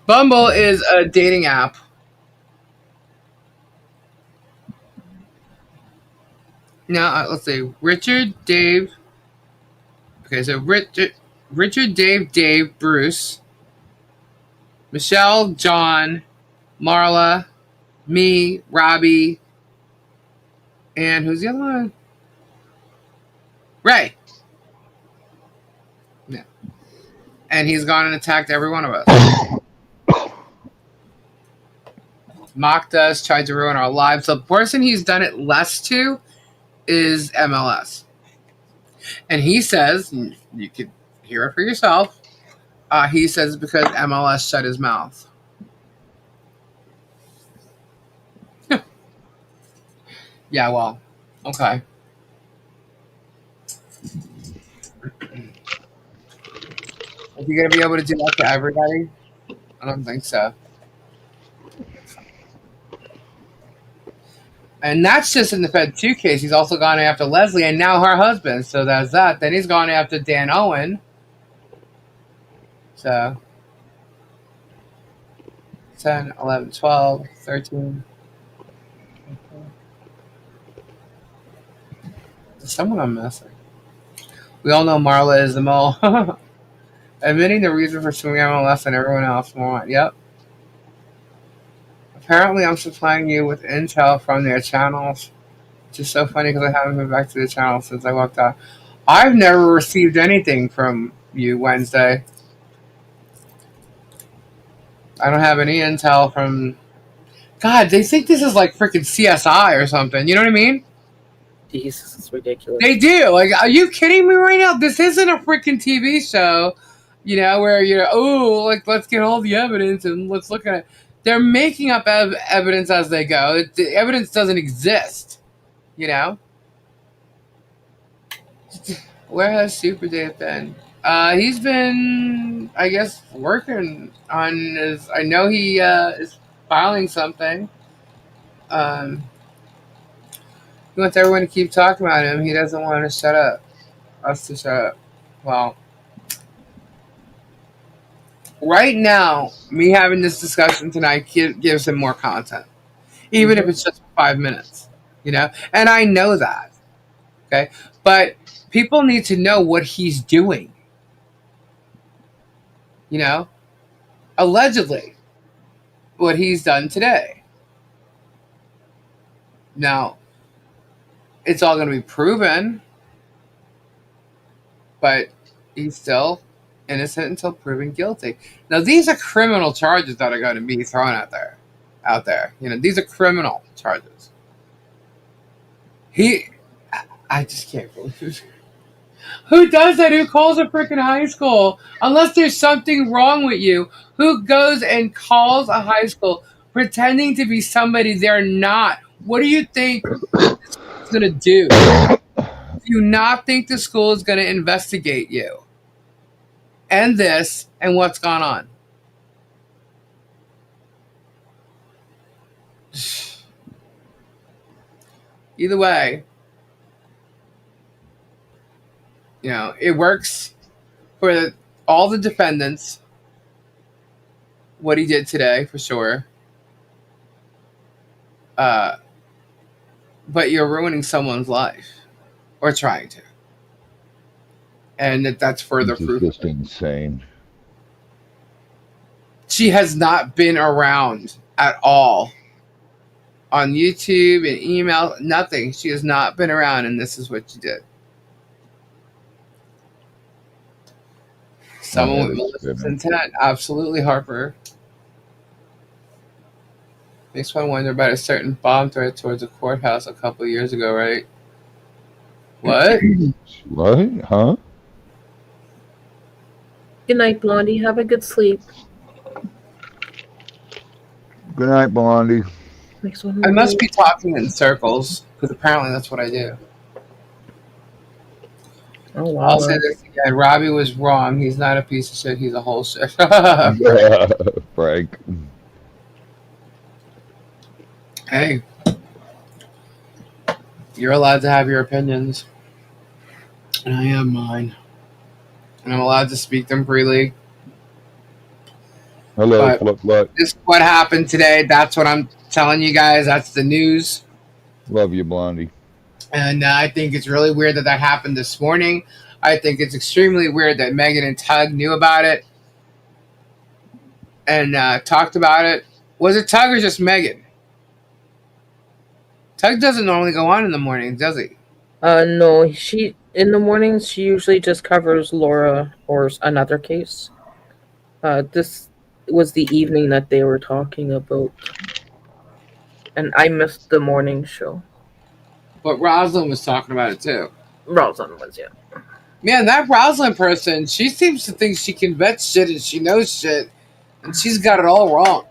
Bumble is a dating app. Now, let's see. Richard, Dave. Okay, so Richard, Dave, Bruce, Michelle, John, Marla, me, Robbie, and who's the other one? Ray. Yeah. And he's gone and attacked every one of us. Mocked us, tried to ruin our lives. The person he's done it less to is MLS. And he says, you could hear it for yourself, he says because MLS shut his mouth. Yeah, well, okay. Are you going to be able to do that to everybody? I don't think so. And that's just in the Fed 2 case. He's also gone after Leslie and now her husband. So that's that. Then he's gone after Dan Owen. So 10, 11, 12, 13. There's someone I'm missing. We all know Marla is the mole. Admitting the reason for suing MLS and everyone else more. Yep. Apparently, I'm supplying you with intel from their channels. Which is so funny because I haven't been back to the channel since I walked out. I've never received anything from you Wednesday. I don't have any intel from... God, they think this is like freaking CSI or something. You know what I mean? Jesus, it's ridiculous. They do. Like, are you kidding me right now? This isn't a freaking TV show, you know, where you're, oh, like, let's get all the evidence and let's look at it. They're making up evidence as they go. The evidence doesn't exist, you know? Where has Super Dave been? He's been, I guess, working on his... I know he is filing something. He wants everyone to keep talking about him. He doesn't want to shut up. Us to shut up. Well, right now, me having this discussion tonight gives him more content. Even if it's just 5 minutes. You know? And I know that. Okay? But people need to know what he's doing. You know? Allegedly. What he's done today. Now, it's all going to be proven. But he's still innocent until proven guilty. Now, these are criminal charges that are going to be thrown out there. You know, these are criminal charges. I just can't believe it. Who does that? Who calls a freaking high school? Unless there's something wrong with you. Who goes and calls a high school pretending to be somebody they're not? What do you think it's going to do? Do you not think the school is going to investigate you? And this and what's gone on? Either way, you know, it works for all the defendants, what he did today, for sure. But you're ruining someone's life. Or trying to. And that's further proof. It's just insane. She has not been around at all. On YouTube and email, nothing. She has not been around, and this is what she did. Someone with malicious intent. Absolutely, Harper. Makes one wonder about a certain bomb threat towards a courthouse a couple of years ago, right? What? What? Huh? Good night, Blondie. Have a good sleep. Good night, Blondie. I must be talking in circles, because apparently that's what I do. Oh, wow. I'll say this again. Robbie was wrong. He's not a piece of shit. He's a whole shit. Frank. Hey. You're allowed to have your opinions. And I have mine. And I'm allowed to speak them freely. Hello, Flip. This is what happened today. That's what I'm telling you guys. That's the news. Love you, Blondie. And I think it's really weird that happened this morning. I think it's extremely weird that Megan and Tug knew about it and talked about it. Was it Tug or just Megan? Tug doesn't normally go on in the mornings, does he? No. In the mornings, she usually just covers Laura or another case. This was the evening that they were talking about. And I missed the morning show. But Rosalind was talking about it too. Rosalind was, yeah. Man, that Rosalind person, she seems to think she can vet shit and she knows shit. And she's got it all wrong.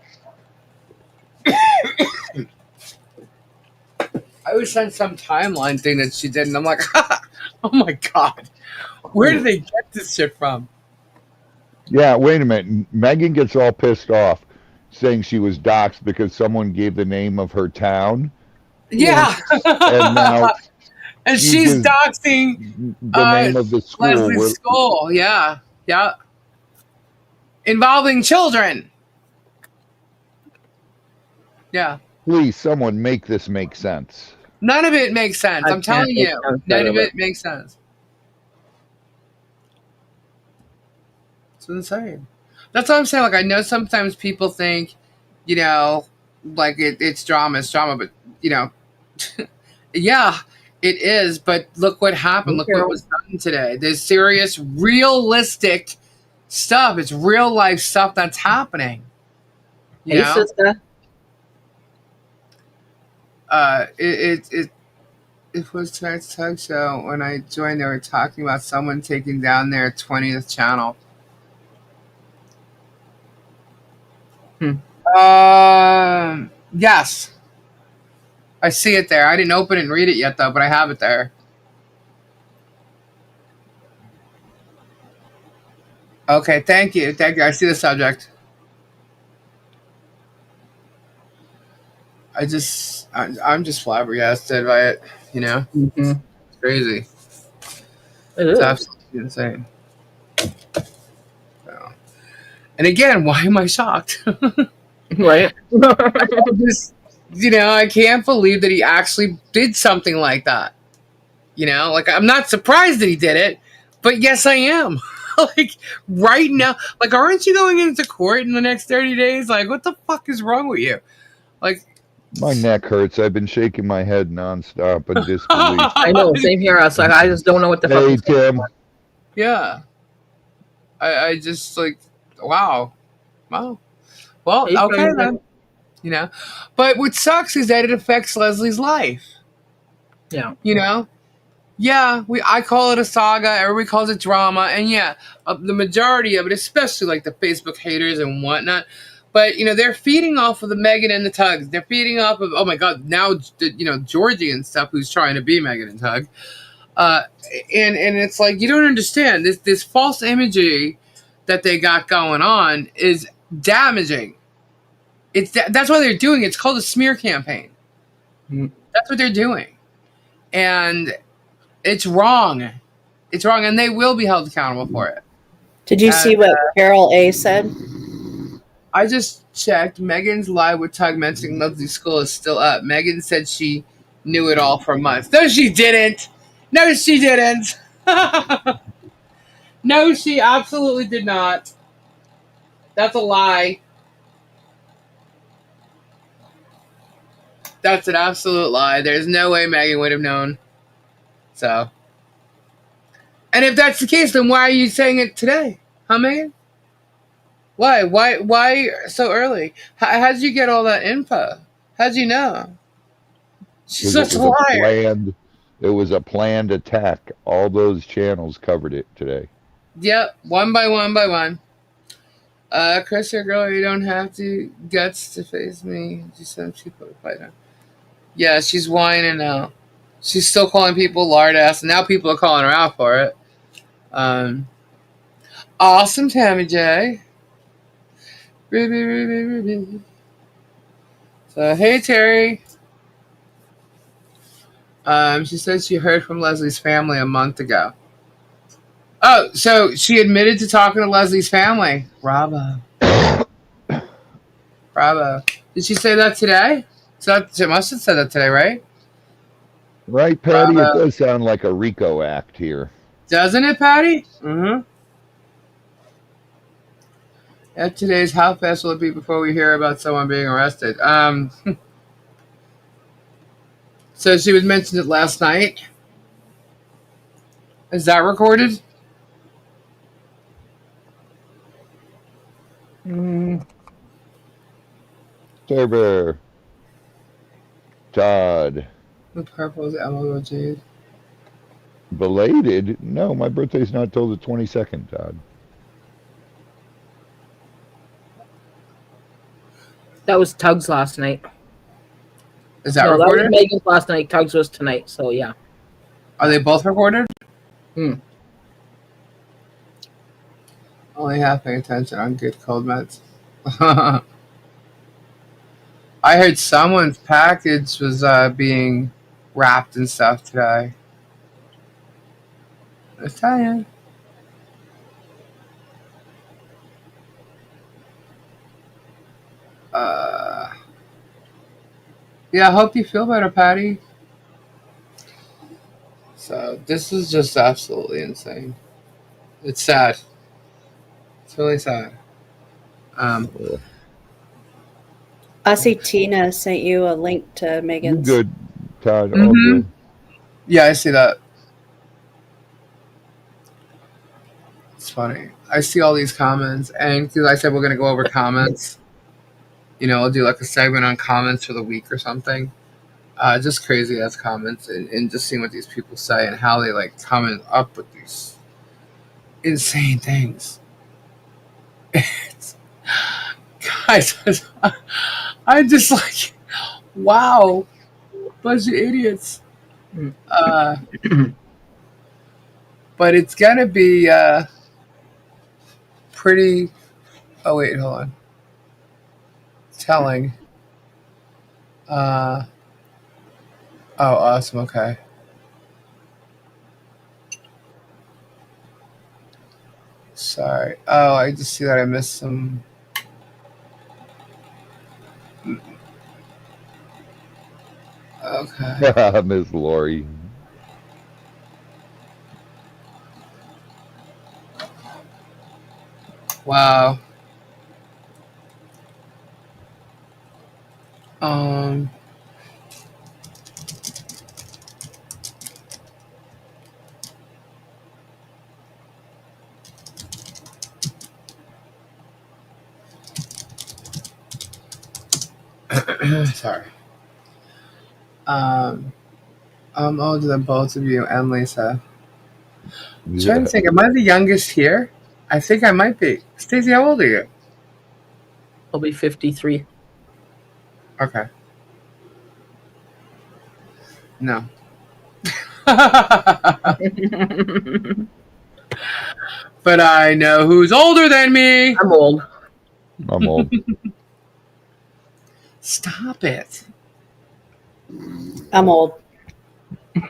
I was sent some timeline thing that she did, and I'm like, oh my God. Where did they get this shit from? Yeah, wait a minute. Megan gets all pissed off saying she was doxxed because someone gave the name of her town. Yeah. And now and she's doxing the name of the school. Leslie's school. Yeah. Yeah. Involving children. Yeah. Please, someone make this make sense. None of it makes sense. I'm telling you. None of it makes sense. It's insane. That's what I'm saying. Like, I know sometimes people think, like it's drama, but, yeah, it is. But look what happened. Look what was done today. There's serious, realistic stuff. It's real life stuff that's happening. Hey, sister. It was tonight's talk show. When I joined, they were talking about someone taking down their 20th channel. Yes. I see it there. I didn't open it and read it yet, though, but I have it there. Okay, thank you. Thank you. I see the subject. I'm just flabbergasted by it, Mm-hmm. It's crazy. It's absolutely insane. So. And again, why am I shocked? Right? I can't believe that he actually did something like that. Like, I'm not surprised that he did it, but yes, I am. Like, right now, like, aren't you going into court in the next 30 days? Like, what the fuck is wrong with you? Like, my neck hurts. I've been shaking my head nonstop in disbelief. I know, same here. I just don't know what the fuck. Hey, Tim. Yeah. I just, like, wow. Well, okay then. But what sucks is that it affects Leslie's life. Yeah. Yeah, I call it a saga. Everybody calls it drama. And yeah, the majority of it, especially like the Facebook haters and whatnot, but, they're feeding off of the Megan and the Tugs. They're feeding off of, oh my God, now, Georgie and stuff who's trying to be Megan and Tug. And it's like, you don't understand. This false imagery that they got going on is damaging. That's why they're doing it. It's called a smear campaign. Mm-hmm. That's what they're doing. And it's wrong. It's wrong, and they will be held accountable for it. Did you see what Carol A said? I just checked. Megan's live with Tug mentioning Leslie's school is still up. Megan said she knew it all for months. No, she didn't. No, she didn't. No, she absolutely did not. That's a lie. That's an absolute lie. There's no way Megan would have known. So. And if that's the case, then why are you saying it today? Huh, Megan? Why? Why so early? How did you get all that info? How'd you know? She's Because such a liar. it was a planned attack. All those channels covered it today. Yep, one by one. Chris, your girl, you don't have to guts to face me. You said she put a fight on. Yeah, she's whining now. She's still calling people lard ass, and now people are calling her out for it. Awesome, Tammy J. Ruby. So, hey, Terry. She said she heard from Leslie's family a month ago. Oh, so she admitted to talking to Leslie's family. Bravo. Bravo. Did she say that today? So she must have said that today, right? Right, Patty? Bravo. It does sound like a RICO act here. Doesn't it, Patty? Mm-hmm. At today's, how fast will it be before we hear about someone being arrested? So she was mentioned it last night. Is that recorded? Server. Todd. The purple is emerald jade. Belated? No, my birthday's not till the 22nd, Todd. That was Tug's last night. Is that recorded? That was Megan's last night. Tug's was tonight, so yeah. Are they both recorded? Only half paying attention on good cold meds. I heard someone's package was being wrapped and stuff today. I tell you. Yeah, I hope you feel better, Patty. So this is just absolutely insane. It's sad. It's really sad. I see Tina sent you a link to Megan's. Good, Todd. All good. Yeah, I see that. It's funny. I see all these comments, and because I said we're going to go over comments, I'll do like a segment on comments for the week or something. Just crazy ass comments, and just seeing what these people say and how they like comment up with these insane things. Guys, I'm just like, wow, bunch of idiots. But it's gonna be pretty. Oh wait, hold on. Telling. Oh, awesome. Okay. Sorry. Oh, I just see that I missed some. Okay. Miss Lori. Wow. Sorry. I'm older than both of you and Lisa. I'm trying to think, am I the youngest here? I think I might be. Stacey, how old are you? I'll be 53. Okay. No. But I know who's older than me. I'm old. I'm old. Stop it. I'm old.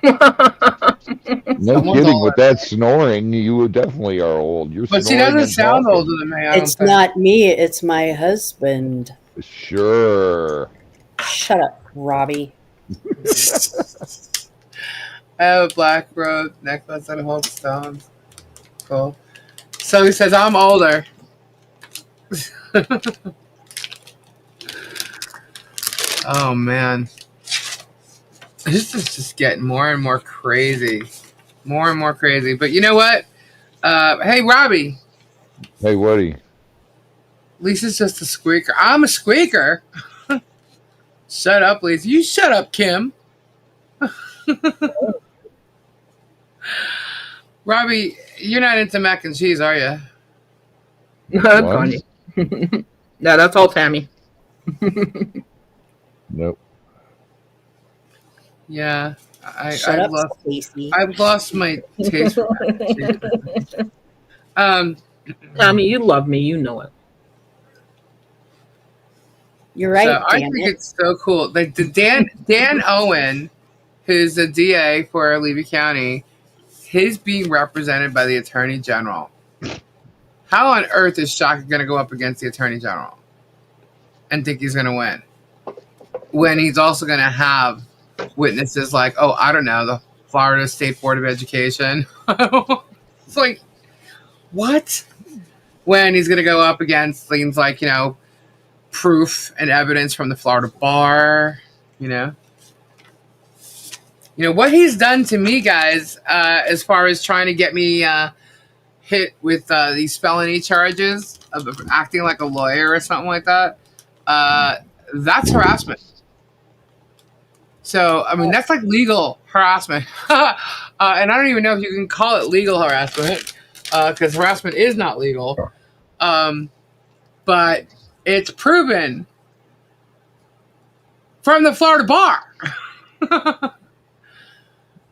No kidding with that snoring. You definitely are old. You're but she snoring doesn't and sound talking. older than me. It's not me. It's my husband. Sure. Shut up, Robbie. I have a black rose necklace and holds stones. Cool. So he says, I'm older. Oh, man. This is just getting more and more crazy. More and more crazy. But you know what? Hey, Robbie. Hey, Woody. Lisa's just a squeaker. I'm a squeaker. Shut up, Lisa. You shut up, Kim. Robbie, you're not into mac and cheese, are you? That's funny. Yeah, that's all Tammy. Nope. Yeah, Shut I've up, lost. Stacy. I've lost my taste for mac and cheese. Tammy, you love me. You know it. You're right. So I damn think it. it's so cool. Like the Dan Owen, who's the DA for Levy County, he's being represented by the Attorney General. How on earth is Shaka going to go up against the Attorney General and think he's going to win? When he's also going to have witnesses like, oh, I don't know, the Florida State Board of Education. It's like, what? When he's going to go up against things like, proof and evidence from the Florida bar, what he's done to me, guys, as far as trying to get me hit with these felony charges of acting like a lawyer or something like that, that's harassment. So, I mean, that's like legal harassment. And I don't even know if you can call it legal harassment, because harassment is not legal. But it's proven from the Florida bar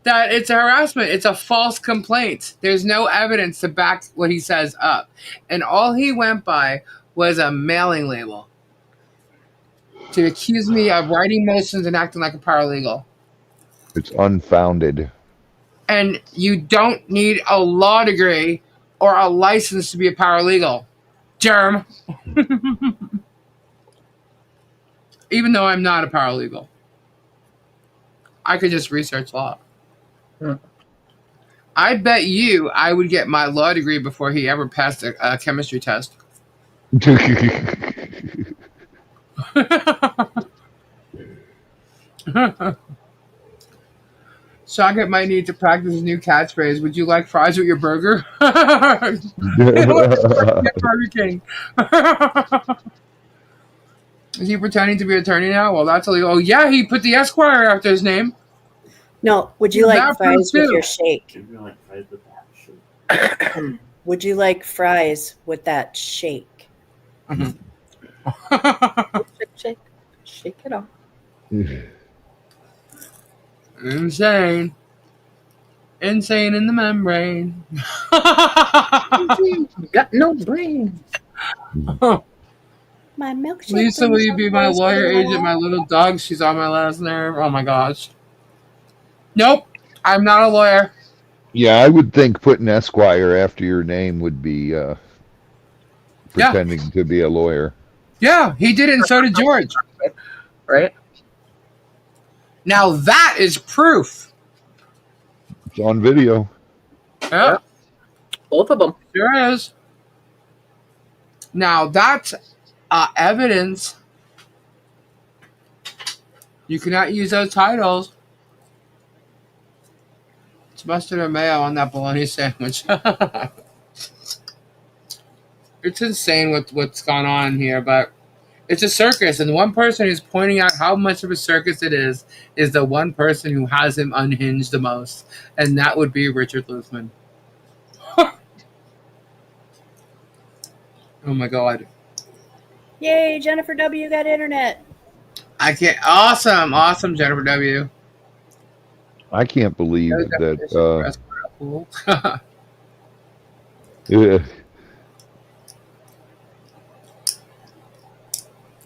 that it's a harassment. It's a false complaint. There's no evidence to back what he says up. And all he went by was a mailing label to accuse me of writing motions and acting like a paralegal. It's unfounded. And you don't need a law degree or a license to be a paralegal. Germ. Even though I'm not a paralegal. I could just research law. I bet you I would get my law degree before he ever passed a chemistry test. Socket might need to practice his new catchphrase. Would you like fries with your burger? Burger King. Is he pretending to be an attorney now? Well, that's illegal. Oh, yeah, he put the Esquire after his name. No, would you like That fries too. with your shake? Would you like fries with that shake? Shake it off. Insane in the membrane. Got no brain. My milkshake. Lisa, will you be my lawyer agent? My little dog, she's on my last nerve. Oh my gosh. Nope, I'm not a lawyer. Yeah, I would think putting Esquire after your name would be pretending to be a lawyer. Yeah, he did it, and so did George. Right? Now that is proof. It's on video. Yeah. Both of them. Sure is. Now that's evidence. You cannot use those titles. It's mustard or mayo on that bologna sandwich. It's insane what's gone on here, but it's a circus, and one person who's pointing out how much of a circus it is the one person who has him unhinged the most, and that would be Richard Luthman. Oh my God. Yay, Jennifer W. got internet. I can't. Awesome, Jennifer W. I can't believe that. Yeah.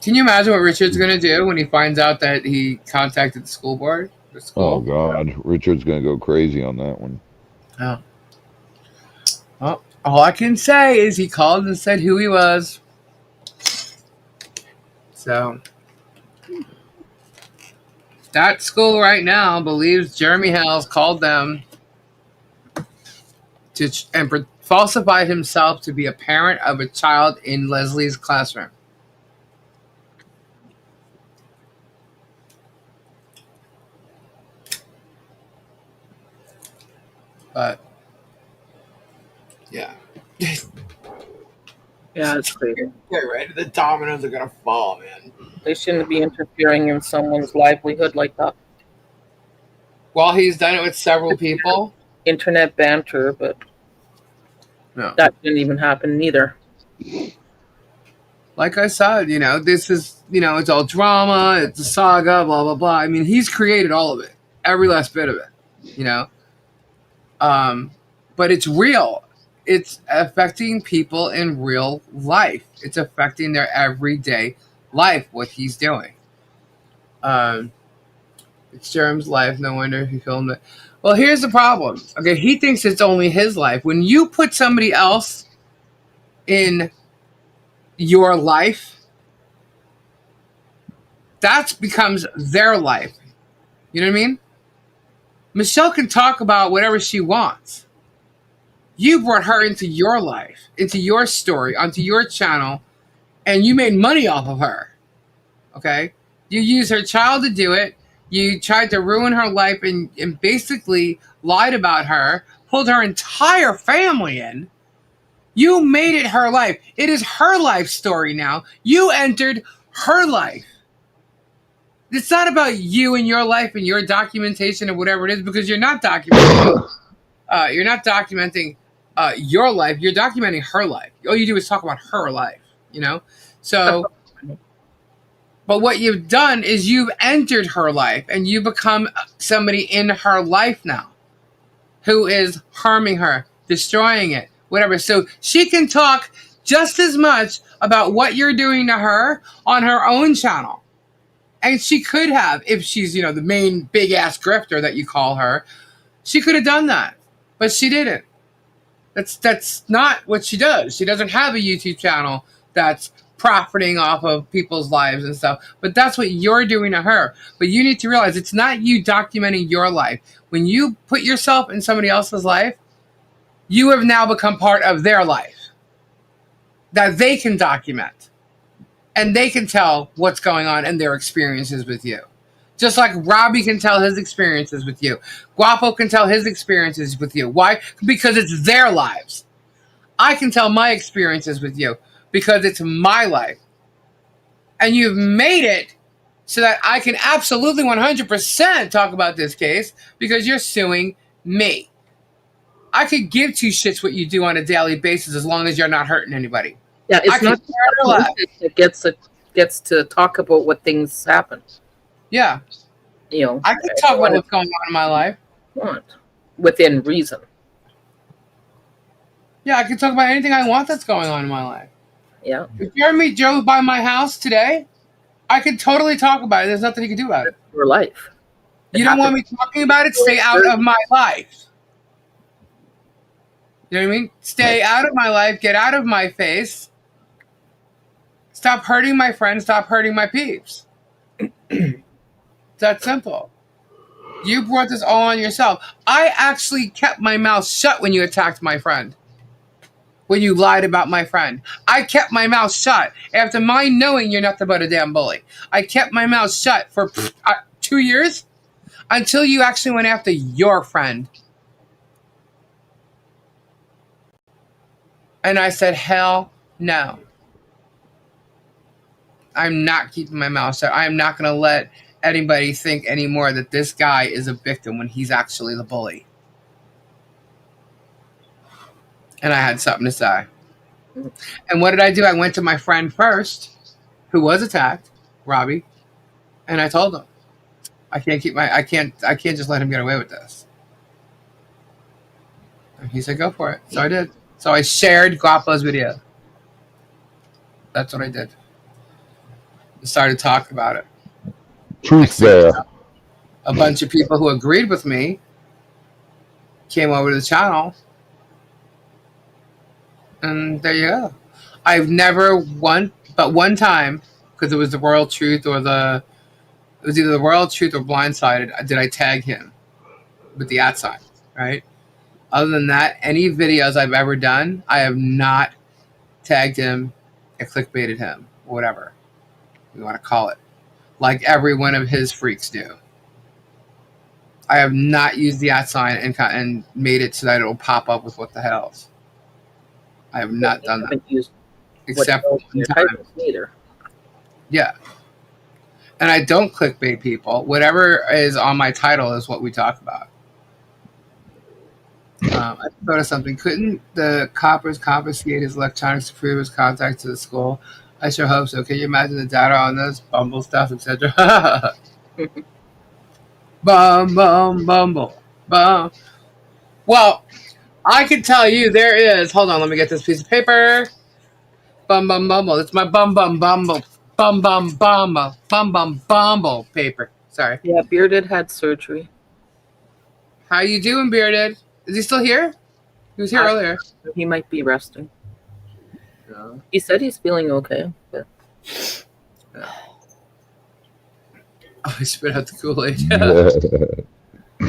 Can you imagine what Richard's going to do when he finds out that he contacted the school board? The school? Oh, God. Richard's going to go crazy on that one. Oh. Well, all I can say is he called and said who he was. So, that school right now believes Jeremy Hales called them and falsified himself to be a parent of a child in Leslie's classroom. But, yeah. Yeah, it's crazy. Get ready. The dominoes are gonna fall, man. They shouldn't be interfering in someone's livelihood like that. Well, he's done it with several people. Internet banter, but no, that didn't even happen neither. Like I said, this is, it's all drama, it's a saga, blah, blah, blah. I mean, he's created all of it, every last bit of it, but it's real. It's affecting people in real life. It's affecting their everyday life, what he's doing. It's Jerem's life. No wonder he filmed it. Well, here's the problem. Okay, he thinks it's only his life. When you put somebody else in your life, that becomes their life. You know what I mean? Michelle can talk about whatever she wants. You brought her into your life, into your story, onto your channel, and you made money off of her. Okay? You used her child to do it. You tried to ruin her life and basically lied about her, pulled her entire family in. You made it her life. It is her life story now. You entered her life. It's not about you and your life and your documentation of whatever it is, because you're not documenting. You're not documenting your life. You're documenting her life. All you do is talk about her life. So. But what you've done is you've entered her life and you become somebody in her life now who is harming her, destroying it, whatever. So she can talk just as much about what you're doing to her on her own channel. And she could have, if she's, the main big ass grifter that you call her, she could have done that. But she didn't. That's not what she does. She doesn't have a YouTube channel that's profiting off of people's lives and stuff. But that's what you're doing to her. But you need to realize it's not you documenting your life. When you put yourself in somebody else's life, you have now become part of their life that they can document. And they can tell what's going on and their experiences with you. Just like Robbie can tell his experiences with you. Guapo can tell his experiences with you. Why? Because it's their lives. I can tell my experiences with you because it's my life. And you've made it so that I can absolutely 100% talk about this case because you're suing me. I could give two shits what you do on a daily basis as long as you're not hurting anybody. Yeah, it's not that gets to talk about what things happen. Yeah. I could talk about what's going on in my life. Within reason. Yeah, I can talk about anything I want that's going on in my life. Yeah. If you ever meet Joe by my house today, I could totally talk about it. There's nothing you can do about it. Your life. You don't want me talking about it? Stay out of my life. You know what I mean? Stay out of my life. Get out of my face. Stop hurting my friends. Stop hurting my peeps. It's that simple. You brought this all on yourself. I actually kept my mouth shut when you attacked my friend. When you lied about my friend. I kept my mouth shut after my knowing you're nothing but a damn bully. I kept my mouth shut for 2 years until you actually went after your friend. And I said, hell no. I'm not keeping my mouth shut. I'm not going to let anybody think anymore that this guy is a victim when he's actually the bully. And I had something to say. And what did I do? I went to my friend first, who was attacked, Robbie, and I told him, I can't just let him get away with this. And he said, go for it. So I did. So I shared Guapo's video. That's what I did. I started talking about it. Truth there. A bunch of people who agreed with me came over to the channel. And there you go. I've never one time, because it was the Royal Truth or it was either the Royal Truth or Blindsided, did I tag him with the @ sign, right? Other than that, any videos I've ever done, I have not tagged him and clickbaited him, or whatever you want to call it, like every one of his freaks do. I have not used the @ sign and made it so that it'll pop up with what the hells. I have not done that. except what one your time. titles either. Yeah. And I don't clickbait people. Whatever is on my title is what we talk about. I thought of something. Couldn't the coppers confiscate his electronics to prove his contact to the school? I sure hope so. Can you imagine the data on this? Bumble stuff, etc. Bum, bum, bumble. Bum. Well, I can tell you there is. Hold on, let me get this piece of paper. Bum, bum, bumble. It's my bum, bum, bumble. Bum, bum, bumble. Bum, bum, bumble paper. Sorry. Yeah, Bearded had surgery. How you doing, Bearded? Is he still here? He was here earlier. He might be resting. He said he's feeling okay. But... Oh, he spit out the Kool-Aid.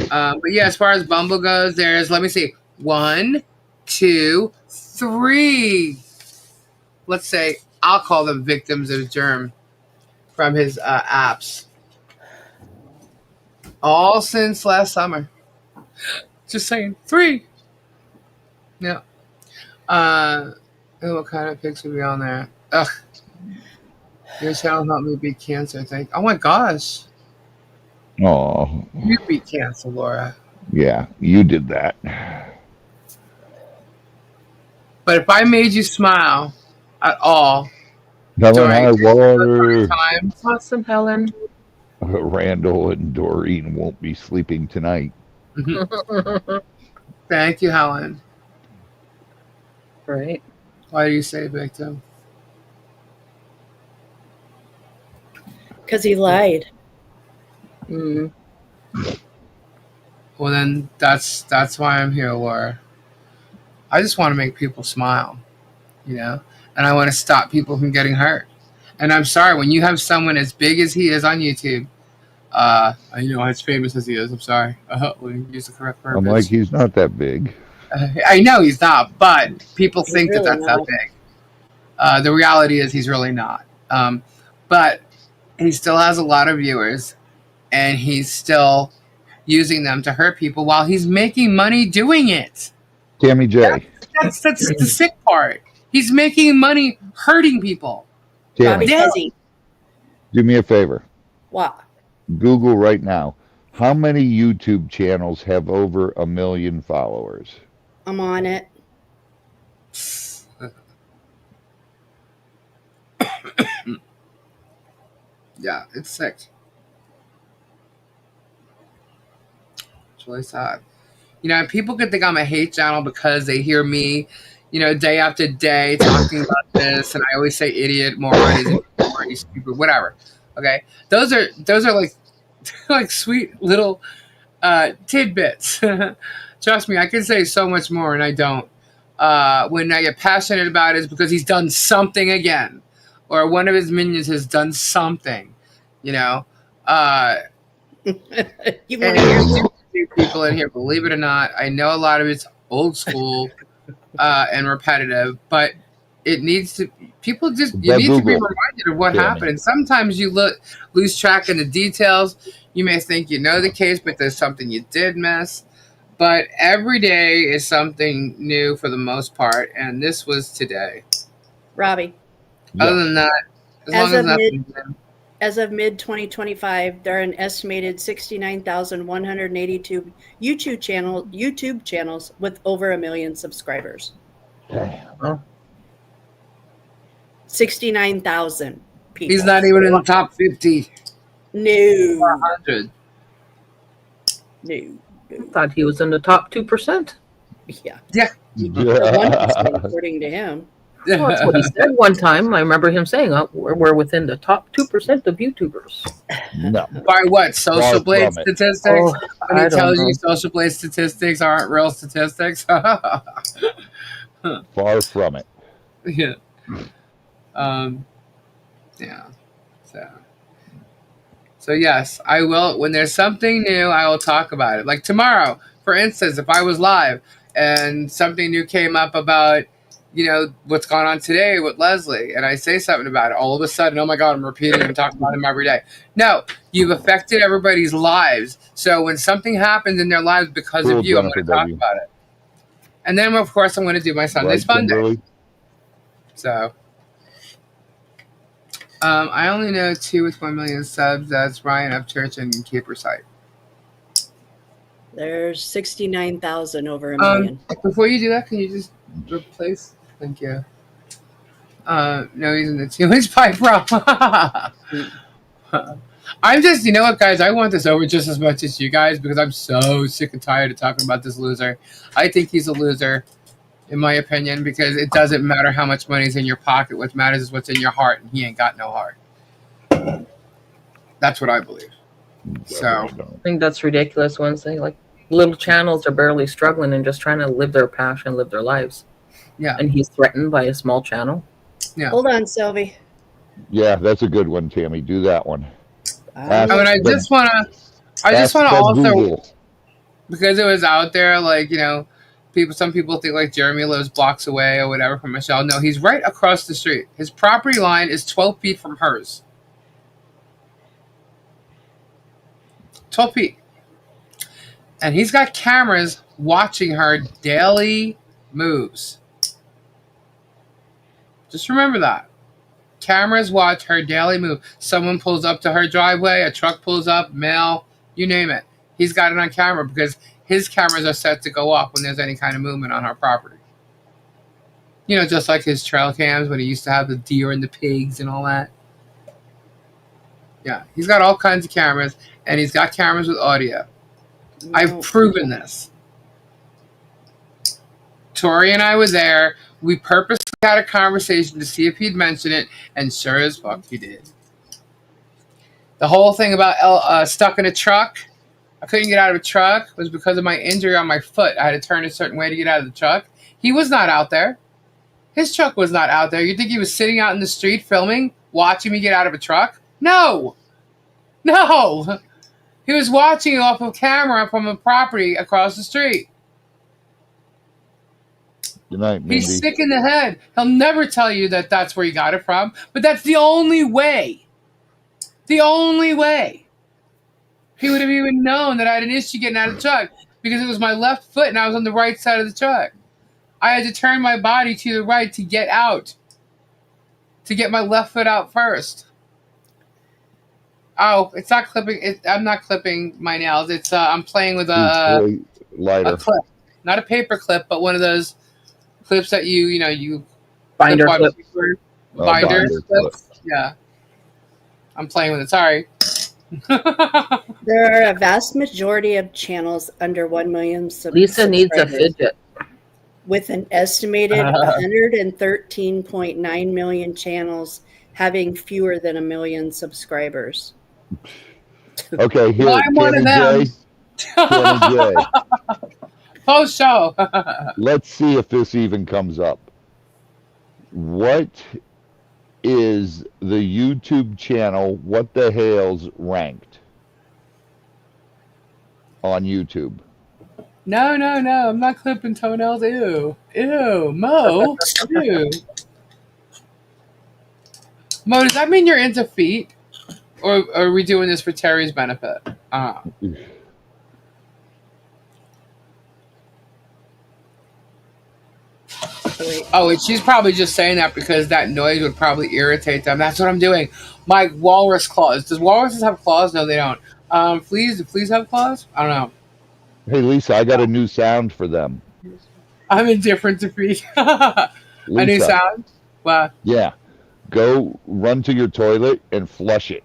But yeah, as far as Bumble goes, there's, let me see, 1, 2, 3. Let's say I'll call them victims of germ from his apps. All since last summer. Just saying, 3. Yeah. What kind of pics would be on there? Ugh. Your channel helped me beat cancer. Oh my gosh. Oh. You beat cancer, Laura. Yeah, you did that. But if I made you smile at all Helen, high water. Time, awesome, Helen. Randall and Doreen won't be sleeping tonight. Thank you, Helen. Right. Why do you say victim? Because he lied. Mm. Well, then that's why I'm here, Laura. I just want to make people smile, you know, and I want to stop people from getting hurt. And I'm sorry, when you have someone as big as he is on YouTube, as famous as he is, I'm sorry. We'll use the correct verbiage. I'm like, he's not that big. I know he's not, but people He's think really that's not. that big. The reality is he's really not. But he still has a lot of viewers, and he's still using them to hurt people while he's making money doing it. Tammy J. That's the sick part. He's making money hurting people. Tammy, do me a favor. What? Google right now. How many YouTube channels have over 1 million followers? I'm on it. Yeah, it's sick. It's really sad. You know, people could think I'm a hate channel because they hear me, day after day talking about this, and I always say idiot, moron, he's stupid, whatever. Okay, those are like sweet little tidbits. Trust me, I can say so much more, and I don't. When I get passionate about it, it's because he's done something again, or one of his minions has done something. You want to hear people in here, believe it or not. I know a lot of it's old school and repetitive, but it needs to. People you need to be reminded of what happened. And sometimes you lose track of the details. You may think you know the case, but there's something you did miss. But every day is something new for the most part, and this was today. Robbie. Other than that, as of mid 2025, there are an estimated 69,182 YouTube channels with over 1 million subscribers. Damn. 69,000 people. He's not even in the top 50. No. 100. No. I thought he was in the top 2%. Yeah. Yeah. 1%, according to him. Well, that's what he said one time. I remember him saying, we're within the top 2% of YouTubers. No. By what? Social Blade statistics? When he tells you Social Blade statistics aren't real statistics? Far from it. Yeah. Yeah. So yes, I will. When there's something new, I will talk about it. Like tomorrow, for instance, if I was live and something new came up about, what's going on today with Leslie, and I say something about it, all of a sudden, oh my God, I'm repeating and talking about him every day. No, you've affected everybody's lives. So when something happens in their lives because of you, I'm going to talk about it. And then, of course, I'm going to do my Sunday Fun Day. So, I only know 2 with 1 million subs. That's Ryan Upchurch and Caper Sight. There's 69,000 over a million. Before you do that, can you just replace? Thank you. No, he's in the 2-inch pipe, bro. I'm just, you know what, guys? I want this over just as much as you guys because I'm so sick and tired of talking about this loser. I think he's a loser, in my opinion, because it doesn't matter how much money's in your pocket. What matters is what's in your heart, and he ain't got no heart. That's what I believe. So I think that's ridiculous when they like little channels are barely struggling and just trying to live their passion, live their lives. Yeah. And he's threatened by a small channel. Yeah. Hold on, Sylvie. Yeah, that's a good one, Tammy. Do that one. I just want to also, because it was out there, like, you know, some people think like Jeremy lives blocks away or whatever from Michelle. No, he's right across the street. His property line is 12 feet from hers. 12 feet. And he's got cameras watching her daily moves. Just remember that. Cameras watch her daily move. Someone pulls up to her driveway, a truck pulls up, mail, you name it. He's got it on camera because his cameras are set to go off when there's any kind of movement on her property. You know, just like his trail cams when he used to have the deer and the pigs and all that. Yeah, he's got all kinds of cameras, and he's got cameras with audio. I've proven this. Tori and I were there. We purposely had a conversation to see if he'd mention it, and sure as fuck he did. The whole thing about stuck in a truck, I couldn't get out of a truck, was because of my injury on my foot. I had to turn a certain way to get out of the truck. He was not out there. His truck was not out there. You think he was sitting out in the street filming, watching me get out of a truck? No. No. He was watching off of camera from a property across the street. Good night, Mindy. He's sick in the head. He'll never tell you that that's where he got it from, but that's the only way. The only way. He would have even known that I had an issue getting out of the truck because it was my left foot and I was on the right side of the truck. I had to turn my body to the right to get out, to get my left foot out first. Oh, it's not clipping. I'm not clipping my nails. It's I'm playing with a clip, not a paper clip, but one of those clips that you binder clip. Binder clips. Yeah, I'm playing with it. Sorry. There are a vast majority of channels under 1 million subscribers. Lisa needs a fidget. With an estimated 113.9 million channels having fewer than 1 million subscribers. Okay, here, I'm one of them. Kenny J. Post show. Let's see if this even comes up. What is the YouTube channel What the Hales ranked on YouTube? No. I'm not clipping toenails. Ew. Mo. Ew. Mo, does that mean you're into feet? Or are we doing this for Terry's benefit? Oh, and she's probably just saying that because that noise would probably irritate them. That's what I'm doing. My walrus claws. Does walruses have claws? No, they don't. Fleas, do fleas have claws? I don't know. Hey, Lisa, I got a new sound for them. I'm indifferent to feet. A new sound? What? Yeah. Go run to your toilet and flush it.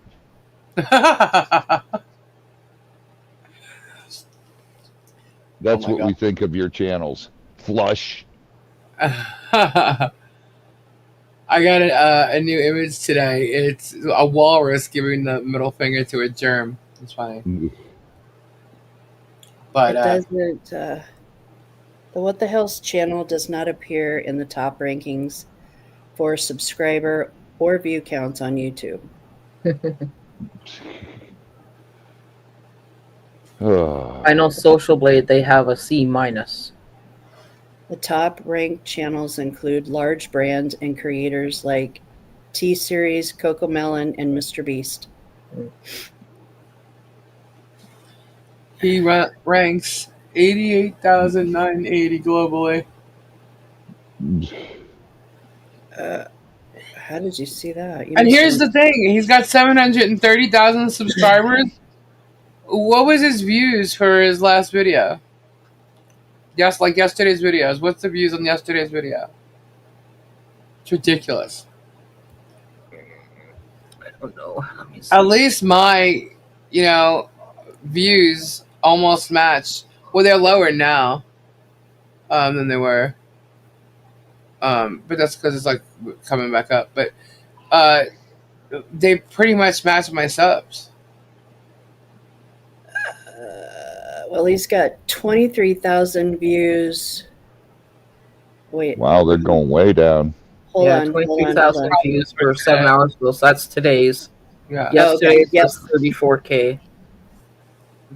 That's what we think of your channels. Flush. I got a new image today. It's a walrus giving the middle finger to a germ. It's funny. But it doesn't. The What the Hell's channel does not appear in the top rankings for subscriber or view counts on YouTube. I know Social Blade, they have a C-. The top ranked channels include large brands and creators like T-Series, Coco Melon, and Mr. Beast. He ranks 88,980 globally. How did you see that? And here's the thing: he's got 730,000 subscribers. What was his views for his last video? Yes, like yesterday's videos. What's the views on yesterday's video? It's ridiculous. I don't know. At least my, views almost match. Well, they're lower now than they were. But that's because it's like coming back up. But they pretty much match my subs. Well, he's got 23,000 views. Wait. Wow, they're going way down. Hold on. 23,000 views for 7 hours ago. So that's today's. Yeah. Yesterday was 34K.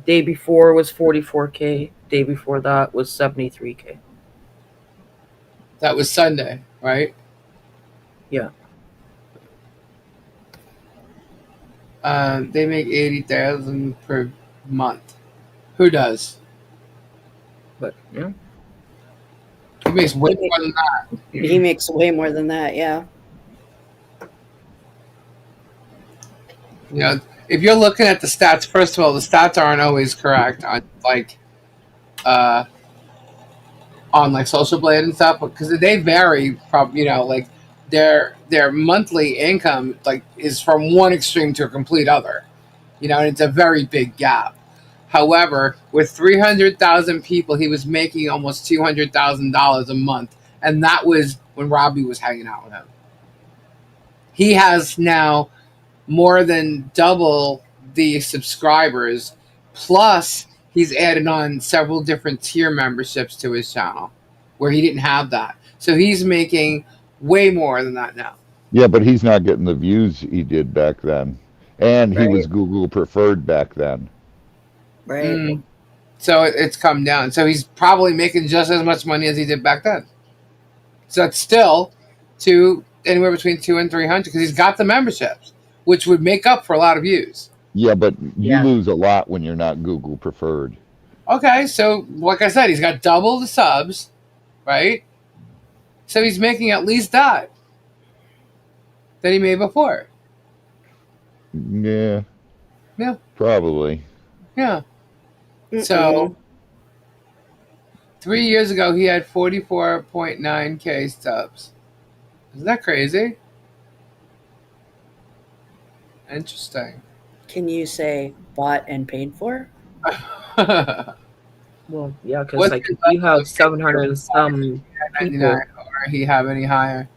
Day before was 44K. Day before that was 73K. That was Sunday, right? Yeah. They make 80,000 per month. Who does? But yeah, he makes way more than that. He makes way more than that. Yeah. If you're looking at the stats, first of all, the stats aren't always correct on Social Blade and stuff, because they vary from their monthly income is from one extreme to a complete other, and it's a very big gap. However, with 300,000 people, he was making almost $200,000 a month, and that was when Robbie was hanging out with him. He has now more than double the subscribers, plus he's added on several different tier memberships to his channel where he didn't have that. So he's making way more than that now. Yeah, but he's not getting the views he did back then. And he was Google preferred back then. Right. So it's come down. So he's probably making just as much money as he did back then. So it's still anywhere between 200 and 300 because he's got the memberships, which would make up for a lot of views. Yeah, but you lose a lot when you're not Google preferred. Okay, so like I said, he's got double the subs, right? So he's making at least that he made before. Yeah. Yeah. Probably. Yeah. So 3 years ago, he had 44.9K subs. Isn't that crazy? Interesting. Can you say bought and paid for? Well, yeah, because you have 700 and some people. Or he have any higher?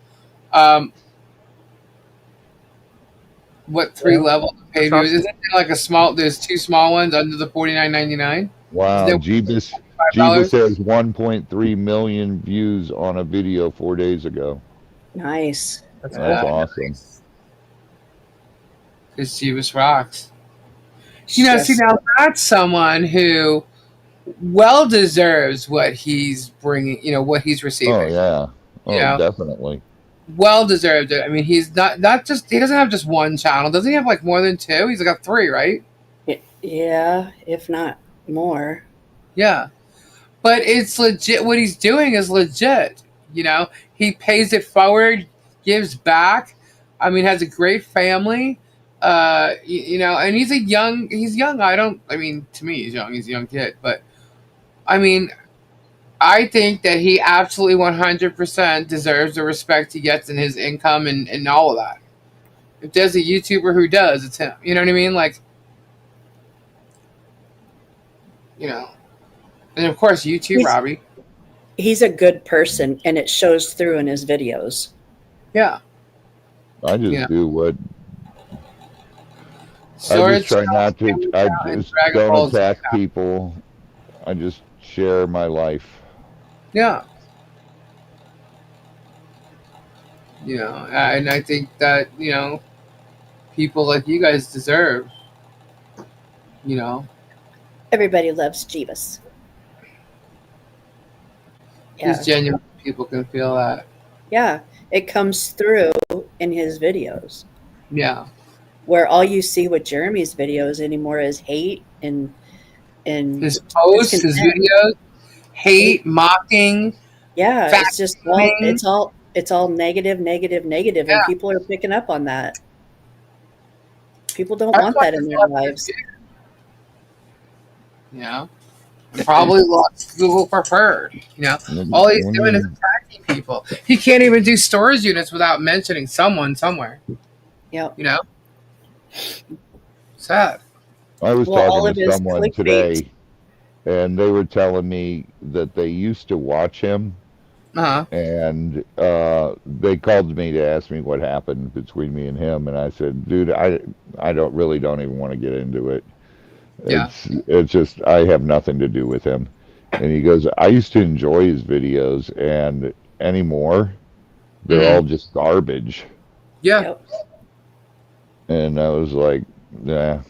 What 3 levels of paid views? Isn't there there's 2 small ones under the $49.99? Wow, Jeebus has 1.3 million views on a video 4 days ago. Nice. That's awesome. Because Jeebus rocks. See now that's someone who well deserves what he's bringing, what he's receiving. Oh, yeah. Oh, definitely. Well deserved it. I mean, he's not just, he doesn't have just one channel. Doesn't he have more than 2? He's got 3, right? Yeah, if not more. Yeah. But it's legit. What he's doing is legit. He pays it forward, gives back. I mean, has a great family. And he's young. To me, he's young. He's a young kid. But, I mean, I think that he absolutely 100% deserves the respect he gets in his income and all of that. If there's a YouTuber who does, it's him. You know what I mean? And of course, you too, Robbie. He's a good person, and it shows through in his videos. Yeah. I just do what... I just try not to... I just don't attack people. I just share my life. Yeah. And I think that, people like you guys deserve, Everybody loves Jeebus. Just genuine people can feel that. Yeah, it comes through in his videos. Yeah. Where all you see with Jeremy's videos anymore is hate and his posts, his videos, hate, mocking. Yeah, it's just it's all it's all negative, negative, negative, and people are picking up on that. People don't want that in their lives. Yeah. Probably lost Google preferred. You know, all he's doing is attacking people. He can't even do storage units without mentioning someone somewhere. Yep. You know, sad. I was talking to someone today, and they were telling me that they used to watch him, and they called me to ask me what happened between me and him, and I said, "Dude, I don't even want to get into it. It's just I have nothing to do with him." And he goes, "I used to enjoy his videos, and anymore, they're all just garbage." Yeah. And I was like, "Nah,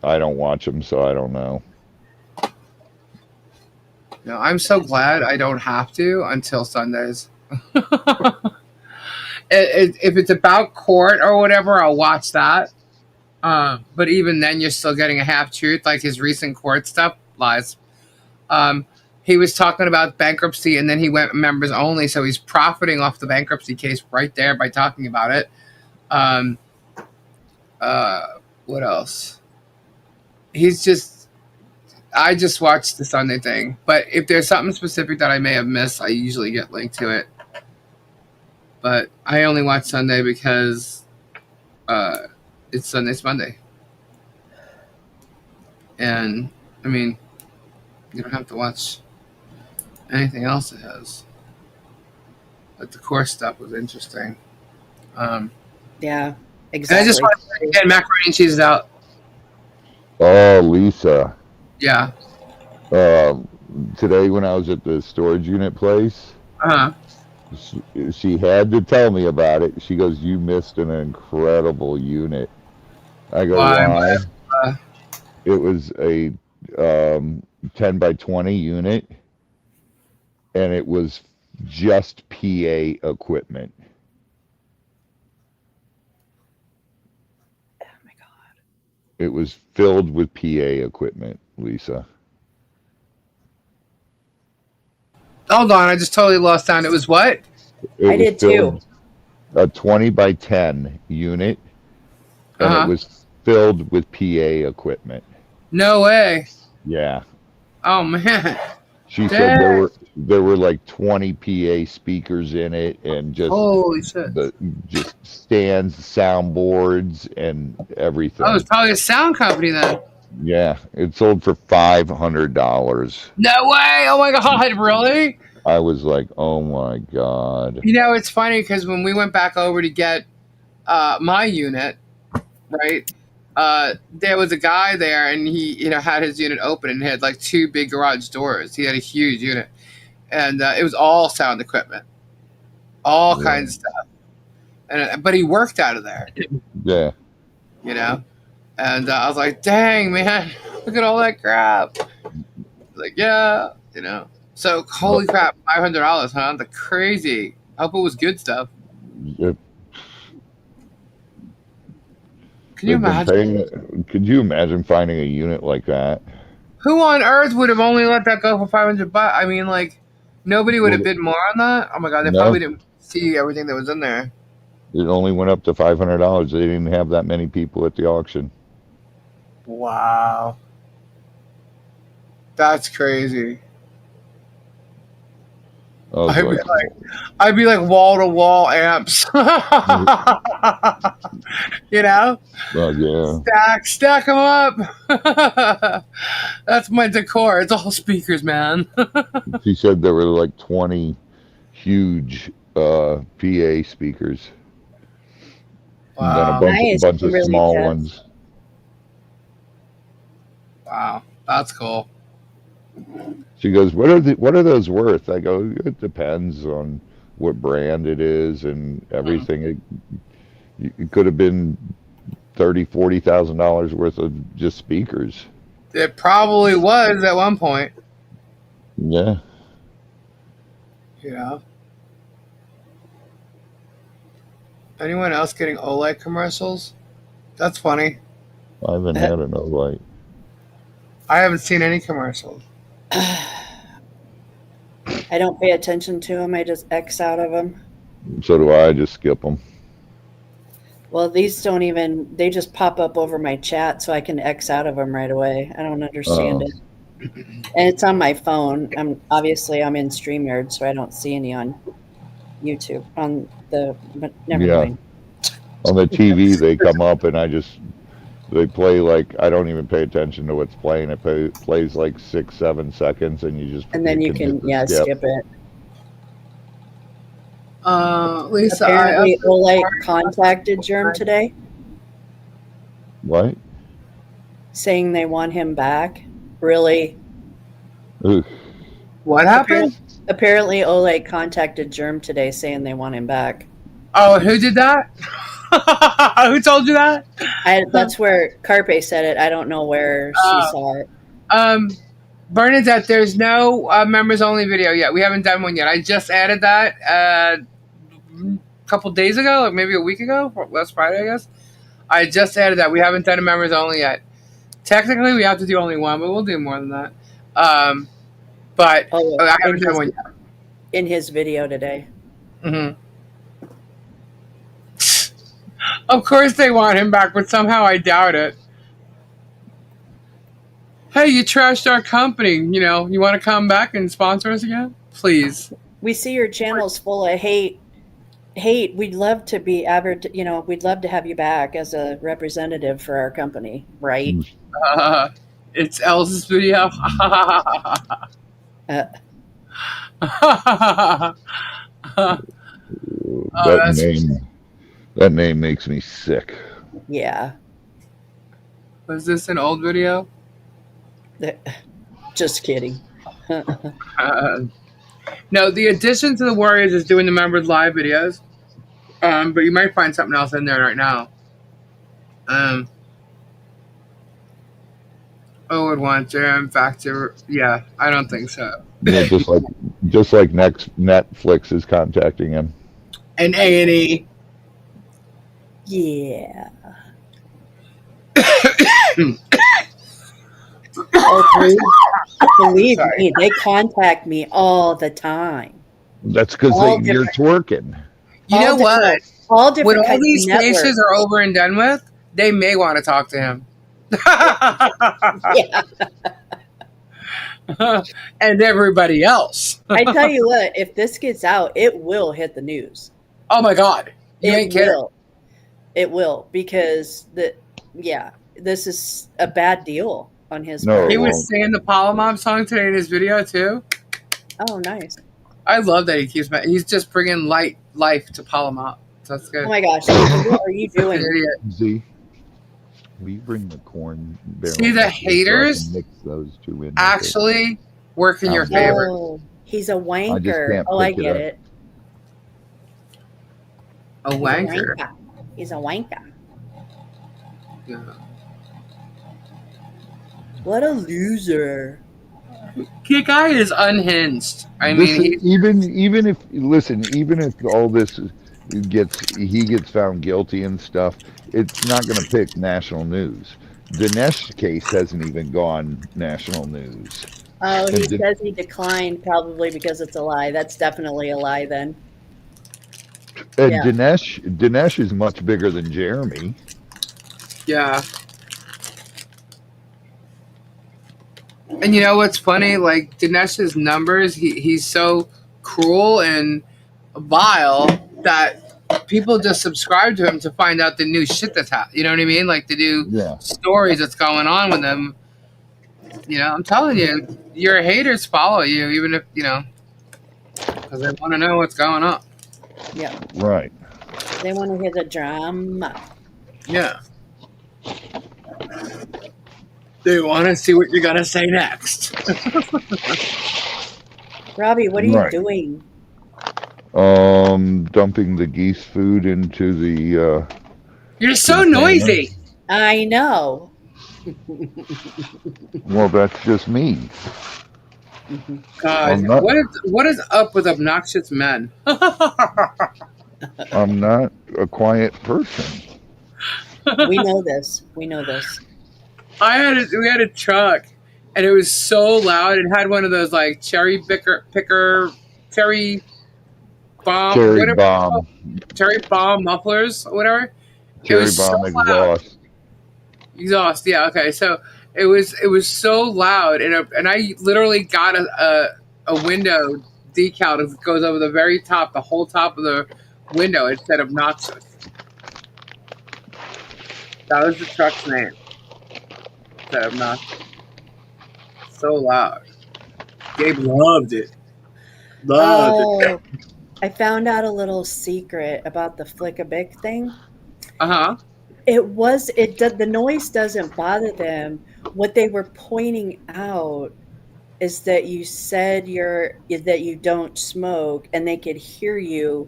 I don't watch them, so I don't know." No, I'm so glad I don't have to until Sundays. If it's about court or whatever, I'll watch that. But even then, you're still getting a half truth, like his recent court stuff, lies. He was talking about bankruptcy, and then he went members only, so he's profiting off the bankruptcy case right there by talking about it. What else? I just watched the Sunday thing, but if there's something specific that I may have missed, I usually get linked to it. But I only watch Sunday because it's Sunday's Monday. And, I mean, you don't have to watch anything else it has. But the core stuff was interesting. Yeah, exactly. And I just want to get macaroni and cheese out. Oh, Lisa. Yeah. Today when I was at the storage unit place, she had to tell me about it. She goes, "You missed an incredible unit." I go, "Why?" It was a 10 by 20 unit, and it was just PA equipment. Oh my God. It was filled with PA equipment, Lisa. Hold on, I just totally lost sound. It was what? I did too. A 20 by 10 unit, and it was filled with PA equipment. No way. Yeah. Oh man. She said there were like 20 PA speakers in it, and just holy shit. Just stands, soundboards, and everything. Oh, it's probably a sound company then. Yeah, it sold for $500. No way! Oh my God, really? I was like, oh my God. You know, it's funny because when we went back over to get my unit, right? There was a guy there, and he, had his unit open, and he had like 2 big garage doors. He had a huge unit, and it was all sound equipment, all kinds of stuff. But he worked out of there. Yeah. And I was like, dang, man, look at all that crap. Like, yeah, So, holy crap, $500, huh? That's crazy. I hope it was good stuff. Yep. Can you imagine? Could you imagine finding a unit like that? Who on earth would have only let that go for $500? I mean, like, nobody would have bid more on that? Oh my God, they probably didn't see everything that was in there. It only went up to $500. They didn't have that many people at the auction. Wow. That's crazy. I'd be like wall-to-wall amps. Well, yeah. Stack them up. That's my decor. It's all speakers, man. She said there were like 20 huge PA speakers. Wow. And then a bunch of really small good. ones. Wow, that's cool. She goes, what are those worth? I go, it depends on what brand it is and everything. It could have been $30,000-$40,000 worth of just speakers. It probably was at one point. Yeah. Anyone else getting OLED commercials? That's funny. I haven't had an OLED. I haven't seen any commercials. I don't pay attention to them. I just X out of them. So do I. Just skip them. Well, these don't even, they just pop up over my chat so I can X out of them right away. I don't understand it. And it's on my phone. I'm in StreamYard, so I don't see any on YouTube. But never mind. On the TV, they come up and they play like, I don't even pay attention to what's playing. It plays like 6-7 seconds, and and then you can skip it. Lisa, apparently Hollee contacted Germ today. What? Saying they want him back. Really? Oof. What happened? Apparently Hollee contacted Germ today saying they want him back. Oh, who did that? Who told you that? That's where Carpe said it. I don't know where she saw it. Bernadette, there's no members only video yet. We haven't done one yet. I just added that a couple days ago, or maybe a week ago, last Friday, I guess. I just added that. We haven't done a members only yet. Technically, we have to do only one, but we'll do more than that. But I haven't done one yet. In his video today. Mm-hmm. Of course they want him back, but somehow I doubt it. Hey, you trashed our company. You want to come back and sponsor us again? Please. We see your channel's full of hate. We'd love to be we'd love to have you back as a representative for our company, right? It's Elsa's video. That name makes me sick. Yeah. Was this an old video? Just kidding. No, the addition to the Warriors is doing the members live videos. But you might find something else in there right now. Would want Jerem Factor. Yeah, I don't think so. Yeah, just like Netflix is contacting him. And A&E. Yeah. Believe me, they contact me all the time. That's because you're twerking. You know what? All different when all these networks. faces are over and done with, they may want to talk to him. Yeah. And everybody else. I tell you what, if this gets out, it will hit the news. Oh my God. You ain't kidding. It will, because this is a bad deal on his part. He was saying the Polymob song today in his video too. Oh, nice. I love that he's just bringing life to Polymob. So that's good. Oh my gosh, what are you doing? Z, will you bring the corn barrel? See the haters mix those two in actually work in your favor. Oh, he's a wanker. I get it. A wanker. He's a wanker. Yeah. What a loser. The guy is unhinged. I mean, even if all this he gets found guilty and stuff, it's not going to pick national news. Dinesh case hasn't even gone national news. Oh, he says he declined probably because it's a lie. That's definitely a lie then. And yeah. Dinesh is much bigger than Jeremy. Yeah. And you know what's funny? Like Dinesh's numbers, he's so cruel and vile that people just subscribe to him to find out the new shit that's happening. You know what I mean? Like the new stories that's going on with him. I'm telling you, your haters follow you, even if because they want to know what's going on. Yeah. Right. They want to hear the drama. Yeah. They want to see what you're going to say next. Robbie, what are you doing? Dumping the geese food into the... You're so noisy. I know. Well, that's just me. God, what is up with obnoxious men? I'm not a quiet person. We know this. We had a truck, and it was so loud. It had one of those like cherry bomb, Cherry whatever, bomb. cherry bomb mufflers, or whatever. It Cherry was bomb so loud. Exhaust, yeah, okay. So it was so loud, and I literally got a window decal that goes over the very top, the whole top of the window. It said obnoxious. That was the truck's name. It said obnoxious. So loud. Gabe loved it. Loved it. I found out a little secret about the Flick-a-Bic thing. Uh-huh. The noise doesn't bother them. What they were pointing out is that you said that you don't smoke, and they could hear you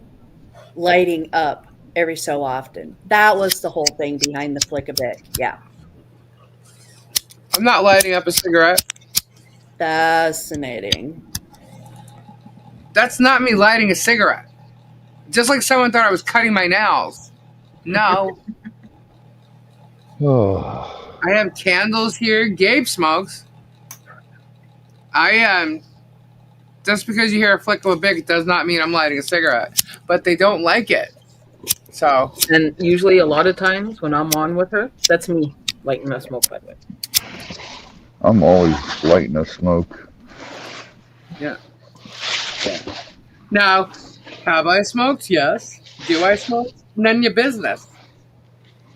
lighting up every so often. That was the whole thing behind the Flick-a-Bic. Yeah. I'm not lighting up a cigarette. Fascinating. That's not me lighting a cigarette. Just like someone thought I was cutting my nails. No. Oh. I have candles here. Gabe smokes. Just because you hear a flick of a bic does not mean I'm lighting a cigarette. But they don't like it. So. And usually a lot of times when I'm on with her, that's me lighting a smoke, by the way. I'm always lighting a smoke. Yeah. Now, have I smoked? Yes. Do I smoke? None of your business.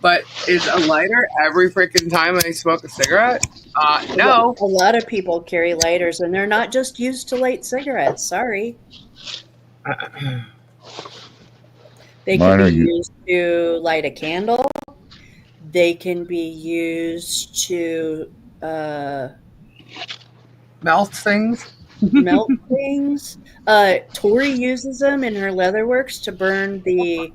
But is a lighter every freaking time I smoke a cigarette? No. A lot of people carry lighters, and they're not just used to light cigarettes. Sorry. They can be used to light a candle. They can be used to melt things. Melt things. Tori uses them in her leatherworks to burn the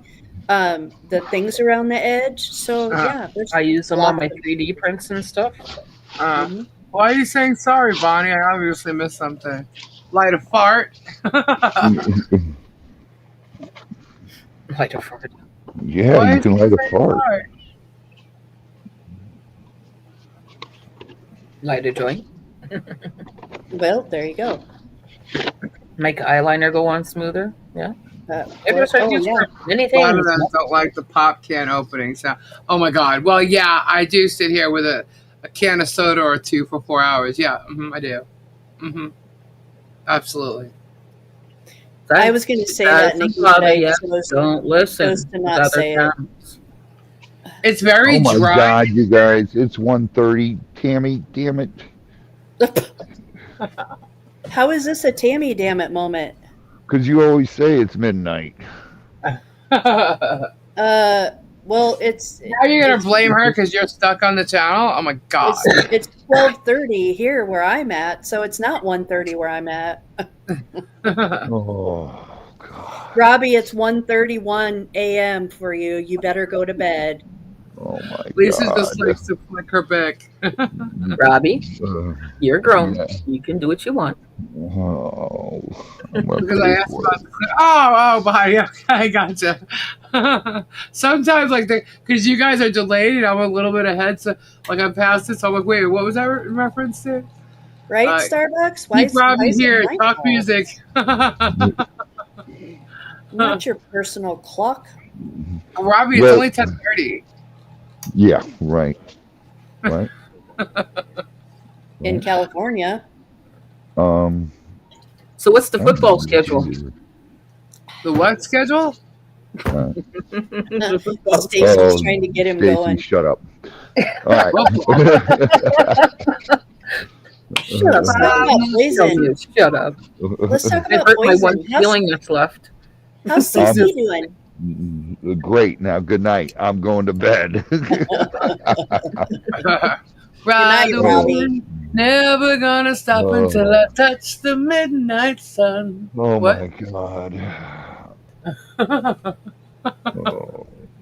things around the edge. So yeah, I use them on my 3D prints and stuff. Why are you saying sorry, Bonnie? I obviously missed something. Light a fart. Light a fart. Yeah, Why you can light a fart. Light a joint. Well, there you go. Make eyeliner go on smoother. Yeah. Anything. A lot of them don't like the pop can opening sound. Oh my god. Well, yeah, I do sit here with a can of soda or two for 4 hours. Yeah, I do. Absolutely. I was going to say that, Nikki, but I don't listen. chose to not say it. It's very dry. Oh my dry. god, you guys! It's 1:30. Tammy, damn it! How is this a Tammy damn it moment? Because you always say it's midnight. Well, it's now you're gonna blame her because you're stuck on the channel. Oh my god! It's 12:30 here where I'm at, so it's not 1:30 where I'm at. Oh god, Robbie, it's 1:31 a.m. for you. You better go to bed. Oh my Lisa god! just likes to flick her back. Robbie, you're grown. Yeah. You can do what you want. Oh, because I asked about the buddy, okay, I gotcha. Sometimes because you guys are delayed and I'm a little bit ahead, so I'm past it, so I'm like, wait, what was that reference to? Right, Starbucks? Why keep Robbie here, talk music. Not your personal clock. Robbie, it's only 10:30. Yeah, right. Right. In California. So what's the football schedule? The what schedule? Stacy's trying to get him Stacey, going. Shut up. All right. Shut up. Shut up. Let's talk I about hurt my one poison. feeling that's left. How's Stacy doing? Great. Now, good night. I'm going to bed. Robbie, never gonna stop until I touch the midnight sun. Oh what? my god.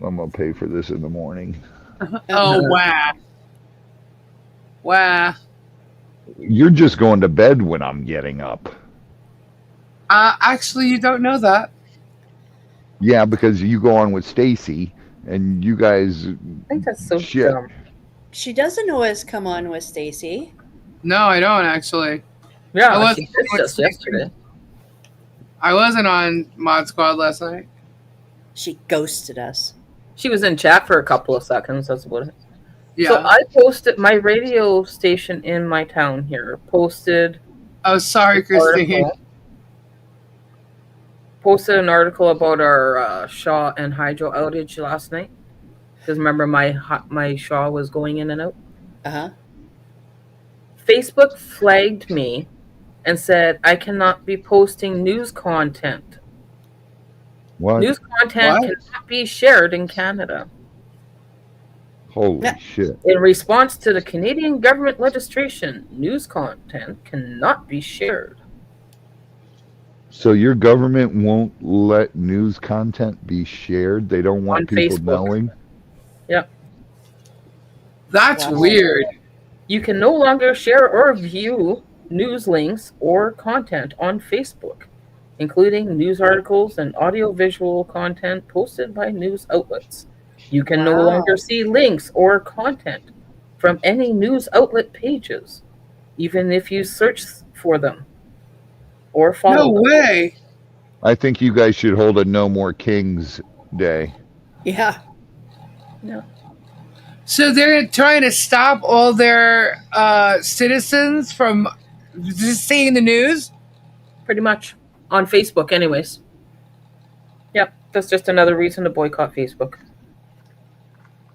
I'm gonna pay for this in the morning. Oh wow. Wow. You're just going to bed when I'm getting up. Actually, you don't know that. Yeah, because you go on with Stacy and you guys. I think that's so shit. dumb. She doesn't always come on with Stacy. No, I don't actually. Yeah, she did just yesterday. I wasn't on Mod Squad last night. She ghosted us. She was in chat for a couple of seconds. That's about it. Yeah. So I posted my radio station in my town here. Posted. Oh, sorry, Christine. Posted an article about our Shaw and Hydro outage last night. Because remember, my Shaw was going in and out. Facebook flagged me and said I cannot be posting news content. What? News content cannot be shared in Canada. Holy shit. In response to the Canadian government legislation, news content cannot be shared. So your government won't let news content be shared? They don't want On people Facebook. knowing? Yep. That's weird. You can no longer share or view news links or content on Facebook, including news articles and audio-visual content posted by news outlets. You can no longer see links or content from any news outlet pages, even if you search for them or follow them. No way. I think you guys should hold a No More Kings Day. Yeah. No. So they're trying to stop all their citizens from just seeing the news? Pretty much. On Facebook, anyways. Yep. That's just another reason to boycott Facebook.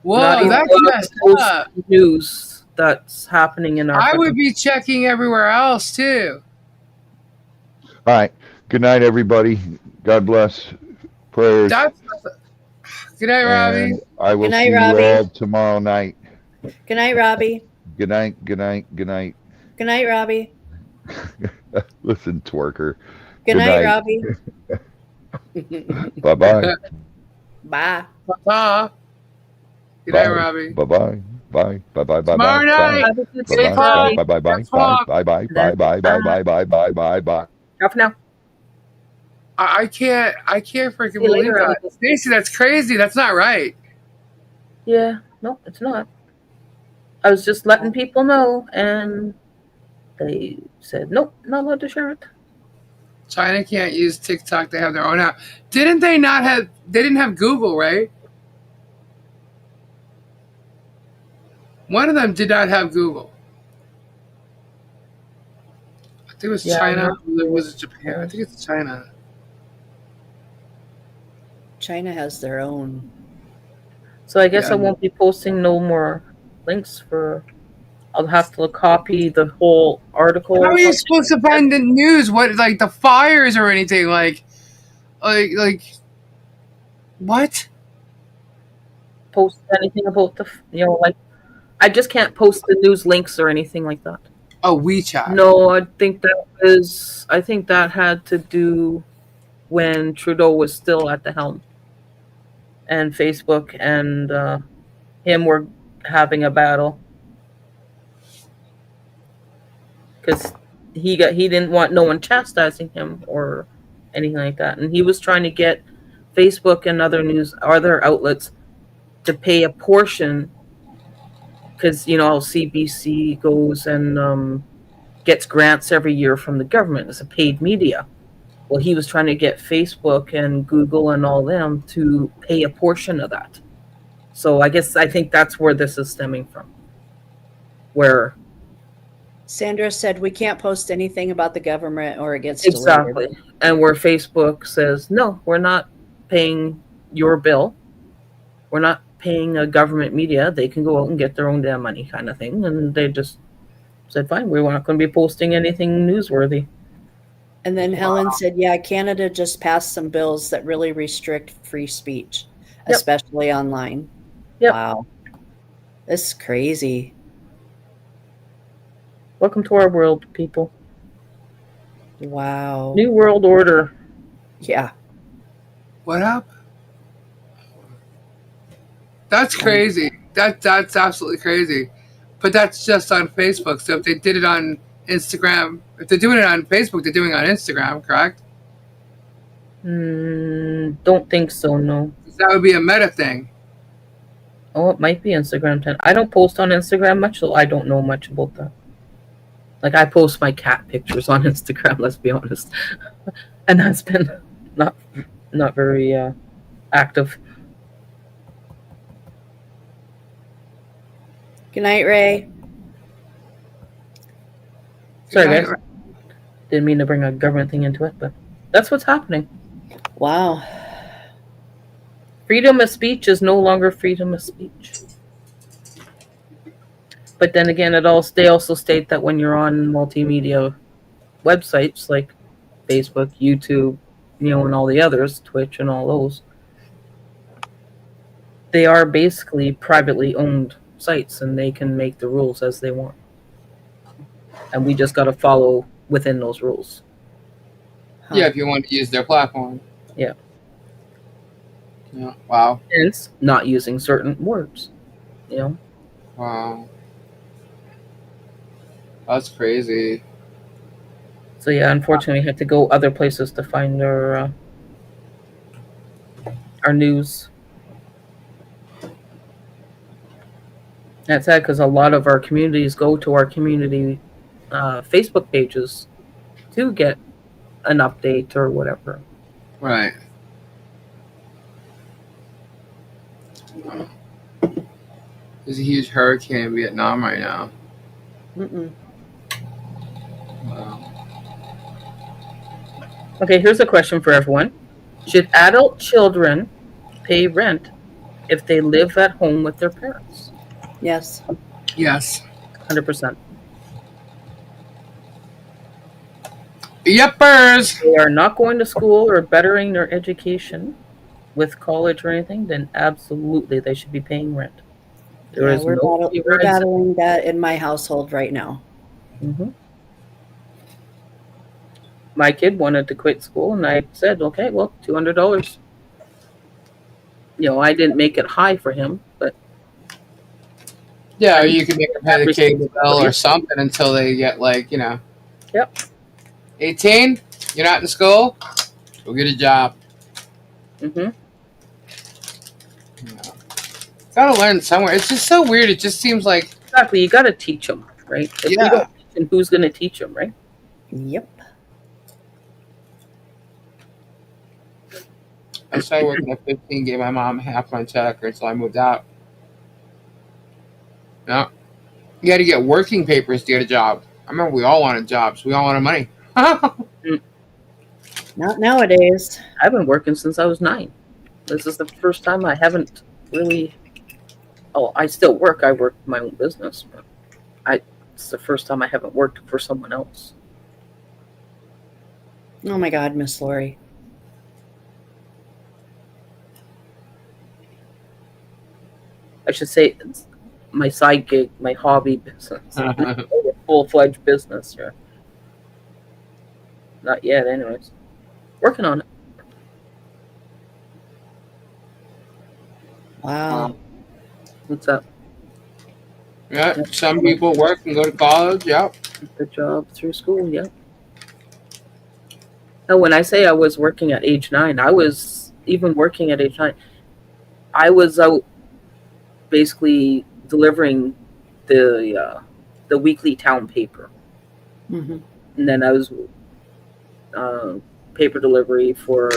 Whoa, that's messed up. News that's happening in our I would be checking everywhere else, too. All right. Good night, everybody. God bless. Prayers. Good night, Robbie. And I will Good night, see Robbie. you all tomorrow night. Good night, Robbie. Good night. Good night. Good night. Good night, Robbie. Listen, twerker. Good night, Robbie. Bye-bye. Bye. Bye. Good night, Robbie. Bye-bye. Bye. Bye-bye. Bye-bye. Tomorrow night. Bye-bye. Bye-bye. Bye-bye. Bye-bye. Bye-bye. Bye-bye. Bye. Off now. I can't freaking See you believe later, that. Stacey, that's crazy. That's not right. Yeah, no, it's not. I was just letting people know, and they said, nope, not allowed to share it. China can't use TikTok. They have their own app. They didn't have Google, right? One of them did not have Google. I think it was China. Was it Japan? I think it's China. China has their own. So I guess I won't be posting no more links for. I'll have to copy the whole article. How are you supposed to find the news? What, like the fires or anything? Like what? Post anything about the, like, I just can't post the news links or anything like that. Oh, WeChat. No, I think that had to do when Trudeau was still at the helm, and Facebook and him were having a battle because he didn't want no one chastising him or anything like that, and he was trying to get Facebook and other outlets to pay a portion, because CBC goes and gets grants every year from the government as a paid media. Well, he was trying to get Facebook and Google and all them to pay a portion of that. So I think that's where this is stemming from. Where Sandra said we can't post anything about the government or it gets exactly, deleted. and where Facebook says, no, we're not paying your bill. We're not paying a government media. They can go out and get their own damn money, kind of thing. And they just said, fine, we're not going to be posting anything newsworthy. And then Helen said, yeah, Canada just passed some bills that really restrict free speech, especially online. Yep. Wow. This is crazy. Welcome to our world, people. Wow. New world order. Yeah. What up? That's crazy. That's absolutely crazy. But that's just on Facebook. So if they did it on Instagram, if they're doing it on Facebook, they're doing it on Instagram, correct? Don't think so, no. That would be a meta thing. Oh, it might be Instagram 10. I don't post on Instagram much, so I don't know much about that. Like I post my cat pictures on Instagram. Let's be honest, and that's been not very active. Good night, Ray. Sorry, guys. Didn't mean to bring a government thing into it, but that's what's happening. Wow. Freedom of speech is no longer freedom of speech. But then again, they also state that when you're on multimedia websites like Facebook, YouTube, and all the others, Twitch and all those, they are basically privately owned sites and they can make the rules as they want. And we just got to follow within those rules. Yeah, if you want to use their platform. Yeah. Yeah. Wow. Hence, not using certain words. Wow. That's crazy. So yeah, unfortunately, we have to go other places to find our news. That's sad because a lot of our communities go to our community Facebook pages to get an update or whatever. Right. There's a huge hurricane in Vietnam right now. Mm-mm. Wow. Okay, here's a question for everyone. Should adult children pay rent if they live at home with their parents? Yes. Yes. 100%. Yepers! They are not going to school or bettering their education with college or anything, then absolutely they should be paying rent. We're battling that in my household right now. Mm-hmm. My kid wanted to quit school, and I said, okay, well, $200. I didn't make it high for him, but... Yeah, or you can make them pay the cable bill or something until they get, Yep. 18? You're not in school? Go get a job. Mm-hmm. Gotta learn somewhere. It's just so weird. It just seems like... Exactly, you gotta teach them, right? If you don't teach them, who's gonna teach them, right? Yep. I started working at 15, gave my mom half my check until I moved out. No. You had to get working papers to get a job. I remember we all wanted jobs. We all wanted money. Not nowadays. I've been working since I was 9. This is the first time I haven't really... Oh, I still work. I work my own business. But it's the first time I haven't worked for someone else. Oh my God, Miss Lori. I should say it's my side gig, my hobby business. Full-fledged business here. Not yet, anyways. Working on it. Wow. What's up? Yeah, some people work and go to college, yep. The job through school, yeah. No, when I say I was working at age 9, I was even working at age 9. I was out basically delivering the weekly town paper. Mm-hmm. And then I was paper delivery for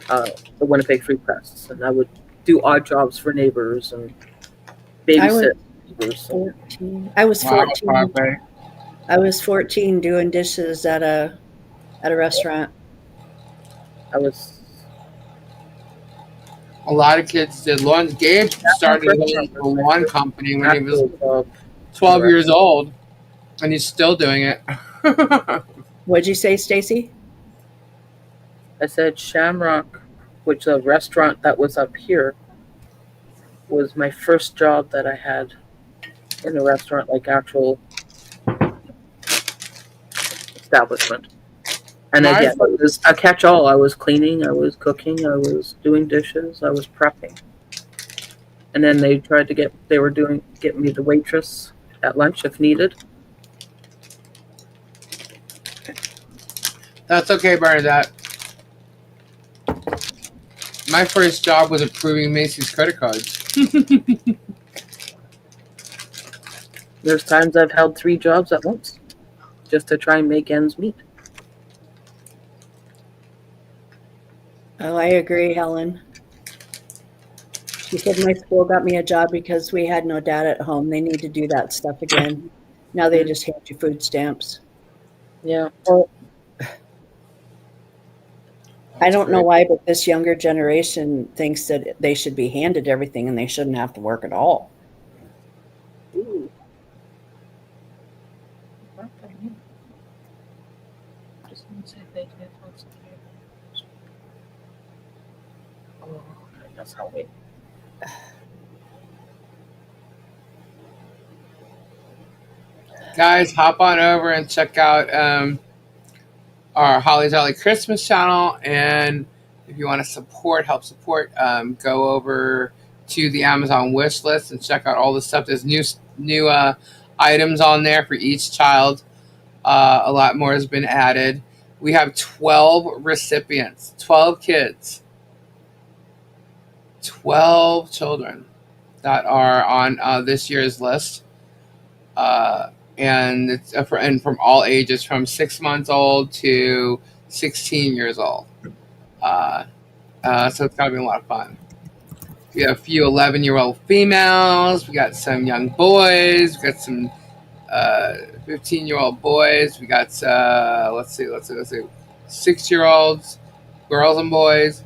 the Winnipeg Free Press. And I would do odd jobs for neighbors and babysit neighbors. 14. I was 14. I was 14 doing dishes at a restaurant. A lot of kids did. Gabe started his lawn company when he was 12 years old, and he's still doing it. What'd you say, Stacy? I said Shamrock, which is a restaurant that was up here, was my first job that I had in a restaurant, like actual establishment. And again, it was a catch-all. I was cleaning, I was cooking, I was doing dishes, I was prepping. And then they tried to get me the waitress at lunch if needed. That's okay, Bernadette. My first job was approving Macy's credit cards. There's times I've held 3 jobs at once. just to try and make ends meet. Oh, I agree, Helen. She said, my school got me a job because we had no dad at home. They need to do that stuff again. Now they just hand you food stamps. Yeah. Well, I don't know why, but this younger generation thinks that they should be handed everything and they shouldn't have to work at all. Ooh. That's how we. Guys, hop on over and check out our Holly Jolly Christmas channel. And if you want to help support, go over to the Amazon wish list and check out all the stuff. There's new items on there for each child. A lot more has been added. We have 12 recipients, 12 kids, 12 children that are on this year's list. And it's from all ages, from 6 months old to 16 years old. So it's gotta be a lot of fun. We have a few 11-year-old females. We got some young boys. We got some 15-year-old boys. We got let's see, 6-year-olds, girls and boys.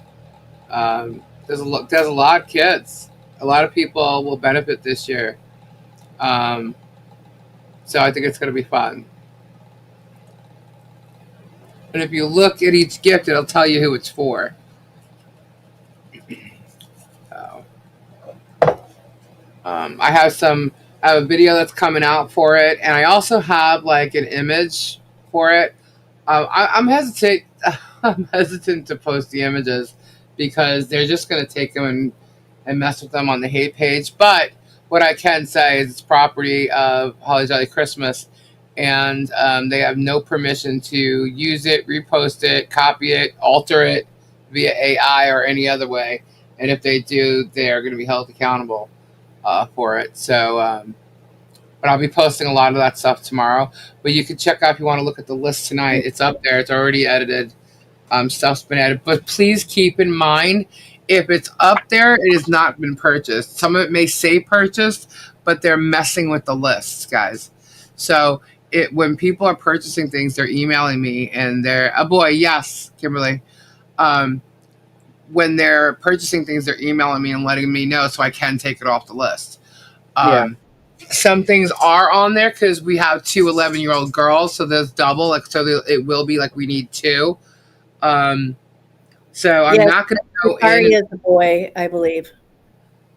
There's a lot of kids. A lot of people will benefit this year. So I think it's going to be fun. And if you look at each gift, it'll tell you who it's for. I have a video that's coming out for it, and I also have like an image for it. I'm hesitant to post the images because they're just going to take them and mess with them on the hate page. But what I can say is it's property of Holly Jolly Christmas, and they have no permission to use it, repost it, copy it, alter it via AI or any other way. And if they do, they are going to be held accountable for it. So, but I'll be posting a lot of that stuff tomorrow. But you can check out if you want to look at the list tonight. It's up there. It's already edited. Stuff's been added. But please keep in mind, if it's up there, it has not been purchased. Some of it may say purchased, but they're messing with the lists, guys. So when people are purchasing things, they're emailing me, and they're, oh boy, yes, Kimberly. When they're purchasing things, they're emailing me and letting me know so I can take it off the list. Some things are on there because we have 2 11-year-old girls, so there's double. Like, so it will be like we need 2. So I'm not going to go in. Is a boy, I believe.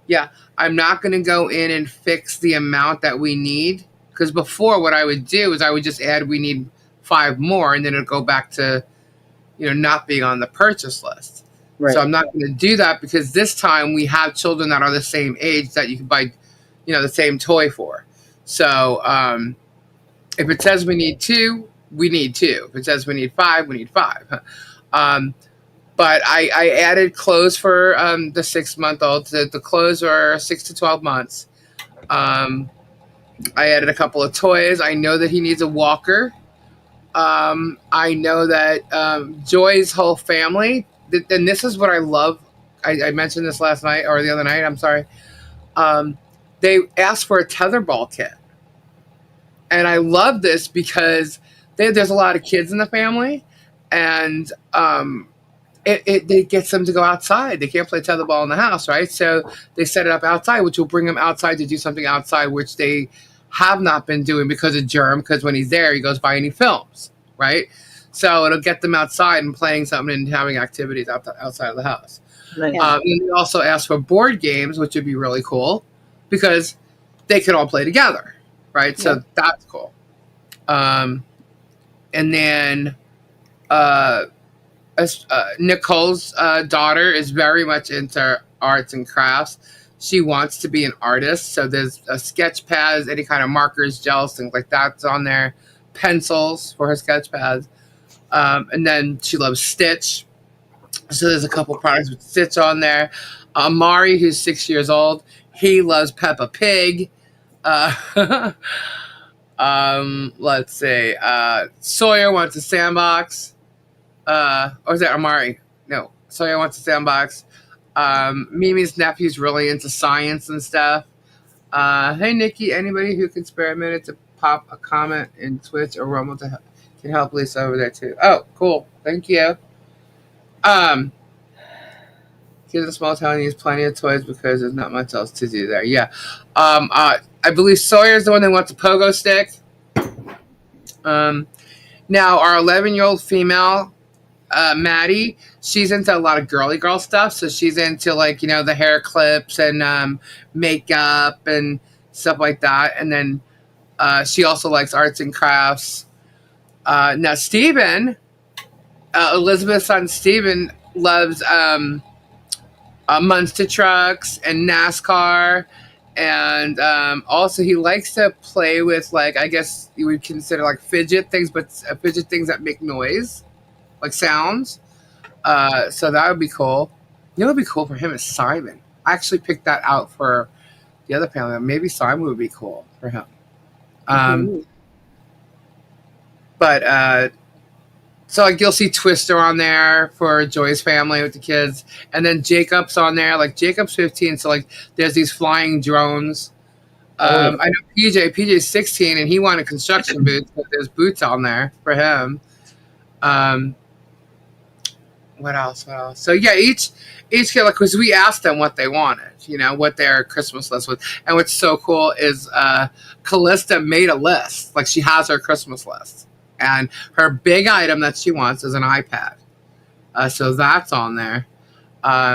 Yeah, I'm not going to go in and fix the amount that we need, because before what I would do is I would just add we need 5 more, and then it'll go back to not being on the purchase list. Right. So I'm not going to do that because this time we have children that are the same age that you can buy, the same toy for. So if it says we need 2, we need 2. If it says we need 5, we need 5. But I added clothes for the 6-month-old. The clothes are 6 to 12 months. I added a couple of toys. I know that he needs a walker. I know that Joy's whole family, and this is what I love. I mentioned this last night or the other night. I'm sorry. They asked for a tetherball kit. And I love this because there's a lot of kids in the family. And it gets them to go outside. They can't play tetherball in the house, right? So they set it up outside, which will bring them outside to do something outside, which they have not been doing because of Germ, because when he's there, he goes by and he films, right? So it'll get them outside and playing something and having activities outside of the house. Nice. And they also asked for board games, which would be really cool because they can all play together, right? Yeah. So that's cool. And then Nicole's daughter is very much into arts and crafts. She wants to be an artist. So there's sketch pads, any kind of markers, gels, things like that's on there. Pencils for her sketch pads. And then she loves Stitch. So there's a couple products with Stitch on there. Amari, who's 6 years old, he loves Peppa Pig. Let's see. Sawyer wants a sandbox. Or is that Amari? No, Sawyer wants a sandbox. Mimi's nephew's really into science and stuff. Hey, Nikki, anybody who can spare a minute to pop a comment in Twitch or Rumble can help Lisa over there too. Oh, cool. Thank you. Kids in a small town needs plenty of toys because there's not much else to do there. Yeah. I believe Sawyer's the one that wants a pogo stick. Now, our 11-year-old female, Maddie, she's into a lot of girly girl stuff. So she's into, like, you know, the hair clips and makeup and stuff like that. And then she also likes arts and crafts. Now, Steven, Elizabeth's son Steven, loves Monster trucks and NASCAR. And also he likes to play with, like, I guess you would consider like fidget things, but fidget things that make noise, like sounds. So that would be cool. You know what would be cool for him is Simon. I actually picked that out for the other family. Maybe Simon would be cool for him. But so like you'll see Twister on there for Joy's family with the kids, and then Jacob's on there. Like Jacob's 15, so like there's these flying drones. I know PJ's 16, and he wanted construction boots, but there's boots on there for him. What else? So yeah, each kid, like, because we asked them what they wanted, you know, what their Christmas list was. And what's so cool is Callista made a list. Like, she has her Christmas list. And her big item that she wants is an iPad. So that's on there. But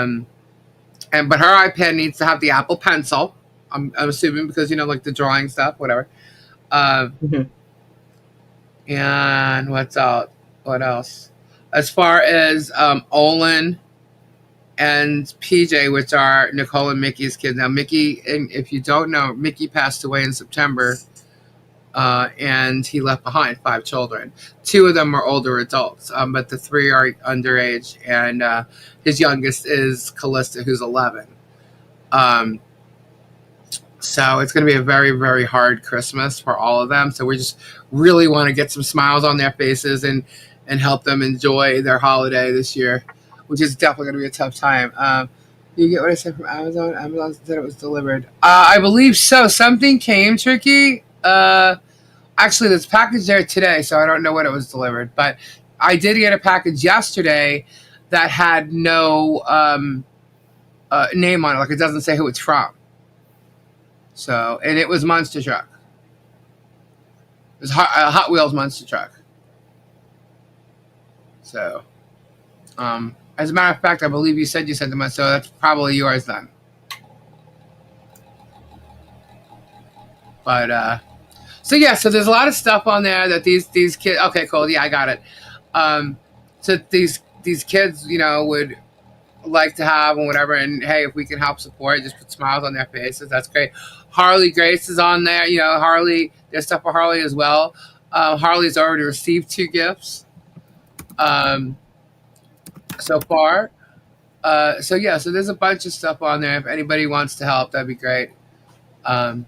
her iPad needs to have the Apple Pencil. I'm assuming because, you know, like the drawing stuff, whatever. And what else? As far as Olin and PJ, which are Nicole and Mickey's kids. Now, Mickey, and if you don't know, Mickey passed away in September. And he left behind 5 children. 2 of them are older adults, but the 3 are underage. And his youngest is Callista, who's 11. So it's going to be a very, very hard Christmas for all of them. So we just really want to get some smiles on their faces and help them enjoy their holiday this year, which is definitely going to be a tough time. You get what I said from Amazon? Amazon said it was delivered. I believe so. Something came, Tricky. Actually, there's a package there today, so I don't know when it was delivered. But I did get a package yesterday that had no name on it. Like, it doesn't say who it's from. So, and it was Monster Truck. It was a Hot Wheels Monster Truck. So, as a matter of fact, I believe you said you sent them, so that's probably yours then. But, so yeah, so there's a lot of stuff on there that these kids, okay, cool, yeah, I got it. So these kids, you know, would like to have and whatever, and hey, if we can help support, just put smiles on their faces, that's great. Harley Grace is on there, you know, Harley, there's stuff for Harley as well. Harley's already received 2 gifts so far. So yeah, so there's a bunch of stuff on there. If anybody wants to help, that'd be great. You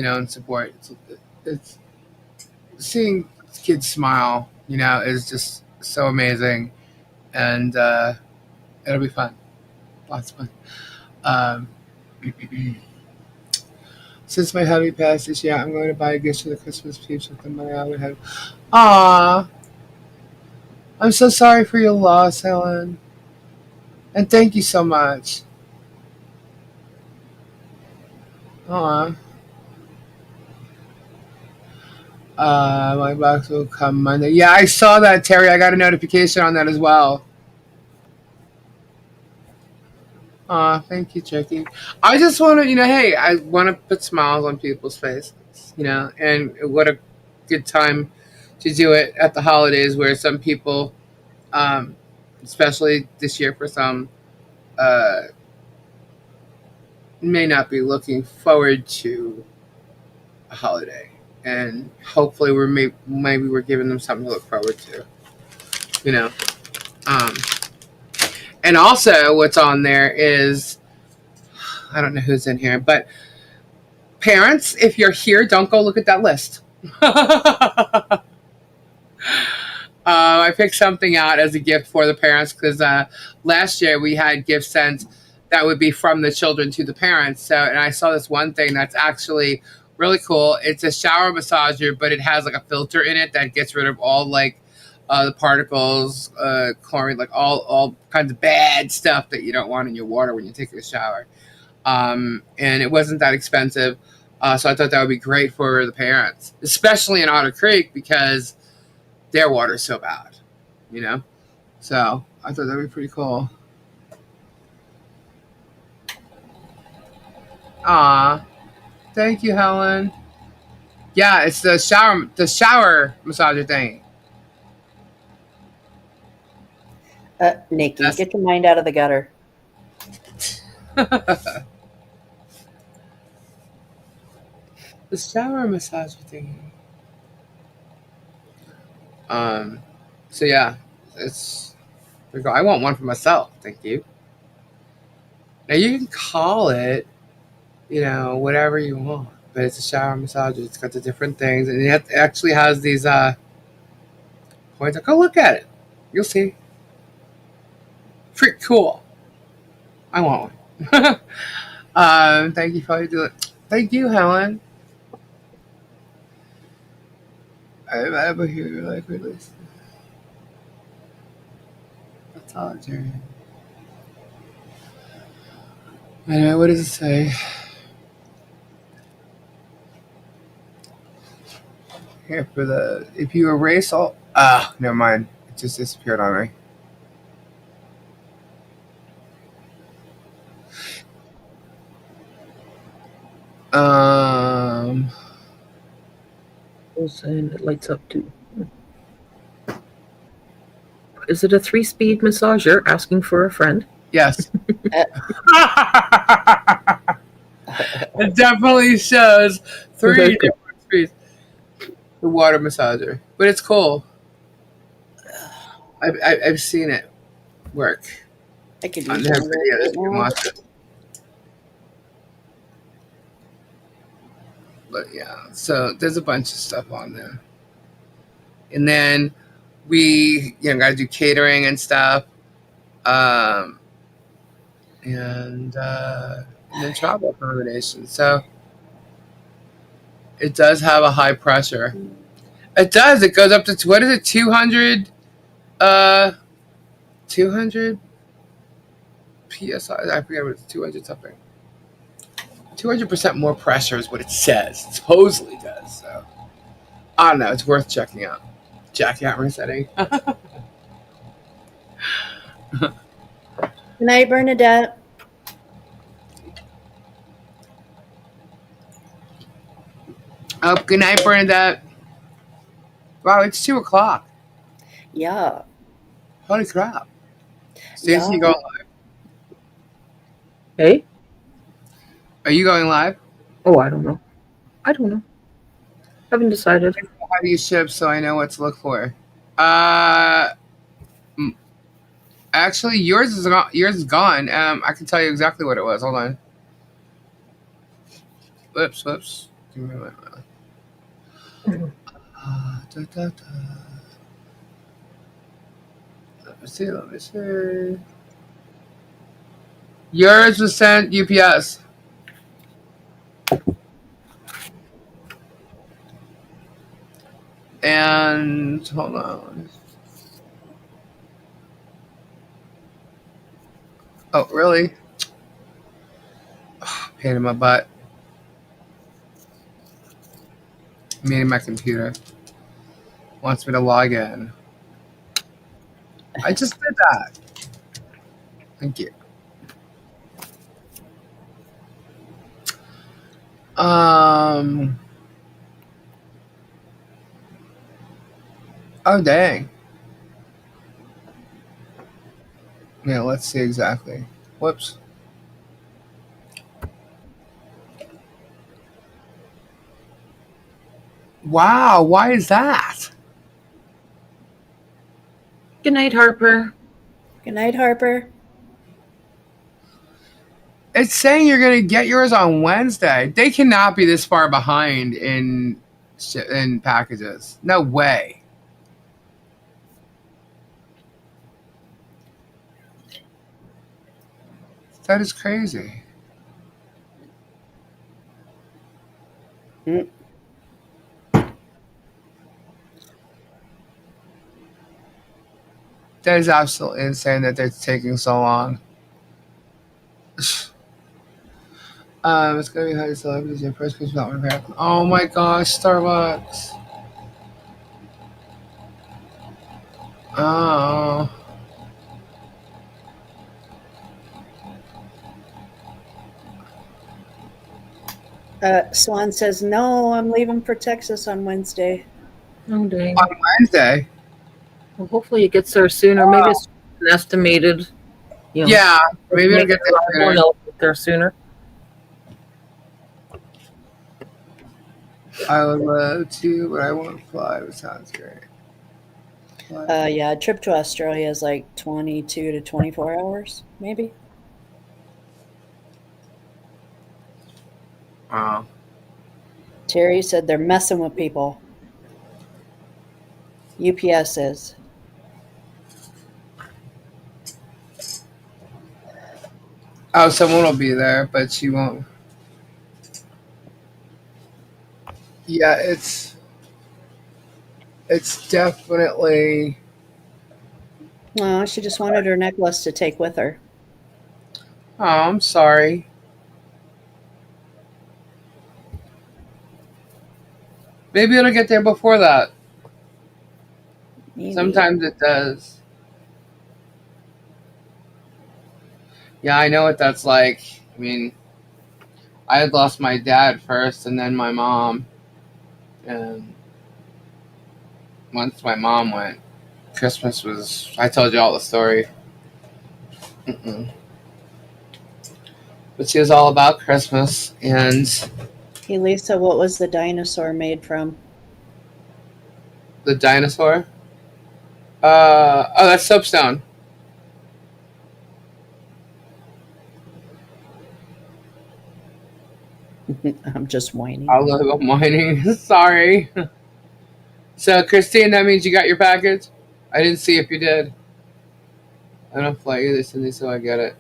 know, and support. It's seeing kids smile, you know, is just so amazing, and it'll be fun, lots of fun. Since my hubby passed this year, I'm going to buy a gift for the Christmas peeps with the money I would have. Aww, I'm so sorry for your loss, Helen, and thank you so much. Aww. My box will come Monday. Yeah, I saw that, Terry. I got a notification on that as well. Thank you, Tricky. I just want to, you know, hey, I want to put smiles on people's faces, you know, and what a good time to do it at the holidays where some people, especially this year for some, may not be looking forward to a holiday. And hopefully maybe we're giving them something to look forward to, you know. And also what's on there is, I don't know who's in here, but parents, if you're here, don't go look at that list. I picked something out as a gift for the parents because last year we had gifts sent that would be from the children to the parents. So, and I saw this one thing that's actually really cool. It's a shower massager, but it has like a filter in it that gets rid of all like the particles, chlorine, like all kinds of bad stuff that you don't want in your water when you take a shower. And it wasn't that expensive. So I thought that would be great for the parents, especially in Otter Creek because their water's so bad, you know? So I thought that would be pretty cool. Aw, thank you, Helen. Yeah, it's the shower massager thing. Nikki, get your mind out of the gutter. The shower massager thing. So yeah, it's. I want one for myself. Thank you. Now you can call it, you know, whatever you want, but it's a shower massager. It's got the different things, and it actually has these points. Go look at it. You'll see. Pretty cool. I want one. Thank you for all you do it. Thank you, Helen. I'm over here like really. That's all it's here. Anyway, what does it say? Here for the if you erase all never mind. It just disappeared on me. And it lights up too. Is it a 3-speed massager asking for a friend? Yes. It definitely shows 3 different speeds. The water massager, but it's cool. I've seen it work. I could on use their it. videos. You can watch it. But yeah, so there's a bunch of stuff on there, and then we got to do catering and stuff, and then travel accommodation. So it does have a high pressure. It does. It goes up to what is it? 200. 200 psi. I forget what it's 200 something. 200% more pressure is what it says. It supposedly does. So I don't know. It's worth checking out. Jack Hammer setting. Good night, Bernadette. Oh, good night, Bernadette. Wow, it's 2:00. Yeah. Holy crap. Stacey, you going live? Hey? Are you going live? Oh, I don't know. Haven't decided. How do you ship so I know what to look for? Actually, yours is gone. I can tell you exactly what it was. Hold on. Whoops. Give me a minute. Let me see. Yours was sent UPS. And hold on. Oh, really? Oh, pain in my butt. Meaning my computer wants me to log in. I just did that. Thank you. Oh, dang. Yeah, let's see exactly. Whoops. Wow, why is that? Good night, Harper. Good night, Harper. It's saying you're going to get yours on Wednesday. They cannot be this far behind in packages. No way. That is crazy. Mm. That is absolutely insane that they're taking so long. It's gonna be hard to sell because your first comes not repaired. Oh my gosh, Starbucks. Oh. Swan says, no, I'm leaving for Texas on Wednesday. Oh, dang. On Wednesday? Well, hopefully it gets there sooner. Maybe it's an estimated. You know, yeah, maybe it'll get there sooner. I would love to, but I won't fly. It sounds great. Yeah, a trip to Australia is like 22 to 24 hours, maybe. Wow. Terry said they're messing with people. UPS is. Oh, someone will be there, but she won't. Yeah, it's definitely. No, she just wanted her necklace to take with her. Oh, I'm sorry. Maybe it'll get there before that. Maybe. Sometimes it does. Yeah, I know what that's like. I mean, I had lost my dad first and then my mom. And once my mom went, Christmas was... I told you all the story. But she was all about Christmas. And... Hey, Lisa, what was the dinosaur made from? The dinosaur? Oh, that's soapstone. I'm just whining. I'm whining. Sorry. So, Christine, that means you got your package? I didn't see if you did. I don't fly either, Cindy, so I get it.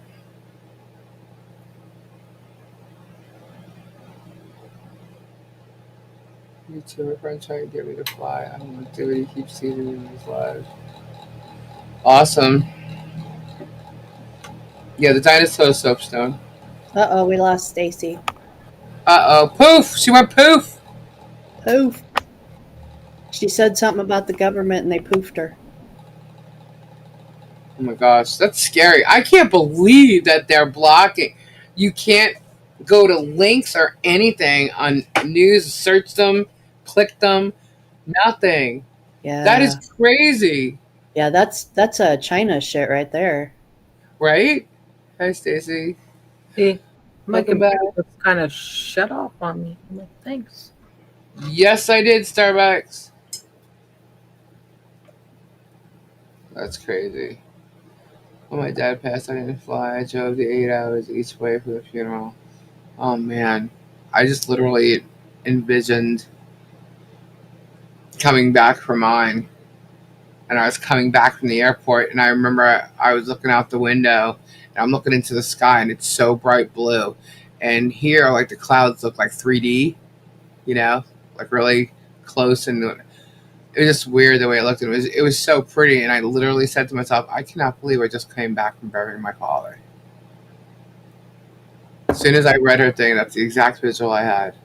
YouTuber friend trying to get me to fly. I don't want to do it. He keeps seeing me in his live. Awesome. Yeah, the dinosaur soapstone. Uh-oh, we lost Stacy. Uh-oh. Poof! She went poof! Poof. She said something about the government and they poofed her. Oh my gosh, that's scary. I can't believe that they're blocking. You can't go to links or anything on news, search them, click them, nothing. Yeah. That is crazy. Yeah, that's a China shit right there. Right? Hi, Stacy. Hey, my Welcome back. computer was kind of shut off on me. I'm like, thanks. Yes, I did, Starbucks. That's crazy. When my dad passed, I didn't fly. I drove the 8 hours each way for the funeral. Oh, man. I just literally envisioned coming back from mine. And I was coming back from the airport, and I remember I was looking out the window, and I'm looking into the sky, and it's so bright blue. And here, like, the clouds look like 3D, you know, like really close, and it was just weird the way it looked. And it was so pretty, and I literally said to myself, I cannot believe I just came back from burying my father. As soon as I read her thing, that's the exact visual I had.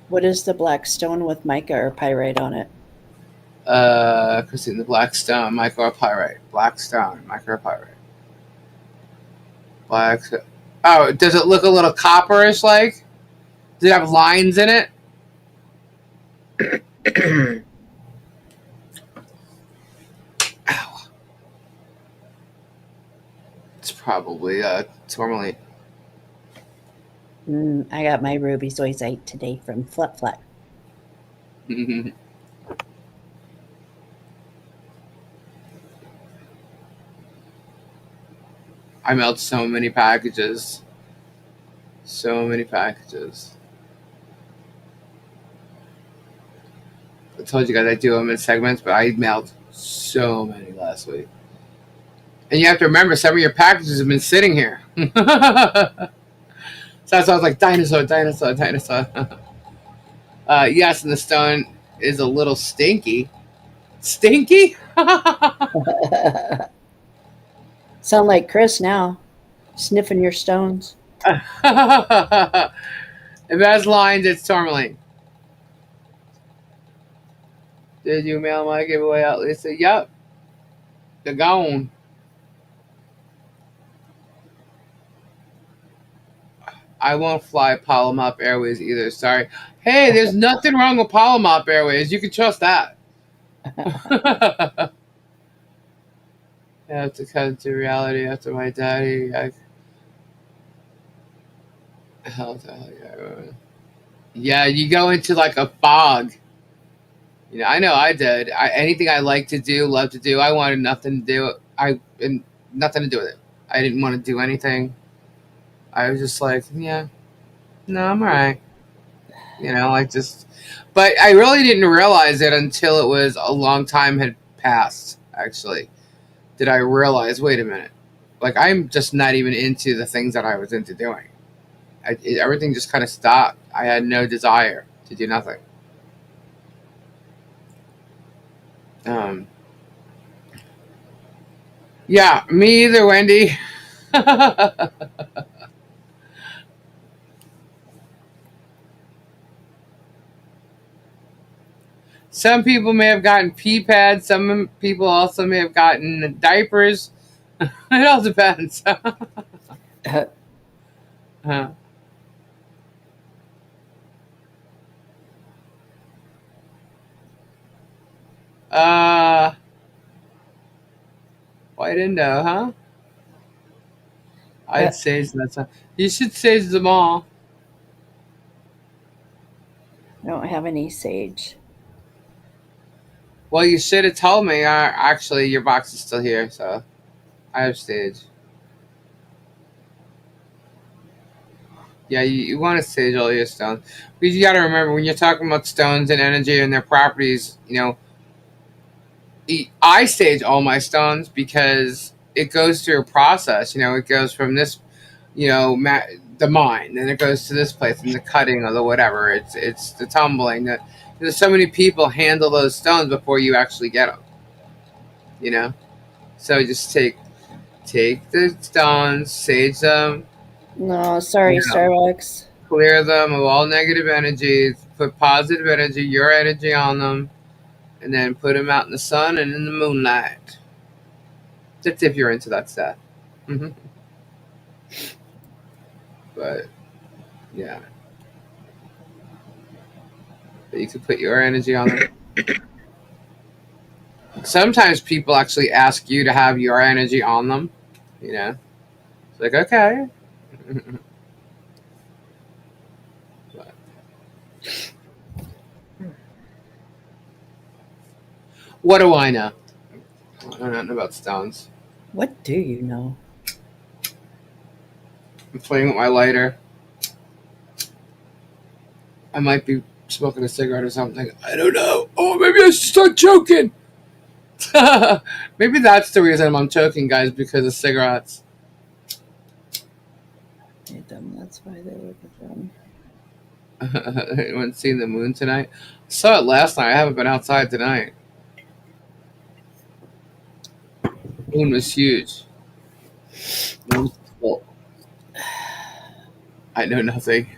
What is the black stone with mica or pyrite on it? Christine, the black stone, micropyrite. Black stone, micropyrite. Black. Oh, does it look a little copperish like? Does it have lines in it? Ow. It's probably tourmaline. I got my ruby zoisite today from Flip Flap. I mailed so many packages. So many packages. I told you guys I do them in segments, but I mailed so many last week. And you have to remember, some of your packages have been sitting here. So that's why I was like, dinosaur. Yes, and the stone is a little stinky. Stinky? Sound like Chris now, sniffing your stones. If it has lines, it's tourmaline. Did you mail my giveaway out, Lisa? Yep. They're gone. I won't fly Palomop Airways either. Sorry. Hey, there's nothing wrong with Palomop Airways. You can trust that. I have to come to reality after my daddy. Yeah, you go into like a fog. You know, I know I did. Anything I like to do, love to do, I wanted nothing to do. Nothing to do with it. I didn't want to do anything. I was just like, yeah, no, I'm all right. You know, but I really didn't realize it until it was a long time had passed, actually. Did I realize, wait a minute, like I'm just not even into the things that I was into doing. Everything just kind of stopped. I had no desire to do nothing. Yeah, me either, Wendy. Some people may have gotten pee pads. Some people also may have gotten diapers. It all depends. White Indo, huh? I'd sage that. You should sage them all. I don't have any sage. Well, you should have told me. Actually, your box is still here, so I have sage. Yeah, you want to sage all your stones. Because you got to remember, when you're talking about stones and energy and their properties, you know, I sage all my stones because it goes through a process. You know, it goes from this, you know, the mine, then it goes to this place, and the cutting or the whatever. It's the tumbling. There's so many people handle those stones before you actually get them. You know, so just take the stones, sage them. No, sorry, Starbucks. Clear them of all negative energies. Put positive energy, your energy on them, and then put them out in the sun and in the moonlight. That's if you're into that stuff. But yeah, but you could put your energy on them. Sometimes people actually ask you to have your energy on them. You know, it's like, okay. What do I know? I don't know nothing about stones. What do you know? I'm playing with my lighter. I might be smoking a cigarette or something. I don't know. Oh, maybe I should start choking. Maybe that's the reason I'm choking, guys, because of cigarettes. That's why they look at them. Anyone seen the moon tonight? I saw it last night. I haven't been outside tonight. Moon was huge. Moon was full. I know nothing.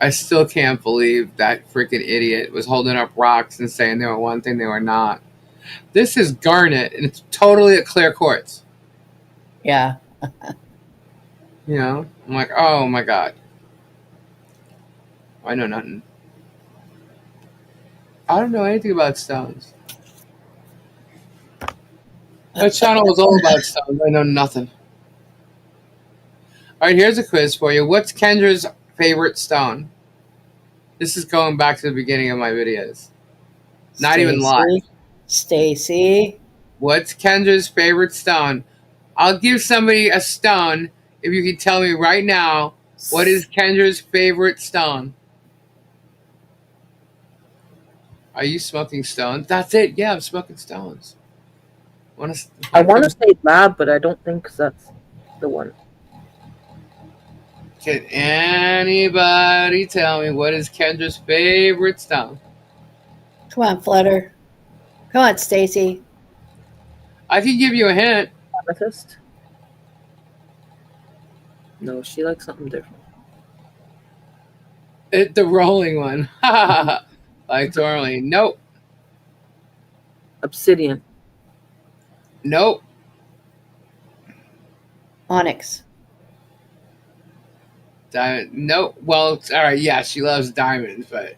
I still can't believe that freaking idiot was holding up rocks and saying they were one thing they were not. This is garnet, and it's totally a clear quartz. Yeah. You know? I'm like, oh my god. I know nothing. I don't know anything about stones. That channel was all about stones. I know nothing. Alright, here's a quiz for you. What's Kendra's favorite stone? This is going back to the beginning of my videos. Not even live. Stacy. What's Kendra's favorite stone? I'll give somebody a stone if you can tell me right now what is Kendra's favorite stone. Are you smoking stones? That's it. Yeah, I'm smoking stones. I want to say lab, but I don't think that's the one. Can anybody tell me what is Kendra's favorite stone? Come on, Flutter. Come on, Stacy. I can give you a hint. Amethyst? No, she likes something different. The rolling one. Like Darlene. Nope. Obsidian. Nope. Onyx. Diamond. Nope. Well, all right. Yeah, she loves diamonds, but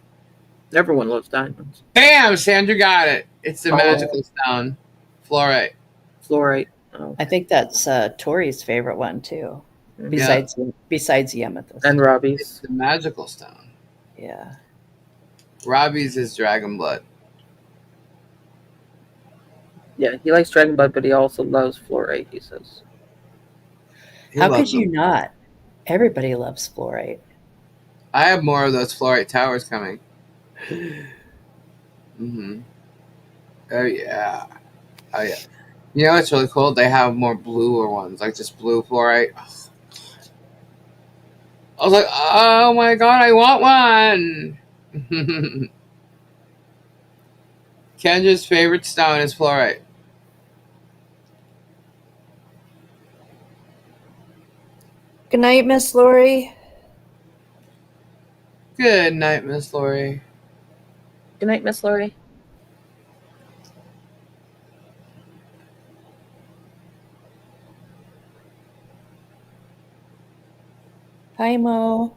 everyone loves diamonds. Bam! Sandra got it. It's the magical stone. Fluorite. Fluorite. Oh. I think that's Tori's favorite one too. Besides the amethyst. And Robbie's. It's the magical stone. Yeah. Robbie's is dragon blood. Yeah, he likes dragon blood, but he also loves fluorite, he says. How could you not? Everybody loves fluorite. I have more of those fluorite towers coming. Oh yeah. Oh yeah. You know what's really cool? They have more bluer ones, like just blue fluorite. Oh, I was like, oh my god, I want one. Kendra's favorite stone is fluorite. Good night, Miss Lori. Good night, Miss Lori. Good night, Miss Lori. Hi, Mo.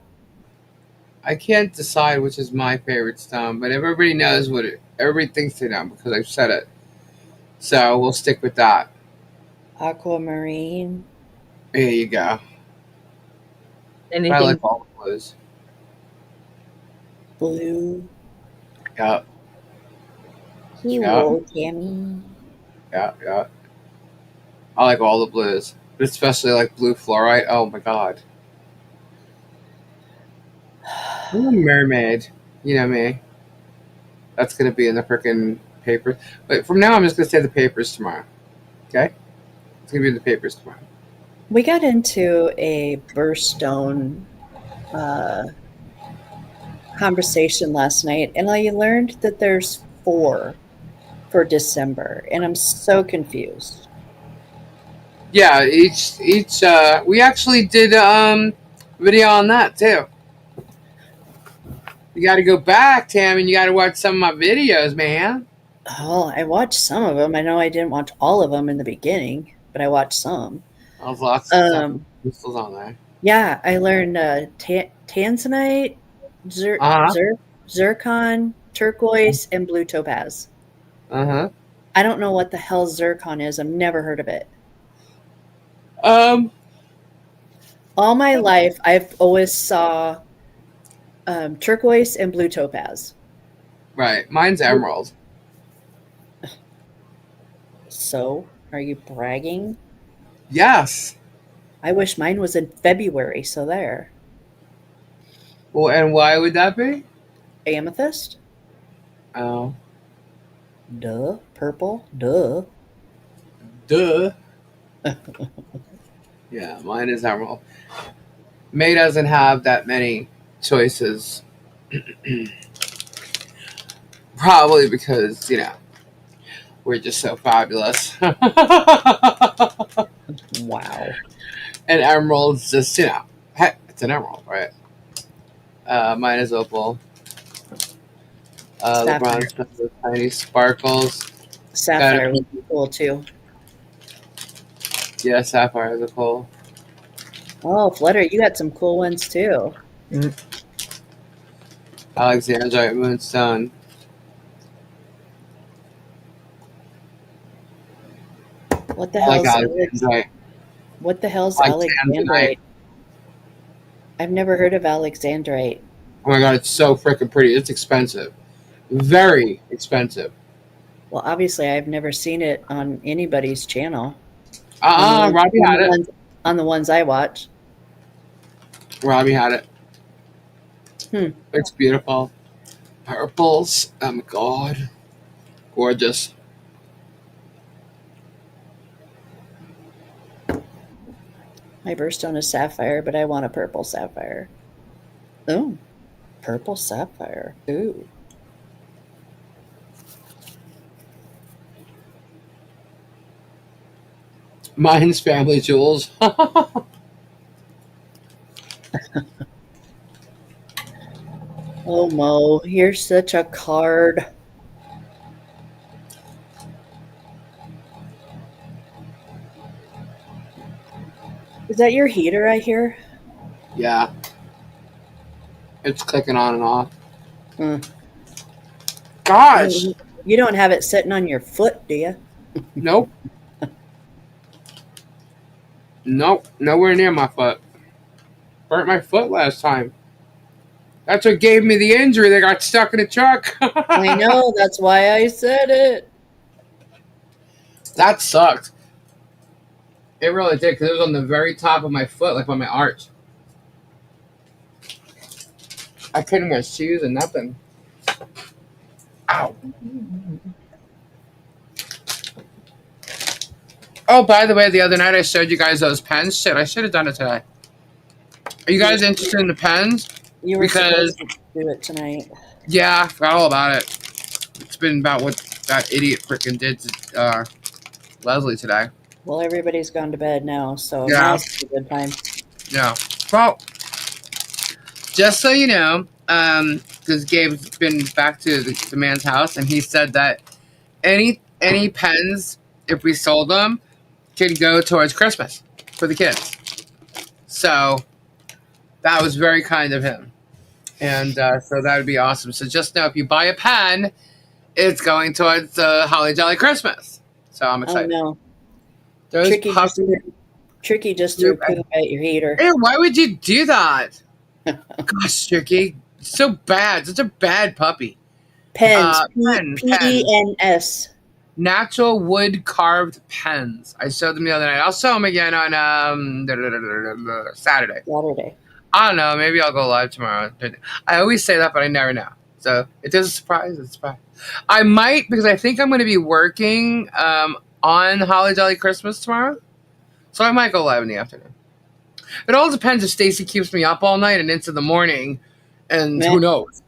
I can't decide which is my favorite stone, but everybody knows what everybody thinks they know because I've said it. So we'll stick with that. Aquamarine. There you go. Anything? I like all the blues. Blue. Yep. Hello, Tammy. Yeah. I like all the blues, but especially like blue fluorite. Oh my god. I'm a mermaid. You know me. That's going to be in the frickin' papers. But from now, I'm just going to say the papers tomorrow. Okay? It's going to be in the papers tomorrow. We got into a birthstone conversation last night, and I learned that there's 4 for December, and I'm so confused. Yeah, each we actually did video on that too. You got to go back, Tam, and you got to watch some of my videos, man. Oh, I watched some of them. I know I didn't watch all of them in the beginning, but I watched some. There's lots of crystals on there. Yeah, I learned tanzanite, zircon, turquoise, and blue topaz. I don't know what the hell zircon is. I've never heard of it. All my life, I've always saw turquoise and blue topaz. Right. Mine's emerald. So, are you bragging? Yes. I wish mine was in February, so there. Well, and why would that be? Amethyst? Oh. Duh. Purple? Duh. Yeah, mine is emerald. May doesn't have that many choices. Probably because, we're just so fabulous. Wow. And emerald's just, heck, it's an emerald, right? Mine is opal. The bronze stuff with tiny sparkles. Sapphire would be cool too. Yeah, sapphire is a cool. Oh, Flutter, you got some cool ones too. Alexandrite moonstone. What the hell is Alexandrite? What the hell's Alexandrite? I've never heard of Alexandrite. Oh my god, it's so freaking pretty. It's expensive. Very expensive. Well, obviously, I've never seen it on anybody's channel. Robbie had it. On the ones I watch. Robbie had it. Hmm. It's beautiful. Purples. Oh my god. Gorgeous. My birthstone is sapphire, but I want a purple sapphire. Oh, purple sapphire. Ooh. Mine's family jewels. Oh, Mo, you're such a card. Is that your heater I hear? Yeah. It's clicking on and off. Gosh. You don't have it sitting on your foot, do you? Nope. Nope. Nowhere near my foot. Burnt my foot last time. That's what gave me the injury. They got stuck in a truck. I know. That's why I said it. That sucked. It really did, because it was on the very top of my foot, like on my arch. I couldn't wear shoes and nothing. Ow. Oh, by the way, the other night I showed you guys those pens. Shit, I should have done it today. Are you guys interested in the pens? You were supposed to do it tonight. Yeah, I forgot all about it. It's been about what that idiot freaking did to Leslie today. Well, everybody's gone to bed now, so Yeah. now's a good time. Yeah. Well, just so you know, because Gabe's been back to the man's house, and he said that any pens, if we sold them, could go towards Christmas for the kids. So that was very kind of him. And so that would be awesome. So just know if you buy a pen, it's going towards Holly Jolly Christmas. So I'm excited. Oh, no. Those Tricky just threw poop at your heater. Hey, why would you do that? Gosh, Tricky. So bad. Such a bad puppy. Pens. P-E-N-S. Natural wood carved pens. I showed them the other night. I'll show them again on Saturday. I don't know. Maybe I'll go live tomorrow. I always say that, but I never know. So it is a surprise. It's a surprise. I might, because I think I'm going to be working on Holly Jolly Christmas tomorrow. So I might go live in the afternoon. It all depends if Stacy keeps me up all night and into the morning. And who knows?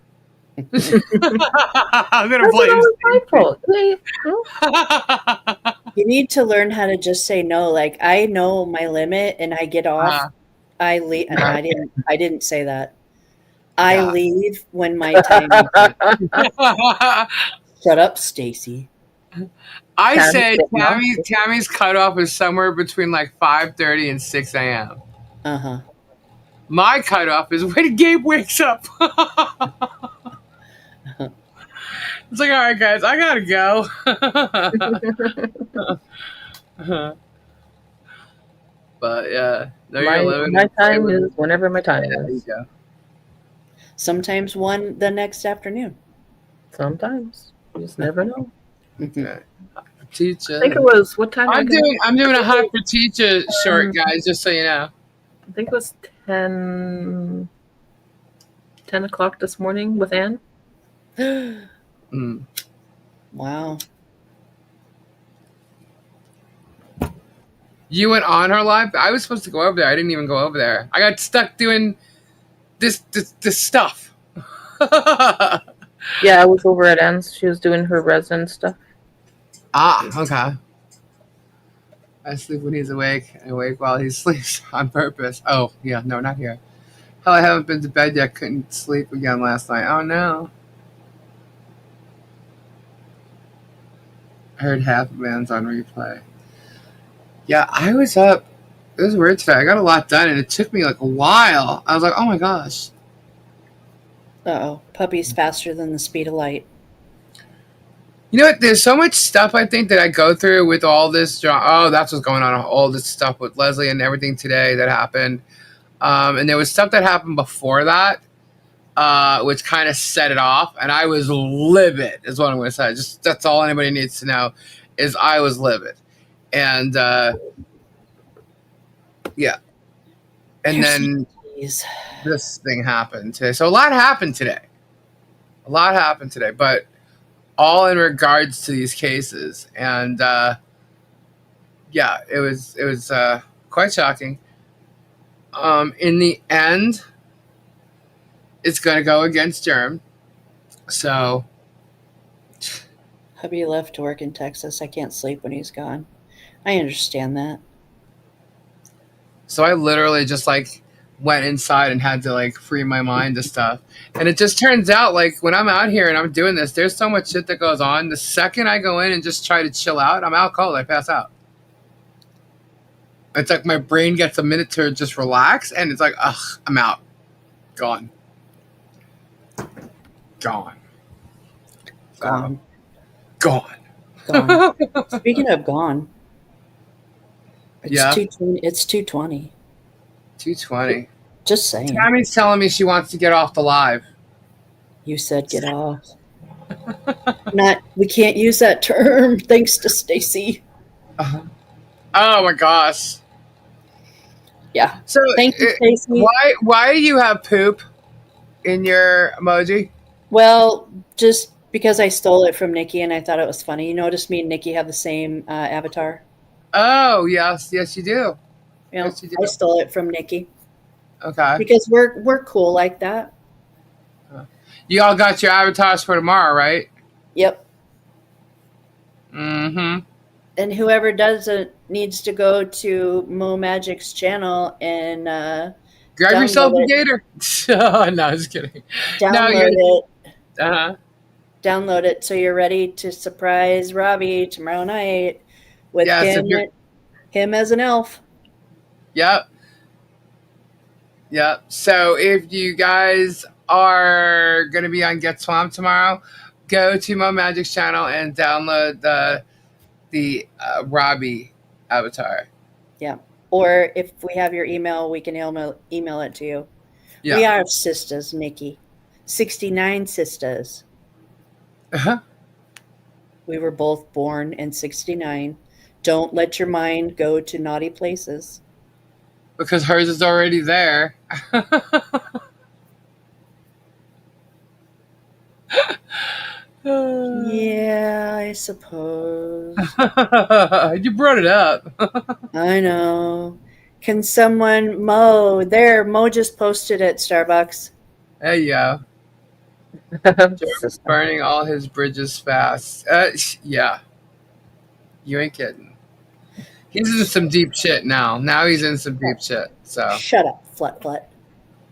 I'm going to blame You need to learn how to just say no. Like, I know my limit and I get off. I leave. And I didn't say that. I leave when my time is. Shut up, Stacy. I said Tammy's cutoff is somewhere between like 5:30 and 6 a.m. Uh-huh. My cutoff is when Gabe wakes up. It's like, all right, guys, I gotta go. But yeah, my time is whenever my time is. Yeah. Sometimes one the next afternoon. Sometimes you just never know. Okay. Teacher. I think it was what time? I'm doing a hot for teacher short, guys. Just so you know. I think it was 10 o'clock this morning with Anne. Wow. You went on her live? I was supposed to go over there. I didn't even go over there. I got stuck doing this stuff. Yeah, I was over at Anne's. She was doing her resin stuff. Okay. I sleep when he's awake. I wake while he sleeps on purpose. Oh, yeah. No, not here. Hell, I haven't been to bed yet. Couldn't sleep again last night. Oh, no. I heard half of Man's on replay. Yeah, I was up. It was weird today. I got a lot done, and it took me like a while. I was like, oh, my gosh. Uh-oh. Puppy's faster than the speed of light. You know what? There's so much stuff, I think, that I go through with all this. Oh, that's what's going on. All this stuff with Leslie and everything today that happened. And there was stuff that happened before that. which kind of set it off. And I was livid, is what I'm going to say. Just that's all anybody needs to know, is I was livid. And yeah. And then this thing happened today. So a lot happened today. But all in regards to these cases. And yeah, it was quite shocking. In the end, it's going to go against Germ. So hubby left to work in Texas. I can't sleep when he's gone. I understand that. So I literally just like went inside and had to like free my mind to stuff. And it just turns out like when I'm out here and I'm doing this, there's so much shit that goes on. The second I go in and just try to chill out, I'm out cold. I pass out. It's like my brain gets a minute to just relax and it's like, ugh, I'm out. Gone. Speaking of gone. It's Yeah. 220. It's 2:20. 2:20. Just saying. Tammy's telling me she wants to get off the live. You said get off. We can't use that term thanks to Stacy. Oh my gosh. Yeah. So thank you, Stacy. Why do you have poop in your emoji? Well, just because I stole it from Nikki and I thought it was funny. You notice me and Nikki have the same avatar? Oh, yes, you do. You know, I stole it from Nikki. Okay. Because we're cool like that. You all got your avatars for tomorrow, right? Yep. Mm-hmm. And whoever does it needs to go to MoMagic's channel and grab yourself a gator. Oh, no, I was kidding. Download it. Uh-huh. Download it so you're ready to surprise Robbie tomorrow night with him as an elf. Yep. So if you guys are going to be on Get Swamp tomorrow, go to MoMagic's channel and download the Robbie avatar. Yeah. Or if we have your email, we can email it to you. Yeah. We are sisters, Nikki. 69 sisters. Uh-huh. We were both born in 69. Don't let your mind go to naughty places. Because hers is already there. Yeah, I suppose. You brought it up. I know. Can someone Mo just posted at Starbucks. There you go. Just burning all his bridges fast. Yeah. You ain't kidding. He's in some deep shit now. Now he's in some deep shit. So shut up, flut.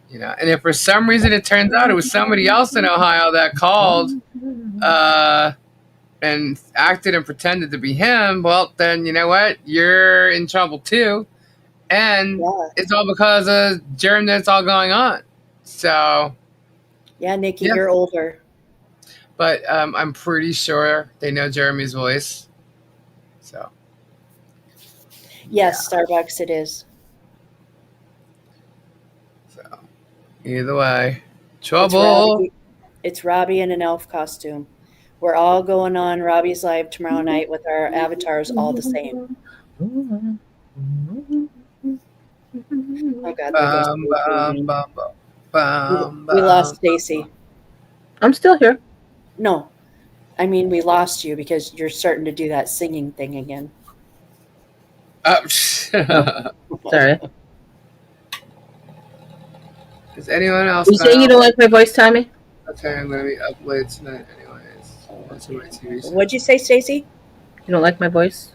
You know, and if for some reason it turns out it was somebody else in Ohio that called and acted and pretended to be him, well, then you know what? You're in trouble too. And it's all because of Germ that's all going on. So yeah, Nikki, you're older. But I'm pretty sure they know Jeremy's voice. So yes, yeah. Starbucks it is. So either way, trouble. It's Robbie in an elf costume. We're all going on Robbie's live tomorrow night with our avatars all the same. Oh God, we lost Stacy. I'm still here. No, I mean we lost you because you're starting to do that singing thing again. Sorry. Is anyone else? You saying you don't like my voice, Tommy? Okay, I'm gonna be up late tonight, anyways. Watching my TV show. What'd you say, Stacy? You don't like my voice?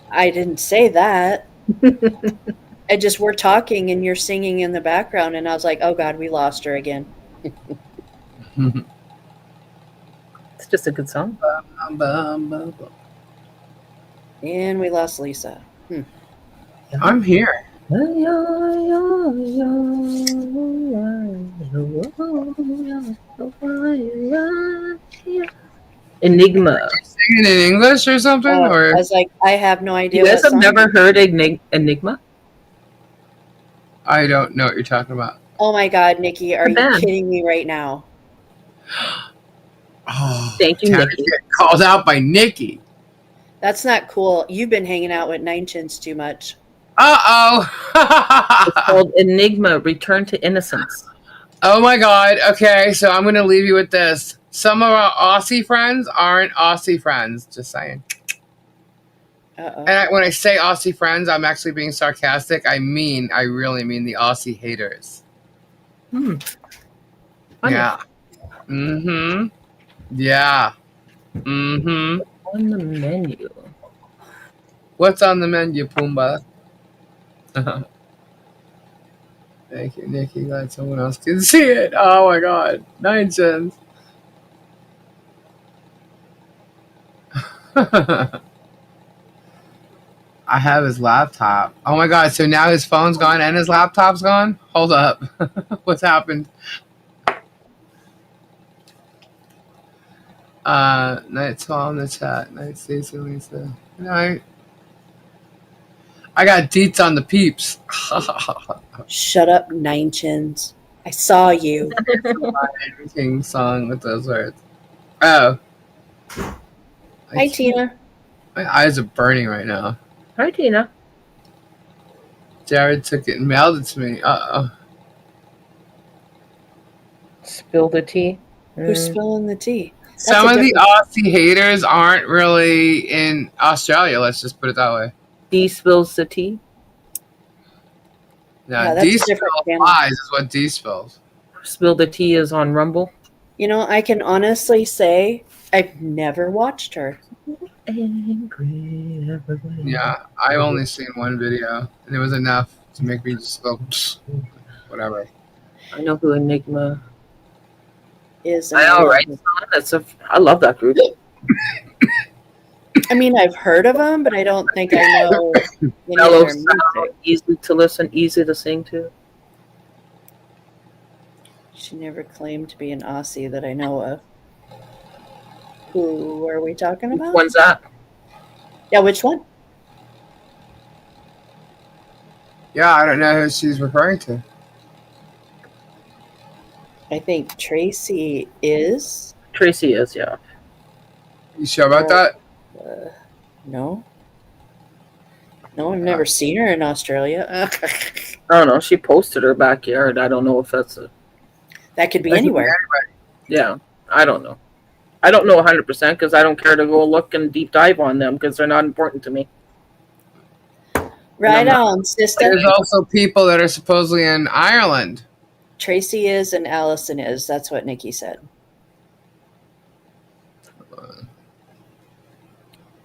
I didn't say that. I just we're talking and you're singing in the background, and I was like, "Oh God, we lost her again." It's just a good song. And we lost Lisa. I'm here. Enigma. Are you singing in English or something? Or I was like, I have no idea. You guys have never heard Enigma? I don't know what you're talking about. Oh my God, Nikki, are you bad. kidding me right now? Oh, Thank you, Tanner's Nikki. getting called out by Nikki. That's not cool. You've been hanging out with 9chins too much. It's called Enigma, Return to Innocence. Oh my God. Okay, so I'm going to leave you with this. Some of our Aussie friends aren't Aussie friends. Just saying. Uh-oh. And when I say Aussie friends, I'm actually being sarcastic. I really mean the Aussie haters. Funny. Yeah. Mm-hmm. Yeah. Mm-hmm. On the menu. What's on the menu, Pumbaa? Thank you, Nikki. Glad someone else can see it. Oh my God. 9 cents. I have his laptop. Oh my God. So now his phone's gone and his laptop's gone? Hold up. What's happened? Night's all in the chat. Night Stacey Lisa. Night. I got deets on the peeps. Shut up, 9chins. I saw you. King song with those words. Oh. Hi, Tina. My eyes are burning right now. Hi, Tina. Jared took it and mailed it to me. Uh-oh. Spill the tea. Who's spilling the tea? That's Some a of the different- Aussie haters aren't really in Australia. Let's just put it that way. D spills the tea. Yeah, No, that's D a different spills channel. lies is what D spills. Spill the tea is on Rumble. You know, I can honestly say I've never watched her. Yeah, I've only seen one video, and it was enough to make me just go, whatever. I know who Enigma Is I know, right? I love that group. I mean, I've heard of them, but I don't think I know any of Mellow their sound, music. easy to listen, easy to sing to. She never claimed to be an Aussie that I know of. Who are we talking about? When's that? Yeah, which one? Yeah, I don't know who she's referring to. I think Tracy is. Tracy is, yeah. You sure about that? No. No, I've never seen her in Australia. I don't know. She posted her backyard. I don't know if that's a. That could be anywhere. Yeah, I don't know. I don't know 100% because I don't care to go look and deep dive on them because they're not important to me. Right on, sister. There's also people that are supposedly in Ireland. Tracy is and Allison is. That's what Nikki said.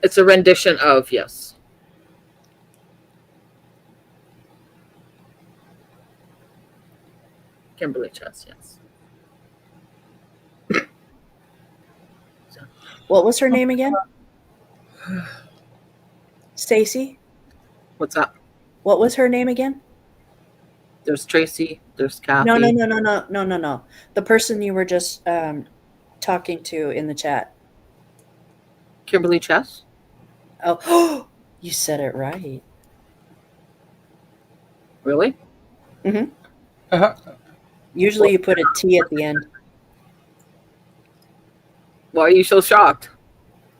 It's a rendition of, yes. Kimberly Chess, yes. What was her name again? Stacy? What's up? What was her name again? There's Tracy. There's Kathy. No. The person you were just talking to in the chat. Kimberly Chess? Oh, you said it right. Really? Mm-hmm. Usually you put a T at the end. Why are you so shocked?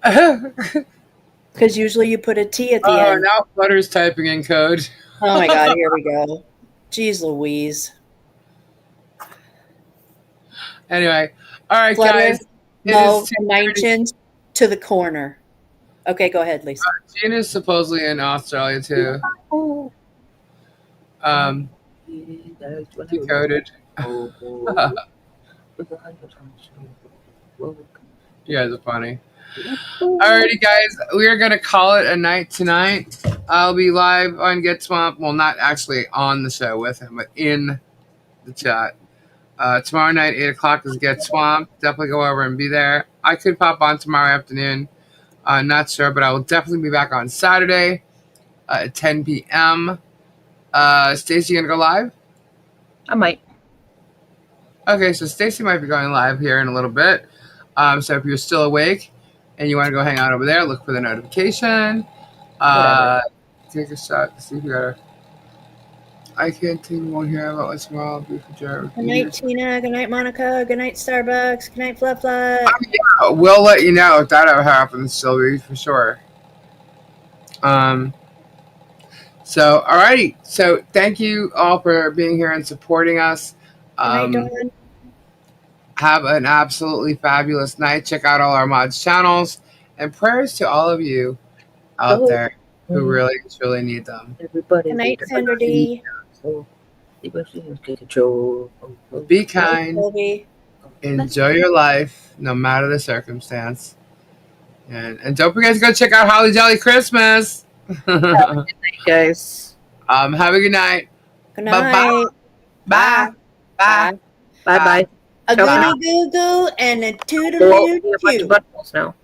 Because usually you put a T at the end. Now Flutter's typing in code. Oh my God, here we go. Jeez Louise. Anyway, all right, Flutter, guys. no, from 9chins to the corner. Okay, go ahead, Lisa. Gina's supposedly in Australia too. Decoded. You guys are funny. Alrighty, guys, we are gonna call it a night tonight. I'll be live on Get Swamp. Well, not actually on the show with him, but in the chat. Tomorrow night, 8 o'clock is Get Swamp. Definitely go over and be there. I could pop on tomorrow afternoon. Not sure, but I will definitely be back on Saturday at 10 p.m. Stacey, you gonna go live? I might. Okay, so Stacey might be going live here in a little bit. So if you're still awake and you want to go hang out over there, look for the notification. Take a shot to see if you got I can't think more here about what's wrong. Good night, Tina. Good night, Monica. Good night, Starbucks. Good night, Fluff Fluff. Yeah, we'll let you know if that ever happens, Sylvie, for sure. So, alrighty. So, thank you all for being here and supporting us. Good night, Dawn. Have an absolutely fabulous night. Check out all our mods channels, and prayers to all of you out there who really, truly need them. Everybody. Good night, Sandra D. Be kind. Enjoy your life, no matter the circumstance. And don't forget to go check out Holly Jolly Christmas. Have a good night, guys. Have a good night. Good night. Bye. Bye. Bye. A goody goo goo and a toodaloo A bunch of buttholes now.